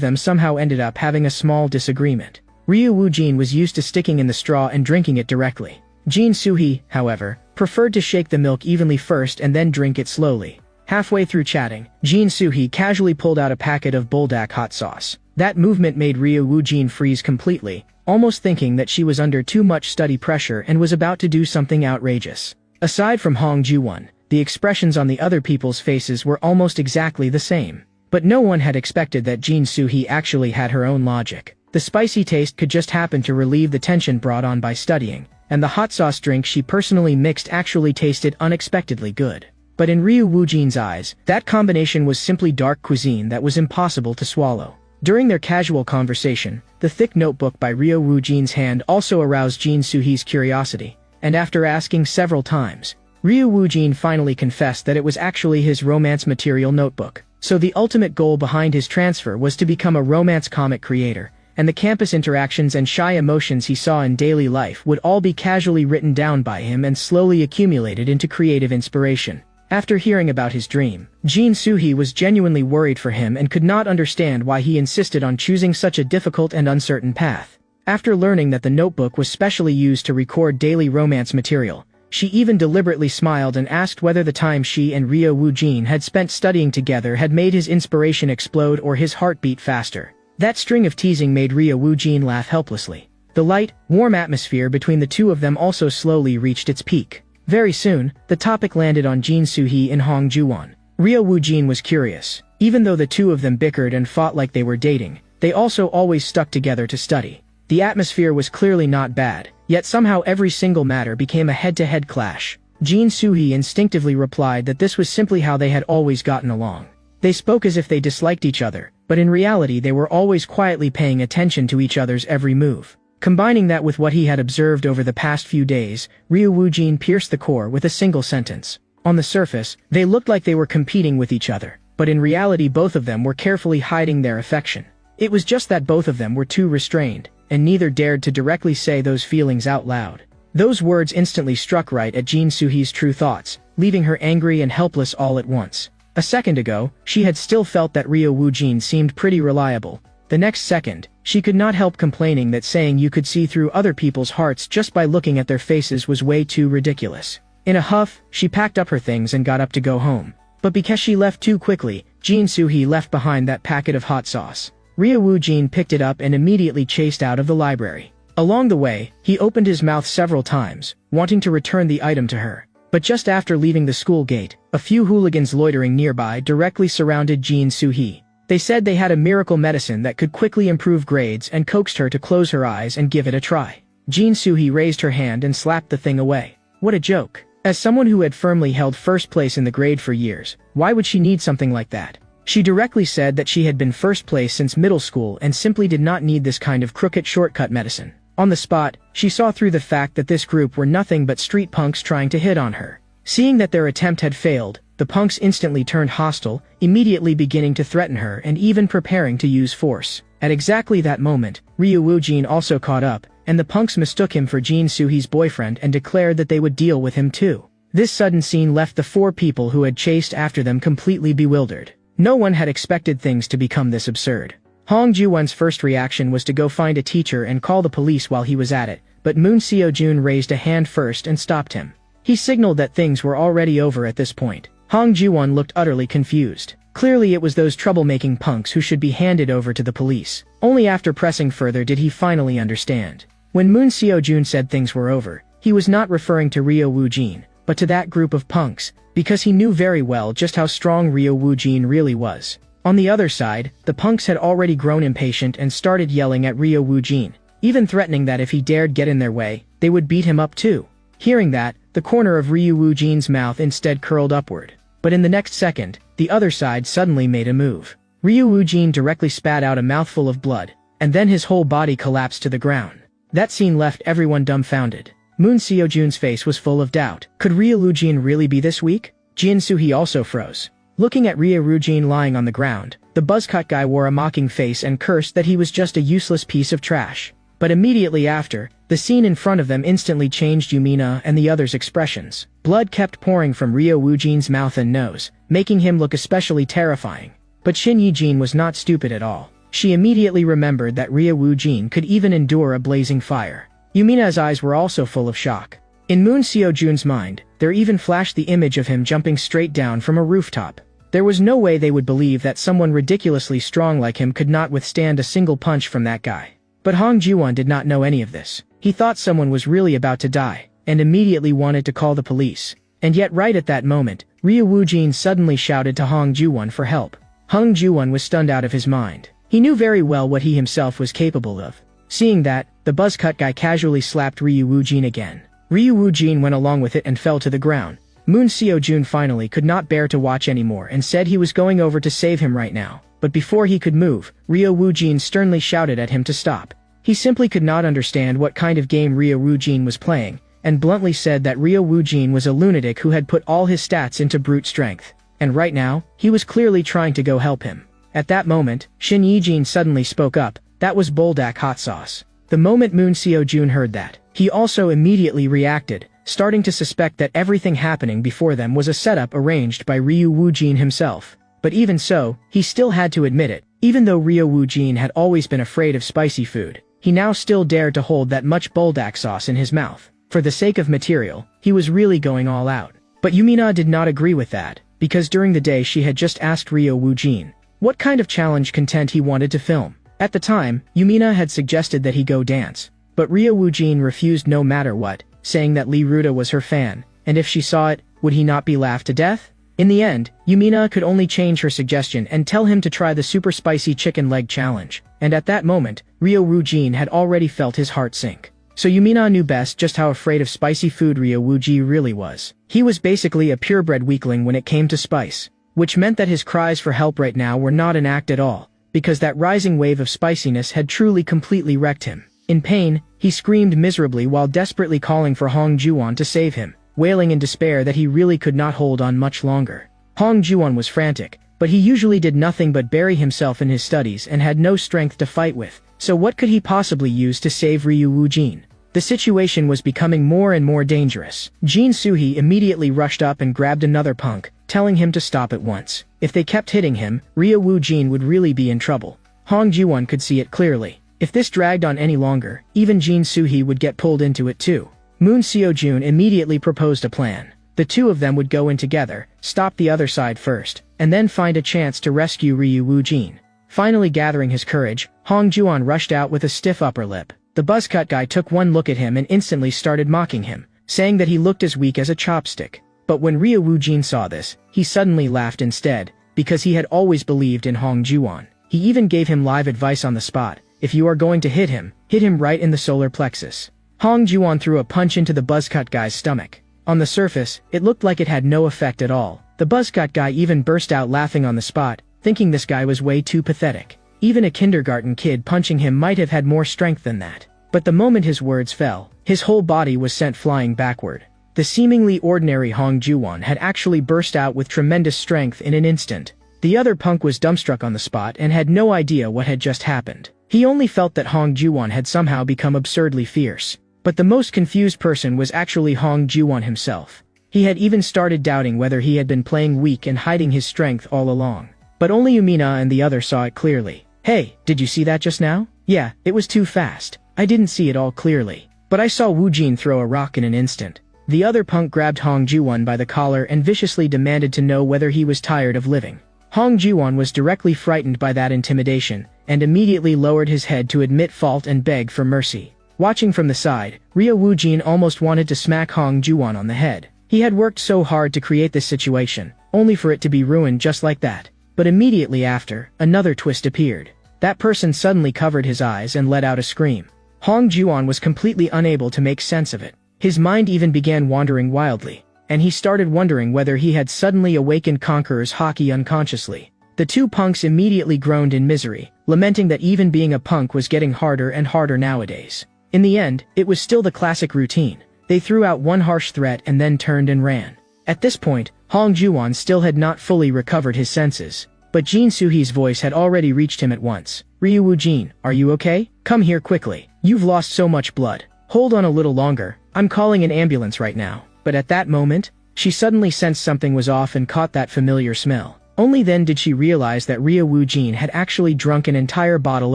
them somehow ended up having a small disagreement. Ryu Woojin was used to sticking in the straw and drinking it directly. Jin Soo-hee, however, preferred to shake the milk evenly first and then drink it slowly. Halfway through chatting, Jin Soo-hee casually pulled out a packet of buldak hot sauce. That movement made Ryu Woojin freeze completely, almost thinking that she was under too much study pressure and was about to do something outrageous. Aside from Hong Ju-won, the expressions on the other people's faces were almost exactly the same. But no one had expected that Jin Soo-hee actually had her own logic. The spicy taste could just happen to relieve the tension brought on by studying, and the hot sauce drink she personally mixed actually tasted unexpectedly good. But in Ryu Woojin's eyes, that combination was simply dark cuisine that was impossible to swallow. During their casual conversation, the thick notebook by Ryu Woojin's hand also aroused Jin Soo-hee's curiosity, and after asking several times, Ryu Woojin finally confessed that it was actually his romance material notebook. So the ultimate goal behind his transfer was to become a romance comic creator, and the campus interactions and shy emotions he saw in daily life would all be casually written down by him and slowly accumulated into creative inspiration. After hearing about his dream, Jin Soo-hee was genuinely worried for him and could not understand why he insisted on choosing such a difficult and uncertain path. After learning that the notebook was specially used to record daily romance material, she even deliberately smiled and asked whether the time she and Ryu Woojin had spent studying together had made his inspiration explode or his heart beat faster. That string of teasing made Ryu Woojin laugh helplessly. The light, warm atmosphere between the two of them also slowly reached its peak. Very soon, the topic landed on Jin Soo-hee and Hong Ju-won. Ryu Woojin was curious. Even though the two of them bickered and fought like they were dating, they also always stuck together to study. The atmosphere was clearly not bad, yet somehow every single matter became a head-to-head clash. Jin Soo-hee instinctively replied that this was simply how they had always gotten along. They spoke as if they disliked each other, but in reality they were always quietly paying attention to each other's every move. Combining that with what he had observed over the past few days, Ryu Woojin pierced the core with a single sentence. On the surface, they looked like they were competing with each other, but in reality both of them were carefully hiding their affection. It was just that both of them were too restrained, and neither dared to directly say those feelings out loud. Those words instantly struck right at Jin Soo-hee's true thoughts, leaving her angry and helpless all at once. A second ago, she had still felt that Ryu Woojin seemed pretty reliable. The next second, she could not help complaining that saying you could see through other people's hearts just by looking at their faces was way too ridiculous. In a huff, she packed up her things and got up to go home. But because she left too quickly, Jin Soo-hee left behind that packet of hot sauce. Ryu Woojin picked it up and immediately chased out of the library. Along the way, he opened his mouth several times, wanting to return the item to her. But just after leaving the school gate, a few hooligans loitering nearby directly surrounded Jin Soo-hee. They said they had a miracle medicine that could quickly improve grades and coaxed her to close her eyes and give it a try. Jin Soo-hee raised her hand and slapped the thing away. What a joke. As someone who had firmly held first place in the grade for years, why would she need something like that? She directly said that she had been first place since middle school and simply did not need this kind of crooked shortcut medicine. On the spot, she saw through the fact that this group were nothing but street punks trying to hit on her. Seeing that their attempt had failed, the punks instantly turned hostile, immediately beginning to threaten her and even preparing to use force. At exactly that moment, Ryu Woojin also caught up, and the punks mistook him for Jin Soo-hee's boyfriend and declared that they would deal with him too. This sudden scene left the four people who had chased after them completely bewildered. No one had expected things to become this absurd. Hong Ju-won's first reaction was to go find a teacher and call the police while he was at it, but Moon Seo-jun raised a hand first and stopped him. He signaled that things were already over at this point. Hong Ju-won looked utterly confused. Clearly it was those troublemaking punks who should be handed over to the police. Only after pressing further did he finally understand. When Moon Seo-jun said things were over, he was not referring to Ryu Woojin, but to that group of punks, because he knew very well just how strong Ryu Woojin really was. On the other side, the punks had already grown impatient and started yelling at Ryu Woojin, even threatening that if he dared get in their way, they would beat him up too. Hearing that, the corner of Ryu Woojin's mouth instead curled upward. But in the next second, the other side suddenly made a move. Ryu Woojin directly spat out a mouthful of blood, and then his whole body collapsed to the ground. That scene left everyone dumbfounded. Moon Seo-jun's face was full of doubt. Could Ryu Woojin really be this weak? Jin Soo-hee also froze. Looking at Ryu Woojin lying on the ground, the buzzcut guy wore a mocking face and cursed that he was just a useless piece of trash. But immediately after, the scene in front of them instantly changed Yumina and the others' expressions. Blood kept pouring from Ryu Woojin's mouth and nose, making him look especially terrifying. But Shin Yi-jin was not stupid at all. she immediately remembered that Ryu Woo-jin could even endure a blazing fire. Yumina's eyes were also full of shock. In Moon Seo-jun's mind, there even flashed the image of him jumping straight down from a rooftop. There was no way they would believe that someone ridiculously strong like him could not withstand a single punch from that guy. But Hong Ji-won did not know any of this. He thought someone was really about to die, and immediately wanted to call the police. And yet right at that moment, Ryu Woo-jin suddenly shouted to Hong Ji-won for help. Hong Ji-won was stunned out of his mind. He knew very well what he himself was capable of. Seeing that, the buzzcut guy casually slapped Ryu Woo-jin again. Ryu Woo-jin went along with it and fell to the ground. Moon Seo-jun finally could not bear to watch anymore and said he was going over to save him right now. But before he could move, Ryu Woo-jin sternly shouted at him to stop. He simply could not understand what kind of game Ryu Woo-jin was playing, and bluntly said that Ryu Woo-jin was a lunatic who had put all his stats into brute strength. And right now, he was clearly trying to go help him. At that moment, Shin Yi-jin suddenly spoke up. That was Buldak hot sauce. The moment Moon Seo-jun heard that, he also immediately reacted, starting to suspect that everything happening before them was a setup arranged by Ryu Woo-jin himself. But even so, he still had to admit it. Even though Ryu Woo-jin had always been afraid of spicy food, he now still dared to hold that much Buldak sauce in his mouth. For the sake of material, he was really going all out. But Yumina did not agree with that, because during the day she had just asked Ryu Woo-jin what kind of challenge content he wanted to film. At the time, Yumina had suggested that he go dance. But Ryu Woo-jin refused no matter what, saying that Lee Ruta was her fan, and if she saw it, would he not be laughed to death? In the end, Yumina could only change her suggestion and tell him to try the super spicy chicken leg challenge, and at that moment, Ryu Woo-jin had already felt his heart sink. So Yumina knew best just how afraid of spicy food Ryu Woo-jin really was. He was basically a purebred weakling when it came to spice, which meant that his cries for help right now were not an act at all, because that rising wave of spiciness had truly completely wrecked him. In pain, he screamed miserably while desperately calling for Hong Ji-won to save him, wailing in despair that he really could not hold on much longer. Hong Ji-won was frantic, but he usually did nothing but bury himself in his studies and had no strength to fight with, so what could he possibly use to save Ryu Woo-jin? The situation was becoming more and more dangerous. Jin Soo-hee immediately rushed up and grabbed another punk, telling him to stop at once. If they kept hitting him, Ryu Woo-jin would really be in trouble. Hong Ji-won could see it clearly. If this dragged on any longer, even Jin Soo-hee would get pulled into it too. Moon Seo-jun immediately proposed a plan. The two of them would go in together, stop the other side first, and then find a chance to rescue Ryu Woo-jin. Finally gathering his courage, Hong Ji-won rushed out with a stiff upper lip. The buzzcut guy took one look at him and instantly started mocking him, saying that he looked as weak as a chopstick. But when Ryu Woo-jin saw this, he suddenly laughed instead, because he had always believed in Hong Ji-won. He even gave him live advice on the spot. If you are going to hit him right in the solar plexus. Hong Ji-won threw a punch into the buzzcut guy's stomach. On the surface, it looked like it had no effect at all. The buzzcut guy even burst out laughing on the spot, thinking this guy was way too pathetic. Even a kindergarten kid punching him might have had more strength than that. But the moment his words fell, his whole body was sent flying backward. The seemingly ordinary Hong Ji-won had actually burst out with tremendous strength in an instant. The other punk was dumbstruck on the spot and had no idea what had just happened. He only felt that Hong Ji-won had somehow become absurdly fierce. But the most confused person was actually Hong Ji-won himself. He had even started doubting whether he had been playing weak and hiding his strength all along. But only Yumina and the other saw it clearly. Hey, did you see that just now? Yeah, it was too fast. I didn't see it all clearly. But I saw Woo-jin throw a rock in an instant. The other punk grabbed Hong Ji-won by the collar and viciously demanded to know whether he was tired of living. Hong Ji-won was directly frightened by that intimidation, and immediately lowered his head to admit fault and beg for mercy. Watching from the side, Ryu Woo-jin almost wanted to smack Hong Ji-won on the head. He had worked so hard to create this situation, only for it to be ruined just like that. But immediately after, another twist appeared. That person suddenly covered his eyes and let out a scream. Hong Ji-won was completely unable to make sense of it. His mind even began wandering wildly, and he started wondering whether he had suddenly awakened Conqueror's Haki unconsciously. The two punks immediately groaned in misery, lamenting that even being a punk was getting harder and harder nowadays. In the end, it was still the classic routine. They threw out one harsh threat and then turned and ran. At this point, Hong Ji-won still had not fully recovered his senses, but Jin Soo-hee's voice had already reached him at once. Ryu Woo-jin, are you okay? Come here quickly. You've lost so much blood. Hold on a little longer. I'm calling an ambulance right now. But at that moment, she suddenly sensed something was off and caught that familiar smell. Only then did she realize that Ryo Woo-jin had actually drunk an entire bottle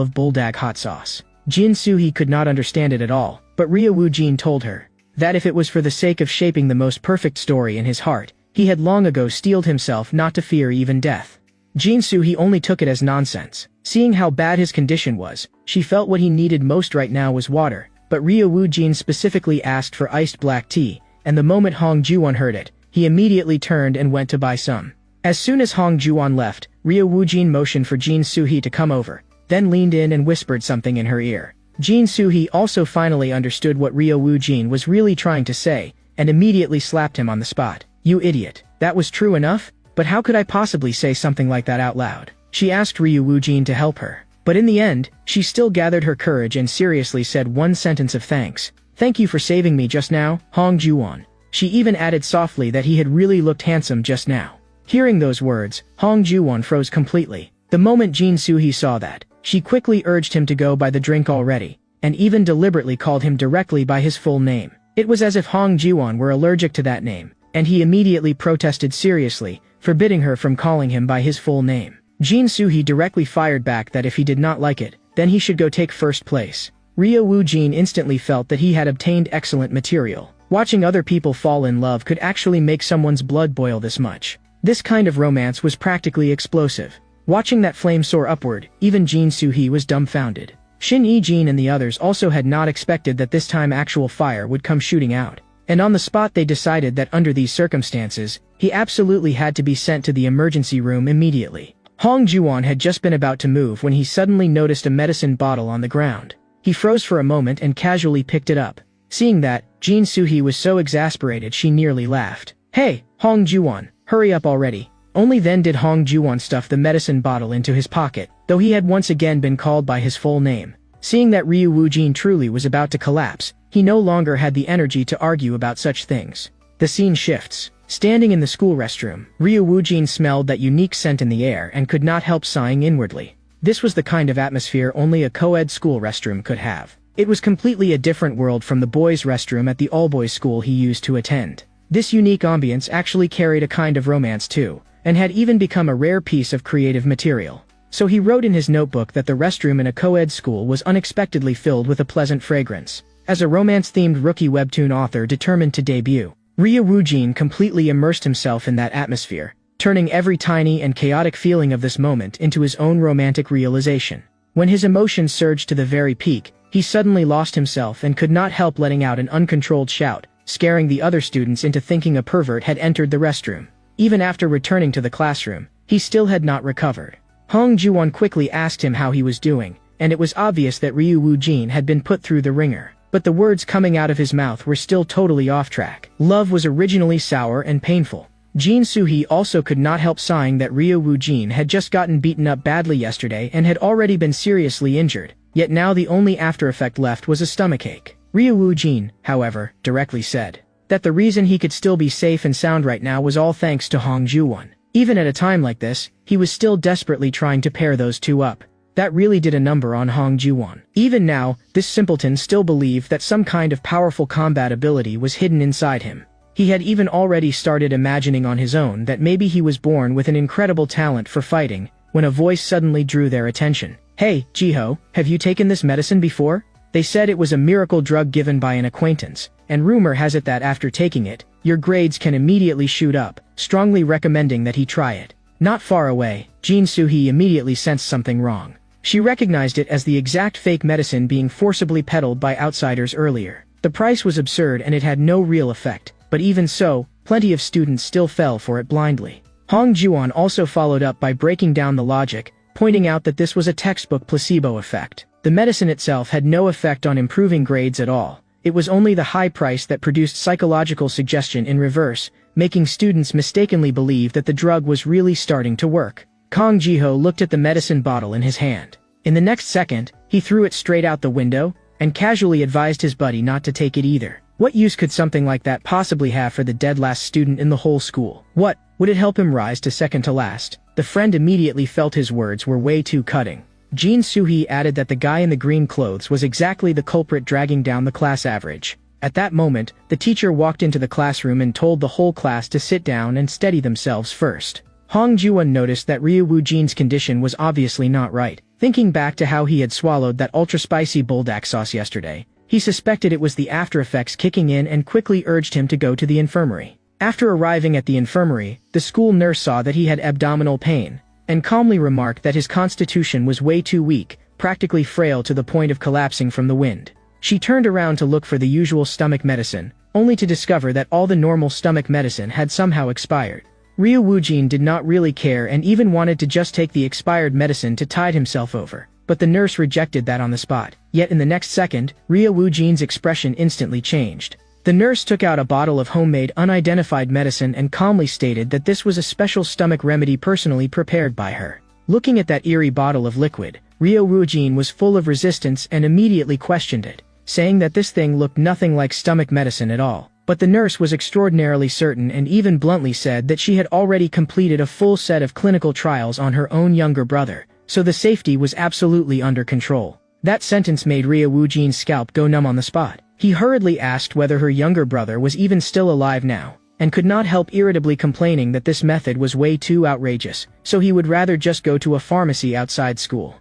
of bulldog hot sauce. Jin Soo-hee could not understand it at all, but Ryo Woo-jin told her that if it was for the sake of shaping the most perfect story in his heart, he had long ago steeled himself not to fear even death. Jin Soo-hee only took it as nonsense. Seeing how bad his condition was, she felt what he needed most right now was water, but Ryo Woo-jin specifically asked for iced black tea, and the moment Hong Ju-won heard it, he immediately turned and went to buy some. As soon as Hong Ju-won left, Ryo Woo-jin motioned for Jin Soo-hee to come over, then leaned in and whispered something in her ear. Jin Soo-hee also finally understood what Ryo Woo-jin was really trying to say, and immediately slapped him on the spot. "You idiot. That was true enough? But how could I possibly say something like that out loud?" She asked Ryo Woo-jin to help her. But in the end, she still gathered her courage and seriously said one sentence of thanks. "Thank you for saving me just now, Hong Ju-won." She even added softly that he had really looked handsome just now. Hearing those words, Hong Ju-won froze completely. The moment Jin Soo-hee saw that, she quickly urged him to go buy the drink already, and even deliberately called him directly by his full name. It was as if Hong Ju-won were allergic to that name, and he immediately protested seriously, forbidding her from calling him by his full name. Jin Soo-hee directly fired back that if he did not like it, then he should go take first place. Ryo Woo-jin instantly felt that he had obtained excellent material. Watching other people fall in love could actually make someone's blood boil this much. This kind of romance was practically explosive. Watching that flame soar upward, even Jin Soo-hee was dumbfounded. Shin Yi-jin and the others also had not expected that this time actual fire would come shooting out. And on the spot they decided that under these circumstances, he absolutely had to be sent to the emergency room immediately. Hong Ju-won had just been about to move when he suddenly noticed a medicine bottle on the ground. He froze for a moment and casually picked it up. Seeing that, Jin Soo-hee was so exasperated she nearly laughed. "Hey, Hong Ju-won, hurry up already." Only then did Hong Ju-won stuff the medicine bottle into his pocket, though he had once again been called by his full name. Seeing that Ryo Woo-jin truly was about to collapse, he no longer had the energy to argue about such things. The scene shifts. Standing in the school restroom, Ryo Woo-jin smelled that unique scent in the air and could not help sighing inwardly. This was the kind of atmosphere only a co-ed school restroom could have. It was completely a different world from the boys' restroom at the all-boys school he used to attend. This unique ambience actually carried a kind of romance too, and had even become a rare piece of creative material. So he wrote in his notebook that the restroom in a co-ed school was unexpectedly filled with a pleasant fragrance. As a romance-themed rookie webtoon author determined to debut, Ryo Woo-jin completely immersed himself in that atmosphere, turning every tiny and chaotic feeling of this moment into his own romantic realization. When his emotions surged to the very peak, he suddenly lost himself and could not help letting out an uncontrolled shout, scaring the other students into thinking a pervert had entered the restroom. Even after returning to the classroom, he still had not recovered. Hong Ju-won quickly asked him how he was doing, and it was obvious that Ryo Woo-jin had been put through the ringer. But the words coming out of his mouth were still totally off track. Love was originally sour and painful. Jin Soo-hee also could not help sighing that Ryo Woo-jin had just gotten beaten up badly yesterday and had already been seriously injured, yet now the only after effect left was a stomachache. Ryo Woo-jin, however, directly said that the reason he could still be safe and sound right now was all thanks to Hong Ju-won. Even at a time like this, he was still desperately trying to pair those two up. That really did a number on Hong Ju-won. Even now, this simpleton still believed that some kind of powerful combat ability was hidden inside him. He had even already started imagining on his own that maybe he was born with an incredible talent for fighting, when a voice suddenly drew their attention. "Hey, Jiho, have you taken this medicine before?" They said it was a miracle drug given by an acquaintance, and rumor has it that after taking it, your grades can immediately shoot up, strongly recommending that he try it. Not far away, Jin Soo-hee immediately sensed something wrong. She recognized it as the exact fake medicine being forcibly peddled by outsiders earlier. The price was absurd and it had no real effect, but even so, plenty of students still fell for it blindly. Hong Ju-won also followed up by breaking down the logic, pointing out that this was a textbook placebo effect. The medicine itself had no effect on improving grades at all. It was only the high price that produced psychological suggestion in reverse, making students mistakenly believe that the drug was really starting to work. Kang Ji-ho looked at the medicine bottle in his hand. In the next second, he threw it straight out the window, and casually advised his buddy not to take it either. What use could something like that possibly have for the dead last student in the whole school? What, would it help him rise to second to last? The friend immediately felt his words were way too cutting. Jin Soo-hee added that the guy in the green clothes was exactly the culprit dragging down the class average. At that moment, the teacher walked into the classroom and told the whole class to sit down and steady themselves first. Hong Jiwon noticed that Ryu Woojin's condition was obviously not right. Thinking back to how he had swallowed that ultra-spicy buldak sauce yesterday, he suspected it was the after-effects kicking in and quickly urged him to go to the infirmary. After arriving at the infirmary, the school nurse saw that he had abdominal pain, and calmly remarked that his constitution was way too weak, practically frail to the point of collapsing from the wind. She turned around to look for the usual stomach medicine, only to discover that all the normal stomach medicine had somehow expired. Ryu Woojin did not really care and even wanted to just take the expired medicine to tide himself over, but the nurse rejected that on the spot. Yet in the next second, Ryu Woojin's expression instantly changed. The nurse took out a bottle of homemade unidentified medicine and calmly stated that this was a special stomach remedy personally prepared by her. Looking at that eerie bottle of liquid, Ryu Woojin was full of resistance and immediately questioned it, saying that this thing looked nothing like stomach medicine at all. But the nurse was extraordinarily certain and even bluntly said that she had already completed a full set of clinical trials on her own younger brother, so the safety was absolutely under control. That sentence made Ryu Woojin's scalp go numb on the spot. He hurriedly asked whether her younger brother was even still alive now, and could not help irritably complaining that this method was way too outrageous, so he would rather just go to a pharmacy outside school.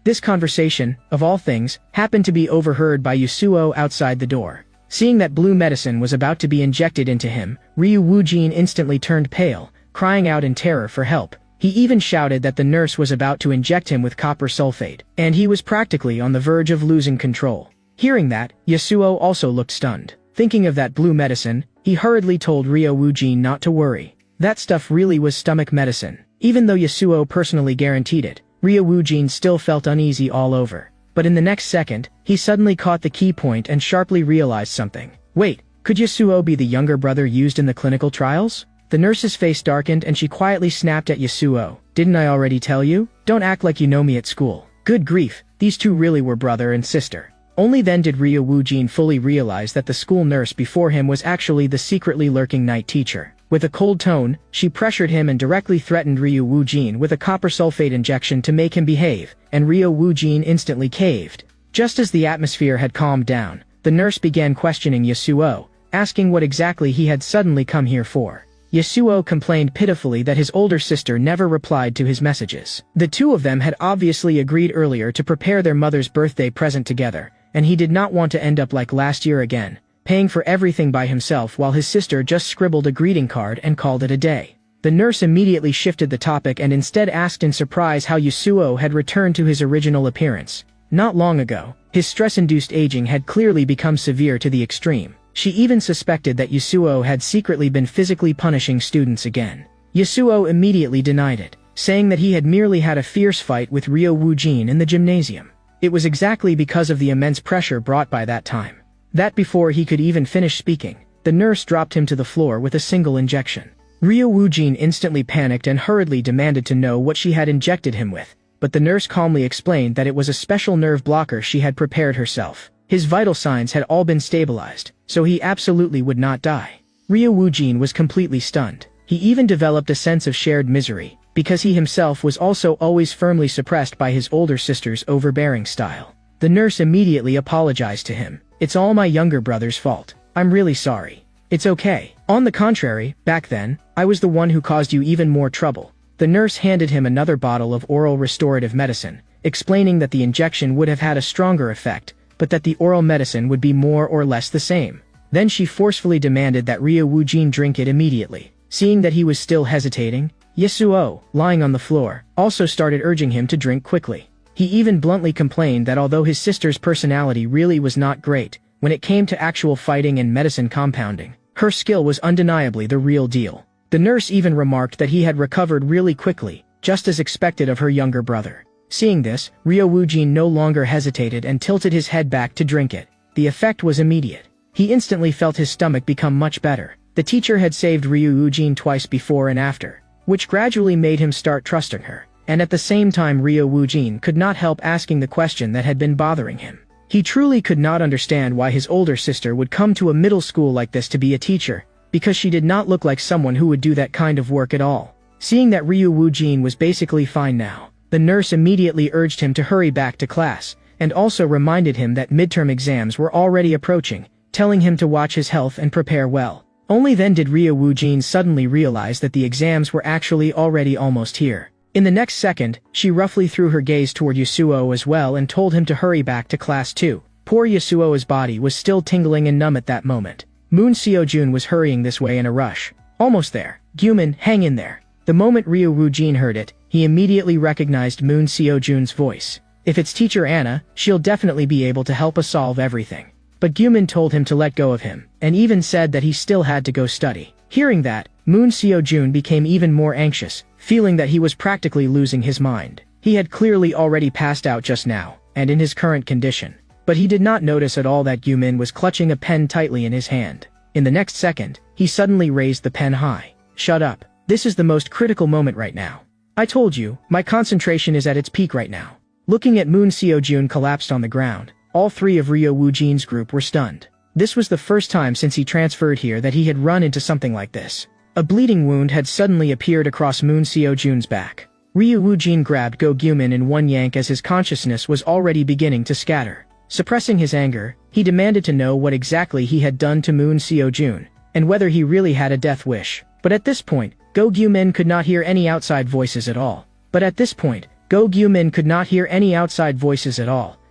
This conversation, of all things, happened to be overheard by Yasuo outside the door. Seeing that blue medicine was about to be injected into him, Ryu Woojin instantly turned pale, crying out in terror for help. He even shouted that the nurse was about to inject him with copper sulfate, and he was practically on the verge of losing control. Hearing that, Yasuo also looked stunned. Thinking of that blue medicine, he hurriedly told Ryu Woojin not to worry. That stuff really was stomach medicine. Even though Yasuo personally guaranteed it, Ryu Woojin still felt uneasy all over. But in the next second, he suddenly caught the key point and sharply realized something. Wait, could Yasuo be the younger brother used in the clinical trials? The nurse's face darkened and she quietly snapped at Yasuo. Didn't I already tell you? Don't act like you know me at school. Good grief, these two really were brother and sister. Only then did Ryu Woojin fully realize that the school nurse before him was actually the secretly lurking night teacher. With a cold tone, she pressured him and directly threatened Ryu Woojin with a copper sulfate injection to make him behave, and Ryu Woojin instantly caved. Just as the atmosphere had calmed down, the nurse began questioning Yasuo, asking what exactly he had suddenly come here for. Yasuo complained pitifully that his older sister never replied to his messages. The two of them had obviously agreed earlier to prepare their mother's birthday present together, and he did not want to end up like last year again, paying for everything by himself while his sister just scribbled a greeting card and called it a day. The nurse immediately shifted the topic and instead asked in surprise how Yasuo had returned to his original appearance. Not long ago, his stress-induced aging had clearly become severe to the extreme. She even suspected that Yasuo had secretly been physically punishing students again. Yasuo immediately denied it, saying that he had merely had a fierce fight with Ryu Woojin in the gymnasium. It was exactly because of the immense pressure brought by that time that before he could even finish speaking, the nurse dropped him to the floor with a single injection. Ryu Woojin instantly panicked and hurriedly demanded to know what she had injected him with, but the nurse calmly explained that it was a special nerve blocker she had prepared herself. His vital signs had all been stabilized, so he absolutely would not die. Ryu Woojin was completely stunned. He even developed a sense of shared misery, because he himself was also always firmly suppressed by his older sister's overbearing style. The nurse immediately apologized to him. It's all my younger brother's fault. I'm really sorry. It's okay. On the contrary, back then, I was the one who caused you even more trouble. The nurse handed him another bottle of oral restorative medicine, explaining that the injection would have had a stronger effect, but that the oral medicine would be more or less the same. Then she forcefully demanded that Ryu Woojin drink it immediately. Seeing that he was still hesitating, Yasuo, lying on the floor, also started urging him to drink quickly. He even bluntly complained that although his sister's personality really was not great, when it came to actual fighting and medicine compounding, her skill was undeniably the real deal. The nurse even remarked that he had recovered really quickly, just as expected of her younger brother. Seeing this, Ryu Woojin no longer hesitated and tilted his head back to drink it. The effect was immediate. He instantly felt his stomach become much better. The teacher had saved Ryu Woojin twice before and after, which gradually made him start trusting her. And at the same time Ryu Woojin could not help asking the question that had been bothering him. He truly could not understand why his older sister would come to a middle school like this to be a teacher, because she did not look like someone who would do that kind of work at all. Seeing that Ryu Woojin was basically fine now, the nurse immediately urged him to hurry back to class, and also reminded him that midterm exams were already approaching, telling him to watch his health and prepare well. Only then did Ryo Woojin suddenly realize that the exams were actually already almost here. In the next second, she roughly threw her gaze toward Yasuo as well and told him to hurry back to class 2. Poor Yasuo's body was still tingling and numb at that moment. Moon Seojun was hurrying this way in a rush. Almost there. Gumin, hang in there. The moment Ryo Woojin heard it, he immediately recognized Moon Seojun's voice. If it's Teacher Anna, she'll definitely be able to help us solve everything. But Gumin told him to let go of him, and even said that he still had to go study. Hearing that, Moon Seojun became even more anxious, feeling that he was practically losing his mind. He had clearly already passed out just now, and in his current condition. But he did not notice at all that Gumin was clutching a pen tightly in his hand. In the next second, he suddenly raised the pen high. Shut up. This is the most critical moment right now. I told you, my concentration is at its peak right now. Looking at Moon Seojun collapsed on the ground, all three of Ryo Woojin's group were stunned. This was the first time since he transferred here that he had run into something like this. A bleeding wound had suddenly appeared across Moon Seojun's back. Ryo Woojin grabbed Go Gumin in one yank as his consciousness was already beginning to scatter. Suppressing his anger, he demanded to know what exactly he had done to Moon Seojun, and whether he really had a death wish. But at this point, Go Gumin could not hear any outside voices at all.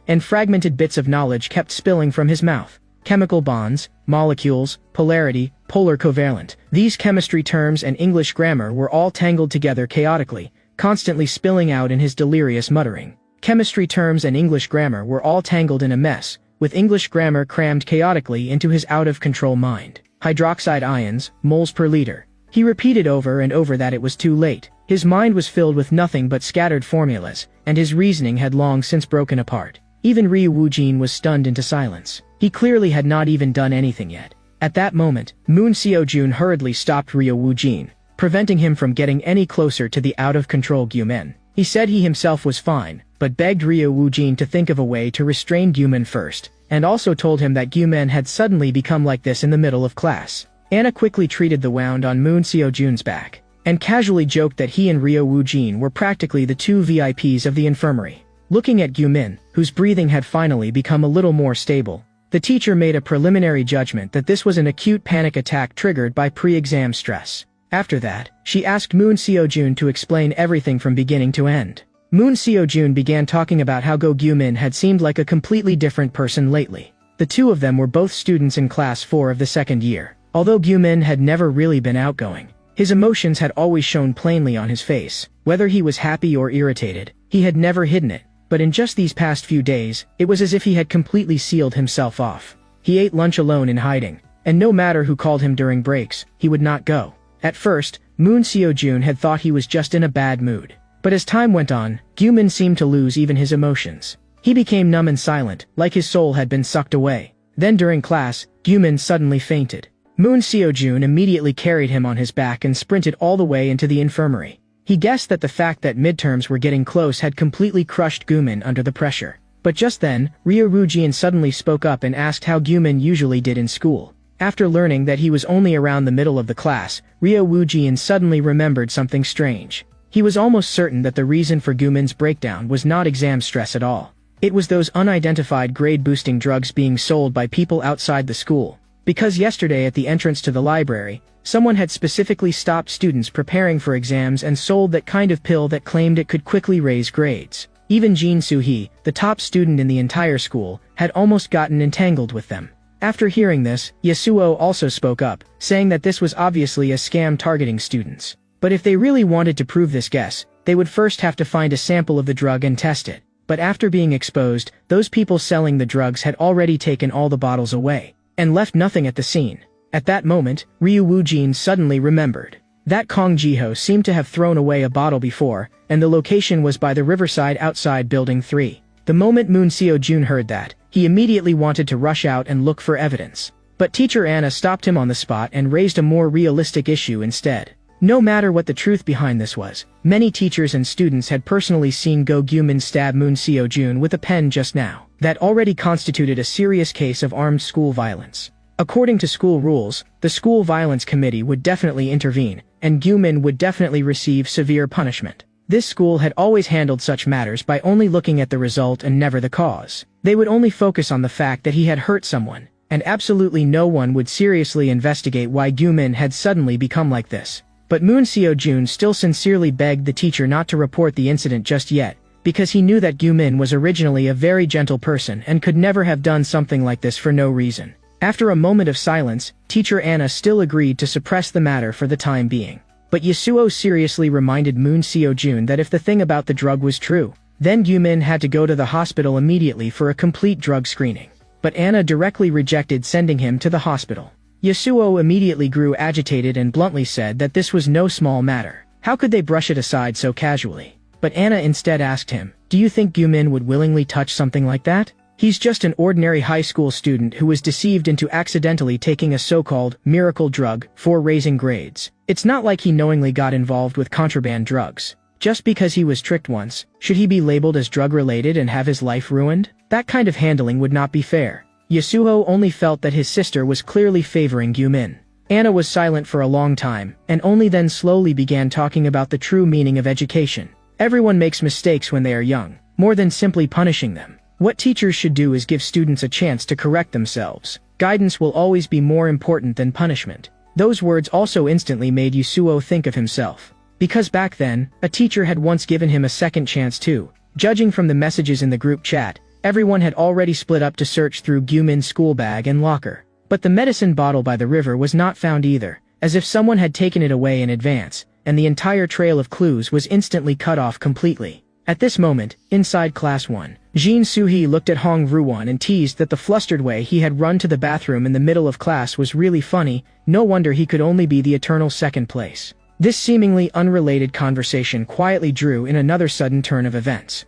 And fragmented bits of knowledge kept spilling from his mouth. Chemical bonds, molecules, polarity, polar covalent. These chemistry terms and English grammar were all tangled together chaotically, constantly spilling out in his delirious muttering. Chemistry terms and English grammar were all tangled in a mess, with English grammar crammed chaotically into his out-of-control mind. Hydroxide ions, moles per liter. He repeated over and over that it was too late. His mind was filled with nothing but scattered formulas, and his reasoning had long since broken apart. Even Ryo Woojin was stunned into silence. He clearly had not even done anything yet. At that moment, Moon Seojun hurriedly stopped Ryo Woojin, preventing him from getting any closer to the out-of-control Gumin. He said he himself was fine, but begged Ryo Woojin to think of a way to restrain Gumin first, and also told him that Gumin had suddenly become like this in the middle of class. Anna quickly treated the wound on Moon Seojun's back, and casually joked that he and Ryo Woojin were practically the two VIPs of the infirmary. Looking at Gumin, whose breathing had finally become a little more stable, the teacher made a preliminary judgment that this was an acute panic attack triggered by pre-exam stress. After that, she asked Moon Seojun to explain everything from beginning to end. Moon Seojun began talking about how Go Gumin had seemed like a completely different person lately. The two of them were both students in class 4 of the second year. Although Gumin had never really been outgoing, his emotions had always shown plainly on his face. Whether he was happy or irritated, he had never hidden it. But in just these past few days, it was as if he had completely sealed himself off. He ate lunch alone in hiding, and no matter who called him during breaks, he would not go. At first, Moon Seojun had thought he was just in a bad mood. But as time went on, Gumin seemed to lose even his emotions. He became numb and silent, like his soul had been sucked away. Then during class, Gumin suddenly fainted. Moon Seojun immediately carried him on his back and sprinted all the way into the infirmary. He guessed that the fact that midterms were getting close had completely crushed Gumin under the pressure. But just then, Ryo Woojin suddenly spoke up and asked how Gumin usually did in school. After learning that he was only around the middle of the class, Ryo Woojin suddenly remembered something strange. He was almost certain that the reason for Gumin's breakdown was not exam stress at all. It was those unidentified grade-boosting drugs being sold by people outside the school. Because yesterday at the entrance to the library, someone had specifically stopped students preparing for exams and sold that kind of pill that claimed it could quickly raise grades. Even Jin Soo-hee, the top student in the entire school, had almost gotten entangled with them. After hearing this, Yasuo also spoke up, saying that this was obviously a scam targeting students. But if they really wanted to prove this guess, they would first have to find a sample of the drug and test it. But after being exposed, those people selling the drugs had already taken all the bottles away, and left nothing at the scene. At that moment, Ryo Woojin suddenly remembered that Kong Jiho seemed to have thrown away a bottle before, and the location was by the riverside outside Building 3. The moment Moon Seojun heard that, he immediately wanted to rush out and look for evidence. But Teacher Anna stopped him on the spot and raised a more realistic issue instead. No matter what the truth behind this was, many teachers and students had personally seen Go Gumin stab Moon Seojun with a pen just now. That already constituted a serious case of armed school violence. According to school rules, the school violence committee would definitely intervene, and Gumin would definitely receive severe punishment. This school had always handled such matters by only looking at the result and never the cause. They would only focus on the fact that he had hurt someone, and absolutely no one would seriously investigate why Gyu-min had suddenly become like this. But Moon Seo-jun still sincerely begged the teacher not to report the incident just yet, because he knew that Gyu-min was originally a very gentle person and could never have done something like this for no reason. After a moment of silence, Teacher Anna still agreed to suppress the matter for the time being. But Yasuo seriously reminded Moon Seo-jun that if the thing about the drug was true, then Gyu-min had to go to the hospital immediately for a complete drug screening. But Anna directly rejected sending him to the hospital. Yasuo immediately grew agitated and bluntly said that this was no small matter. How could they brush it aside so casually? But Anna instead asked him, "Do you think Gyu-min would willingly touch something like that? He's just an ordinary high school student who was deceived into accidentally taking a so-called miracle drug for raising grades. It's not like he knowingly got involved with contraband drugs. Just because he was tricked once, should he be labeled as drug-related and have his life ruined? That kind of handling would not be fair." Yasuo only felt that his sister was clearly favoring Gyu-min. Anna was silent for a long time, and only then slowly began talking about the true meaning of education. Everyone makes mistakes when they are young, more than simply punishing them. What teachers should do is give students a chance to correct themselves. Guidance will always be more important than punishment. Those words also instantly made Yasuo think of himself. Because back then, a teacher had once given him a second chance too. Judging from the messages in the group chat, everyone had already split up to search through Gyu-min's school bag and locker. But the medicine bottle by the river was not found either, as if someone had taken it away in advance, and the entire trail of clues was instantly cut off completely. At this moment, inside Class 1, Jin Soo-hee looked at Hong Ruan and teased that the flustered way he had run to the bathroom in the middle of class was really funny. No wonder he could only be the eternal second place. This seemingly unrelated conversation quietly drew in another sudden turn of events.